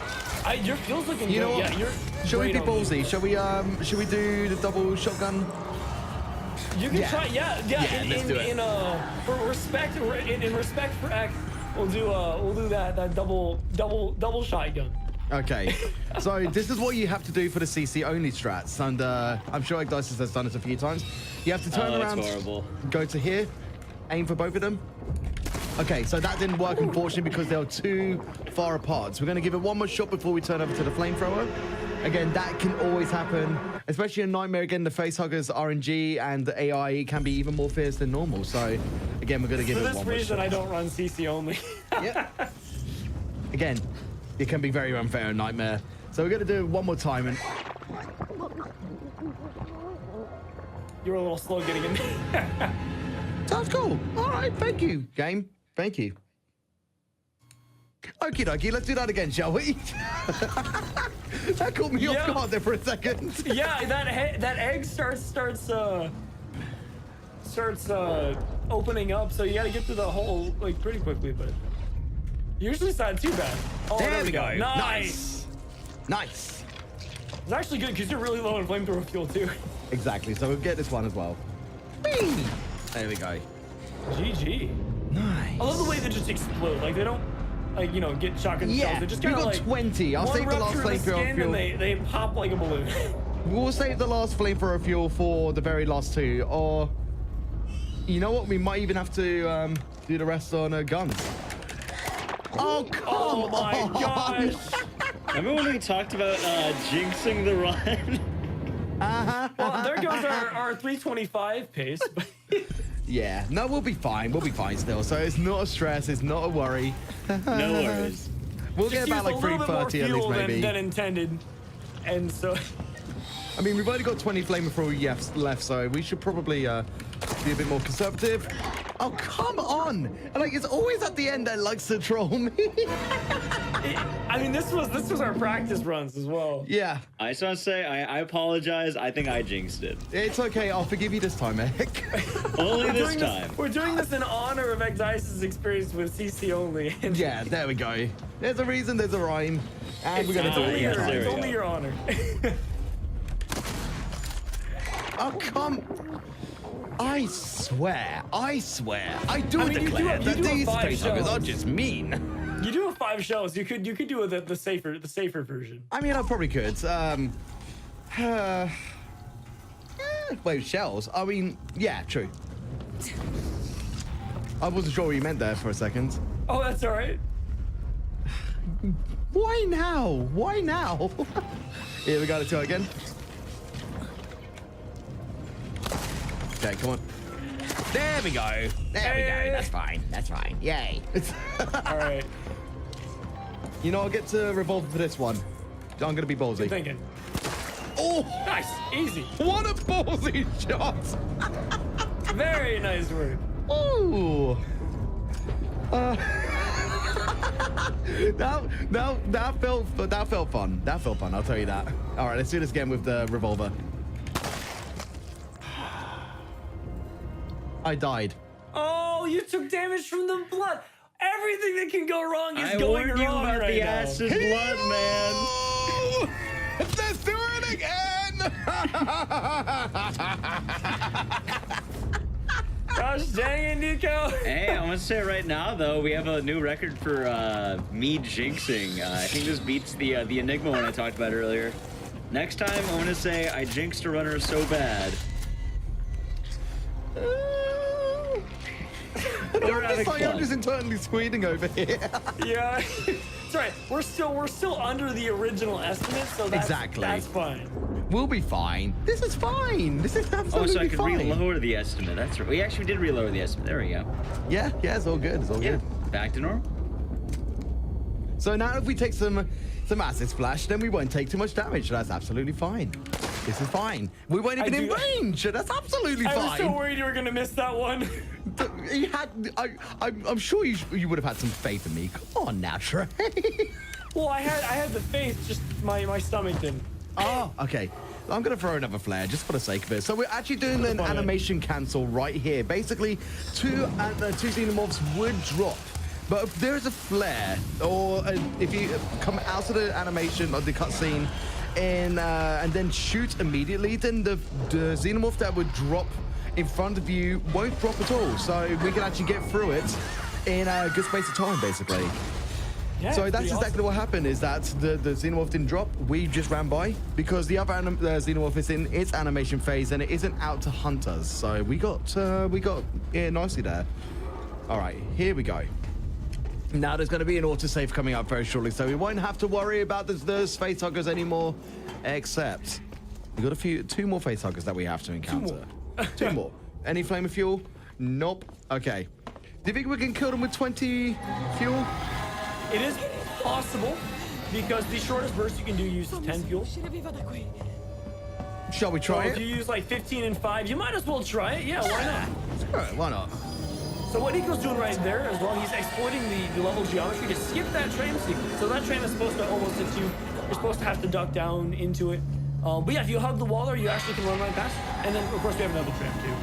Your fuel's looking You good. know what? Yeah, you're Shall we great be on ballsy? Shall we do the double shotgun? You can try, yeah. Let's do it. In respect for X, we'll do that double shotgun. Okay, so this is what you have to do for the CC only strats, and I'm sure Igdices has done this a few times. You have to turn around, horrible. go to here, aim for both of them. Okay, so that didn't work unfortunately because they were too far apart. So we're going to give it one more shot before we turn over to the flamethrower. Again, that can always happen, especially in Nightmare. Again, the facehuggers RNG and the AI can be even more fierce than normal. So again, we're going to give it one more shot. For this reason, I don't run CC only. Yep. Again, it can be very unfair in Nightmare. So we're going to do it one more time. And You were a little slow getting in there. sounds cool. All right, thank you, game. Thank you. Okie dokie, let's do that again, shall we? That caught me off guard there for a second. Yeah, that egg starts starts opening up, so you got to get through the hole like pretty quickly. But usually it's not too bad. Oh, there we go. Nice. Nice. It's actually good because you're really low in flamethrower fuel too. Exactly. So we'll get this one as well. Whee! There we go. GG. Nice. I love the way they just explode. Like they don't, like, you know, get shotgun shells. They just we kind of got like 20. I'll save the last flamethrower fuel. And they pop like a balloon. We'll save the last flamethrower fuel for the very last two, or you know what? We might even have to do the rest on guns. Oh, come my on. gosh! Remember when we talked about jinxing the run? Well, there goes our 325 pace. Yeah, no, we'll be fine. We'll be fine still. So it's not a stress. It's not a worry. No worries. We'll get about like 330 at least, maybe. Than intended, and so. I mean, we've only got 20 flamethrower left, so we should probably be a bit more conservative. Oh, come on! Like, it's always at the end that likes to troll me. I mean, this was our practice runs as well. Yeah. I just want to say, I apologize. I think I jinxed it. It's okay. I'll forgive you this time, Eric. Only this time. We're doing this in honor of Exice's experience with CC only. Yeah, there we go. There's a reason, there's a rhyme. And we're going to do it this time. It's only your honor. Oh, come. I swear. I do declare that these facehuggers are just mean. You do have 5 shells. You could do the safer version. I mean, I probably could. Wait, shells? I mean, yeah, true. I wasn't sure what you meant there for a second. Oh, that's all right. Why now? Why now? Here we got it to again. Okay, come on. There we go. There we go. That's fine. That's fine. Yay. All right. You know, I'll get to revolve for this one. I'm gonna be ballsy. Good thinking. Oh, nice, easy. What a ballsy shot! Very nice work. Ooh. That felt fun. That felt fun. I'll tell you that. All right, let's do this again with the revolver. I died. Oh, you took damage from the blood. Everything that can go wrong is going wrong you about right the now. acid blood, man. Let's do it again. Gosh dang it, Nico. Hey, I want to say right now, though, we have a new record for me jinxing. I think this beats the Enigma one I talked about earlier. Next time, I want to say I jinxed a runner so bad. I'm just internally squealing over here. Yeah, it's right. We're still under the original estimate, so that's fine. We'll be fine. This is fine. This is absolutely fine. Oh, so I could reload the estimate. That's right. We actually did reload the estimate. There we go. Yeah, it's all good. It's all good. Back to normal. So now if we take some acid splash, then we won't take too much damage. That's absolutely fine. This is fine. We weren't even in range. That's absolutely fine. I was so worried you were gonna miss that one. You had. I'm sure you would have had some faith in me. Come on now, Trey. Well, I had the faith. Just my stomach didn't. Oh, okay. I'm gonna throw another flare just for the sake of it. So we're actually doing an animation cancel right here. Basically, two xenomorphs would drop. But if there is a flare, or if you come out of the animation of the cutscene and then shoot immediately, then the xenomorph that would drop in front of you won't drop at all. So we can actually get through it in a good space of time, basically. Yeah, so that's exactly awesome. what happened, is that the xenomorph didn't drop. We just ran by because the other xenomorph is in its animation phase and it isn't out to hunt us. So we got nicely there. All right, here we go. Now there's going to be an autosave coming up very shortly, so we won't have to worry about the facehuggers anymore, except we got two more facehuggers that we have to encounter. Two more. Any flame of fuel? Nope. Okay. Do you think we can kill them with 20 fuel? It is possible, because the shortest burst you can do uses 10 fuel. Shall we try it? If you use like 15 and 5, you might as well try it. Yeah, why not? Sure, why not? So what Nico's doing right there as well, he's exploiting the level geometry to skip that train sequence. So that train is supposed to almost hit you. You're supposed to have to duck down into it. But yeah, if you hug the wall there, you actually can run right past. And then, of course, we have another tram, too.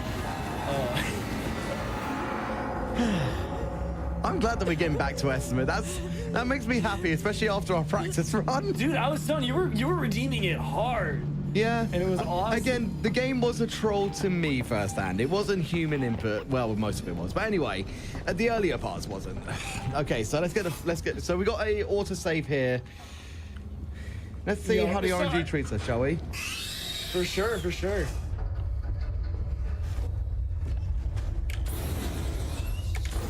I'm glad that we're getting back to estimate. That makes me happy, especially after our practice run. Dude, I was telling you, you were redeeming it hard. Yeah. And it was awesome. Again, the game was a troll to me firsthand. It wasn't human input. Well, most of it was. But anyway, the earlier parts wasn't. Okay, so let's get. So we got a autosave here. Let's see how the RNG treats us, shall we? For sure, for sure.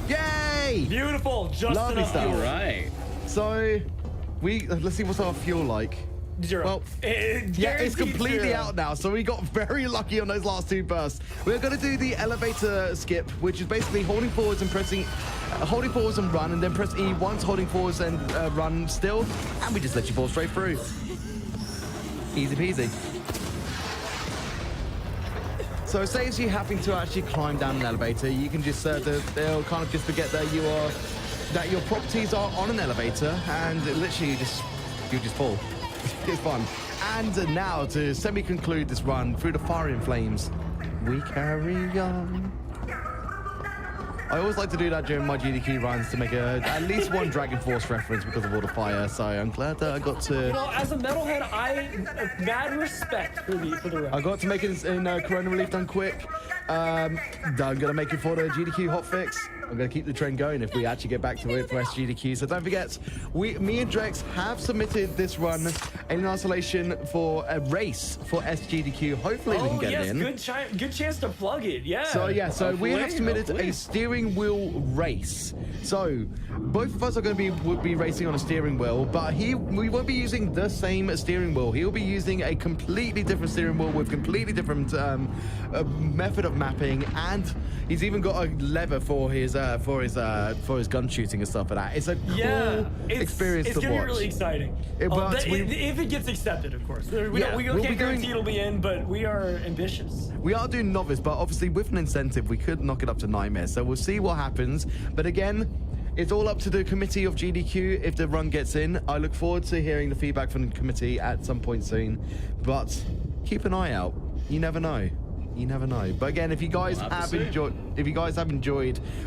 Yay! Beautiful, just lovely enough. stuff. All right. So let's see what's our fuel like. 0. Well, yeah, it's completely 0. out now, so we got very lucky on those last 2 bursts. We're going to do the elevator skip, which is basically holding forwards and pressing, holding forwards and run, and then press E once, holding forwards and run still, and we just let you fall straight through. Easy peasy. So it saves you having to actually climb down an elevator. You can just, they'll kind of just forget that your properties are on an elevator, and literally you just fall. It's fun. And now to semi-conclude this run through the fire and flames, we carry on. I always like to do that during my GDQ runs to make at least one Dragon Force reference because of all the fire. So I'm glad that I got to. You know, as a metalhead, I mad respect for the run. I got to make it in Corona Relief done quick. I'm gonna make it for the GDQ hotfix. I'm going to keep the trend going if we actually get back to it for SGDQ. So don't forget, me and Drex have submitted this run in isolation for a race for SGDQ. Hopefully we can get it in. Good chance to plug it, yeah. So we have submitted a steering wheel race. So both of us are going to would be racing on a steering wheel, but we won't be using the same steering wheel. He'll be using a completely different steering wheel with completely different method of mapping, and he's even got a lever for his gun shooting and stuff like that. It's a cool experience to watch. It's gonna be really exciting. If it gets accepted, of course. We can't guarantee it'll be in, but we are ambitious. We are doing novice, but obviously with an incentive, we could knock it up to nightmare. So we'll see what happens. But again, it's all up to the committee of GDQ if the run gets in. I look forward to hearing the feedback from the committee at some point soon. But keep an eye out. You never know. You never know. But again, if you guys have enjoyed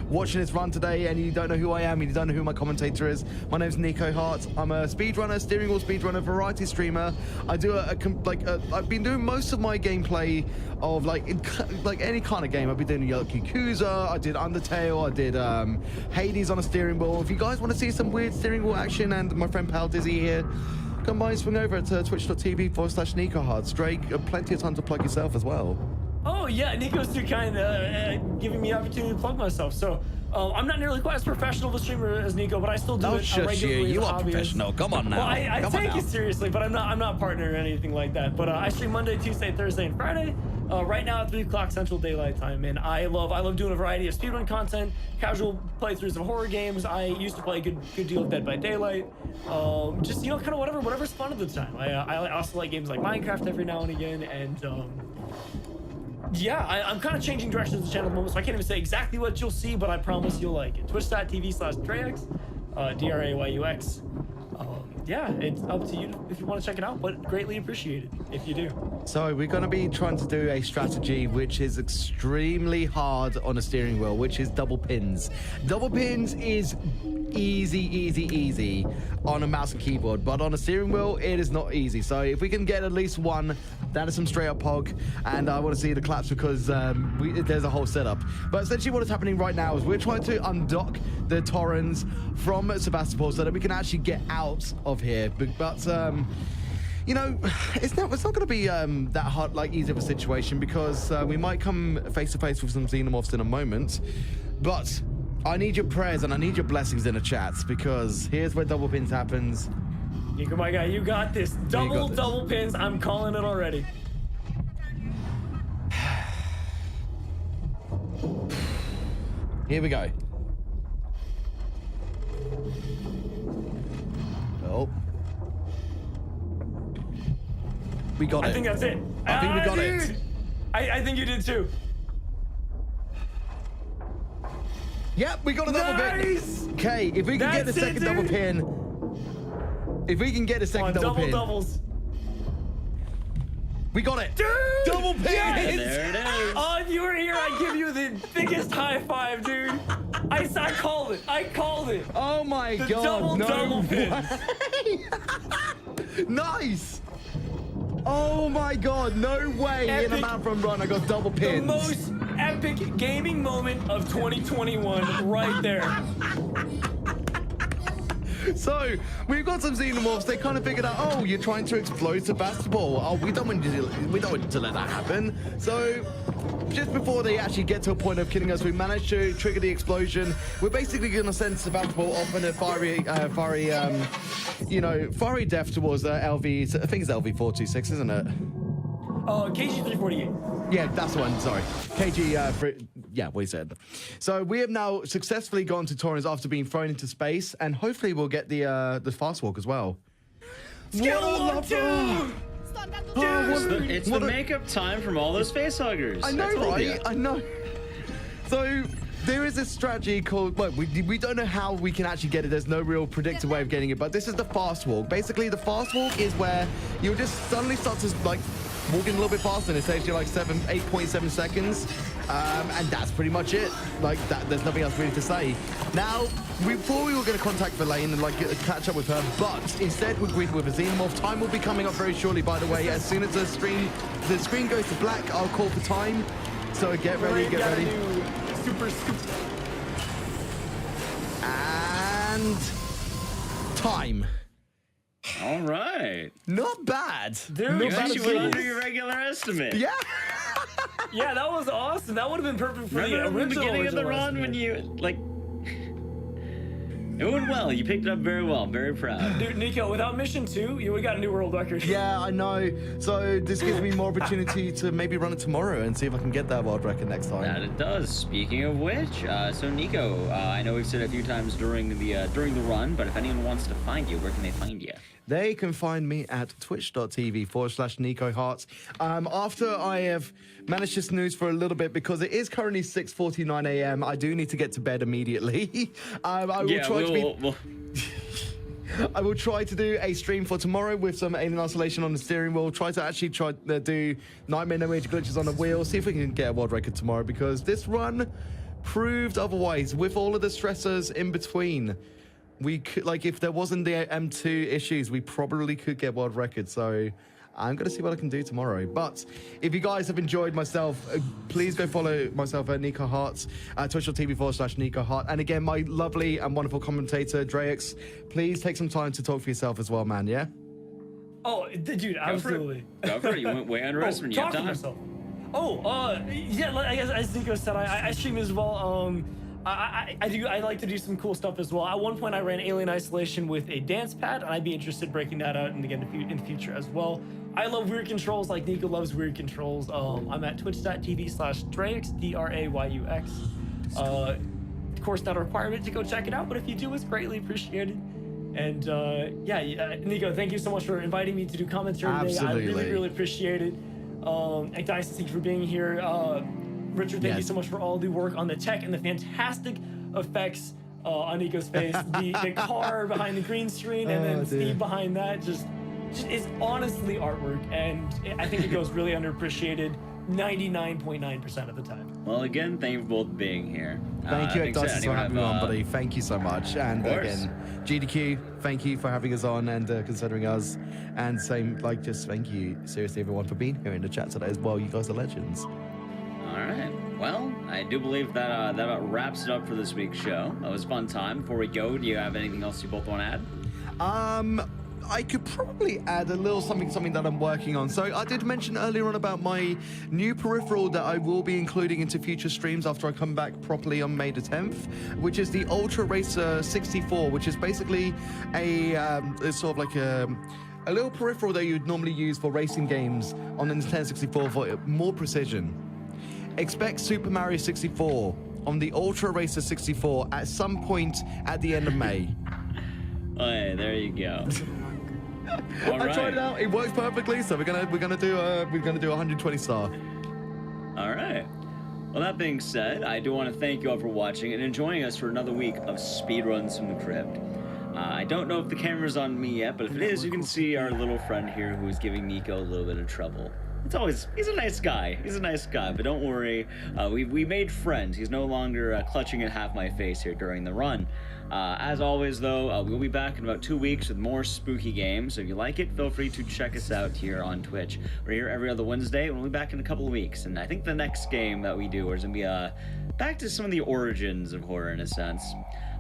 watching this run today, and you don't know who I am, and you don't know who my commentator is, my name's Nikoheart. I'm a speedrunner, steering wheel speedrunner, variety streamer. I do I've been doing most of my gameplay of like any kind of game. I've been doing Yakuza, I did Undertale, I did Hades on a steering wheel. If you guys want to see some weird steering wheel action, and my friend Pal Dizzy here, come by and swing over to twitch.tv/Nikoheart. Drake, plenty of time to plug yourself as well. Oh yeah, Nico's too kind, giving me the opportunity to plug myself. So I'm not nearly quite as professional of a streamer as Nico, but I still do it regularly. You are professional. Come on now. Well, I take it seriously, but I'm not partner or anything like that. But I stream Monday, Tuesday, Thursday, and Friday. Right now at 3 o'clock Central Daylight Time, and I love doing a variety of speedrun content, casual playthroughs of horror games. I used to play a good deal of Dead by Daylight. Just kind of whatever's fun at the time. I also like games like Minecraft every now and again, and yeah, I'm kind of changing directions of the channel at the moment, so I can't even say exactly what you'll see, but I promise you'll like it. Twitch.tv/Drayux, DRAYUX. Yeah, it's up to you if you want to check it out, but greatly appreciated if you do. So we're going to be trying to do a strategy which is extremely hard on a steering wheel, which is double pins. Double pins is easy on a mouse and keyboard, but on a steering wheel it is not easy. So if we can get at least one, that is some straight up hog, and I want to see the claps because there's a whole setup. But essentially what is happening right now is we're trying to undock the Torrens from Sebastopol so that we can actually get out of here. But you know, it's not going to be that hard, easy of a situation, because we might come face to face with some xenomorphs in a moment. But I need your prayers and I need your blessings in the chats, because here's where double pins happens. Nico, my guy, you got this. Double pins. I'm calling it already. Here we go. Oh. We got it. I think that's it. I think we got it. I think you did too. Yep, we got a double pin. Okay, if we can get the second double pin. If we can get a second double pin. Doubles. We got it. Dude! Double pins. Yes! There it is. Oh, if you were here, I'd give you the biggest high five, dude. I called it. I called it. Oh my The God. double pin. Way. Nice. Oh my God. No way. In a Epic. mount from run, I got double The pins. most epic gaming moment of 2021 right there. So, we've got some xenomorphs. They kind of figured out, oh, you're trying to explode Sebastopol. Oh, we don't want to let that happen. So, just before they actually get to a point of killing us, we managed to trigger the explosion. We're basically going to send Sebastopol off in a fiery death towards LV. I think it's LV426, isn't it? KG348. Yeah, that's the one. Sorry, yeah, what he said. So we have now successfully gone to Torrens after being thrown into space, and hopefully we'll get the fast walk as well. Skill unlock 2! It's the makeup time from all those facehuggers. I know, right? I know. So there is a strategy called, well, we don't know how we can actually get it. There's no real predicted way of getting it, but this is the fast walk. Basically, the fast walk is where you'll just suddenly start to like walking a little bit faster, and it saves you like 8.7 seconds, and that's pretty much it. Like that, there's nothing else really to say. Now, we thought we were going to contact Verlaine and like catch up with her, but instead we're greeted with a xenomorph. Time will be coming up very shortly, by the way. As soon as the screen goes to black, I'll call for time. So get ready, get ready. Super scoop. And time. All right. Not bad. Dude, You that actually was went good. under your regular estimate. Yeah. Yeah, that was awesome. That would have been perfect for Remember the at the original beginning of the original run when estimate. you, like... It went well. You picked it up very well. Very proud. Dude, Nico, without mission 2, you would have got a new world record. Yeah, I know. So this gives me more opportunity to maybe run it tomorrow and see if I can get that world record next time. That it does. Speaking of which, so Nico, I know we've said it a few times during the run, but if anyone wants to find you, where can they find you? They can find me at twitch.tv/Nikoheart. After I have managed to snooze for a little bit, because it is currently 6:49 a.m., I do need to get to bed immediately. I will try to do a stream for tomorrow with some Alien Isolation on the steering wheel. Try to do Nightmare No Major Glitches on the wheel. See if we can get a world record tomorrow, because this run proved otherwise with all of the stressors in between. We could, like, if there wasn't the M2 issues, we probably could get world records. So I'm going to see what I can do tomorrow. But if you guys have enjoyed myself, please go follow myself at Nikoheart, twitch.tv/Nikoheart. And again, my lovely and wonderful commentator, Drex, please take some time to talk for yourself as well, man, yeah? Oh, dude, absolutely. Go for it. You went way under estimate. You have time. Myself. Yeah, I guess as Nico said, I stream as well. I like to do some cool stuff as well. At one point, I ran Alien Isolation with a dance pad, and I'd be interested in breaking that out and again in the future as well. I love weird controls like Nico loves weird controls. I'm at twitch.tv/Drayux, DRAYUX. Of course, not a requirement to go check it out, but if you do, it's greatly appreciated. And Nico, thank you so much for inviting me to do commentary today. Absolutely. I really, really appreciate it. And Dice, thank you for being here. Richard, thank you so much for all the work on the tech and the fantastic effects on Nico's face. The car behind the green screen, and then Steve behind that. Just is honestly artwork, and I think it goes really underappreciated 99.9% of the time. Well, again, thank you for both being here. Thank you, Dustin, for having me on, buddy. Thank you so much. And again, GDQ, thank you for having us on and considering us. And just thank you, seriously, everyone, for being here in the chat today as well. You guys are legends. All right. Well, I do believe that that wraps it up for this week's show. It was a fun time. Before we go, do you have anything else you both want to add? I could probably add a little something that I'm working on. So I did mention earlier on about my new peripheral that I will be including into future streams after I come back properly on May the 10th, which is the Ultra Racer 64, which is basically it's sort of like a little peripheral that you'd normally use for racing games on the Nintendo 64 for more precision. Expect Super Mario 64 on the Ultra Racer 64 at some point at the end of May. Oh, hey, there you go. I tried it out. It works perfectly. So we're gonna do 120 star. All right. Well, that being said, I do want to thank you all for watching and enjoying us for another week of Speedruns from the Crypt. I don't know if the camera's on me yet, but if it is, you can see our little friend here who is giving Nico a little bit of trouble. he's a nice guy. He's a nice guy, but don't worry, we made friends. He's no longer clutching at half my face here during the run. As always, though, we'll be back in about 2 weeks with more spooky games. So if you like it, feel free to check us out here on Twitch. We're here every other Wednesday, and we'll be back in a couple of weeks. And I think the next game that we do is going to be back to some of the origins of horror in a sense.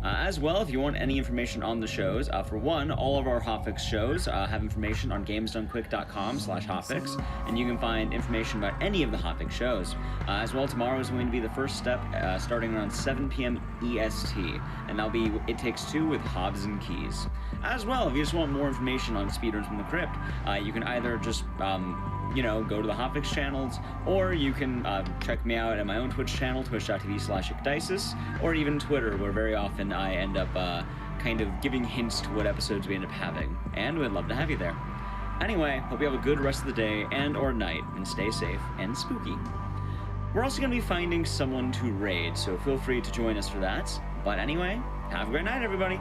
As well, if you want any information on the shows, for one, all of our Hotfix shows have information on gamesdonequick.com/hotfix, and you can find information about any of the Hotfix shows. As well, tomorrow is going to be the first step, starting around 7 p.m. EST, and that'll be It Takes Two with Hobbs and Keys. As well, if you just want more information on Speedruns from the Crypt, you can either just go to the Hotfix channels, or you can check me out at my own Twitch channel, twitch.tv/icdices, or even Twitter, where very often I end up kind of giving hints to what episodes we end up having, and we'd love to have you there. Anyway, hope you have a good rest of the day and or night, and stay safe and spooky. We're also going to be finding someone to raid, so feel free to join us for that. But anyway, have a great night, everybody!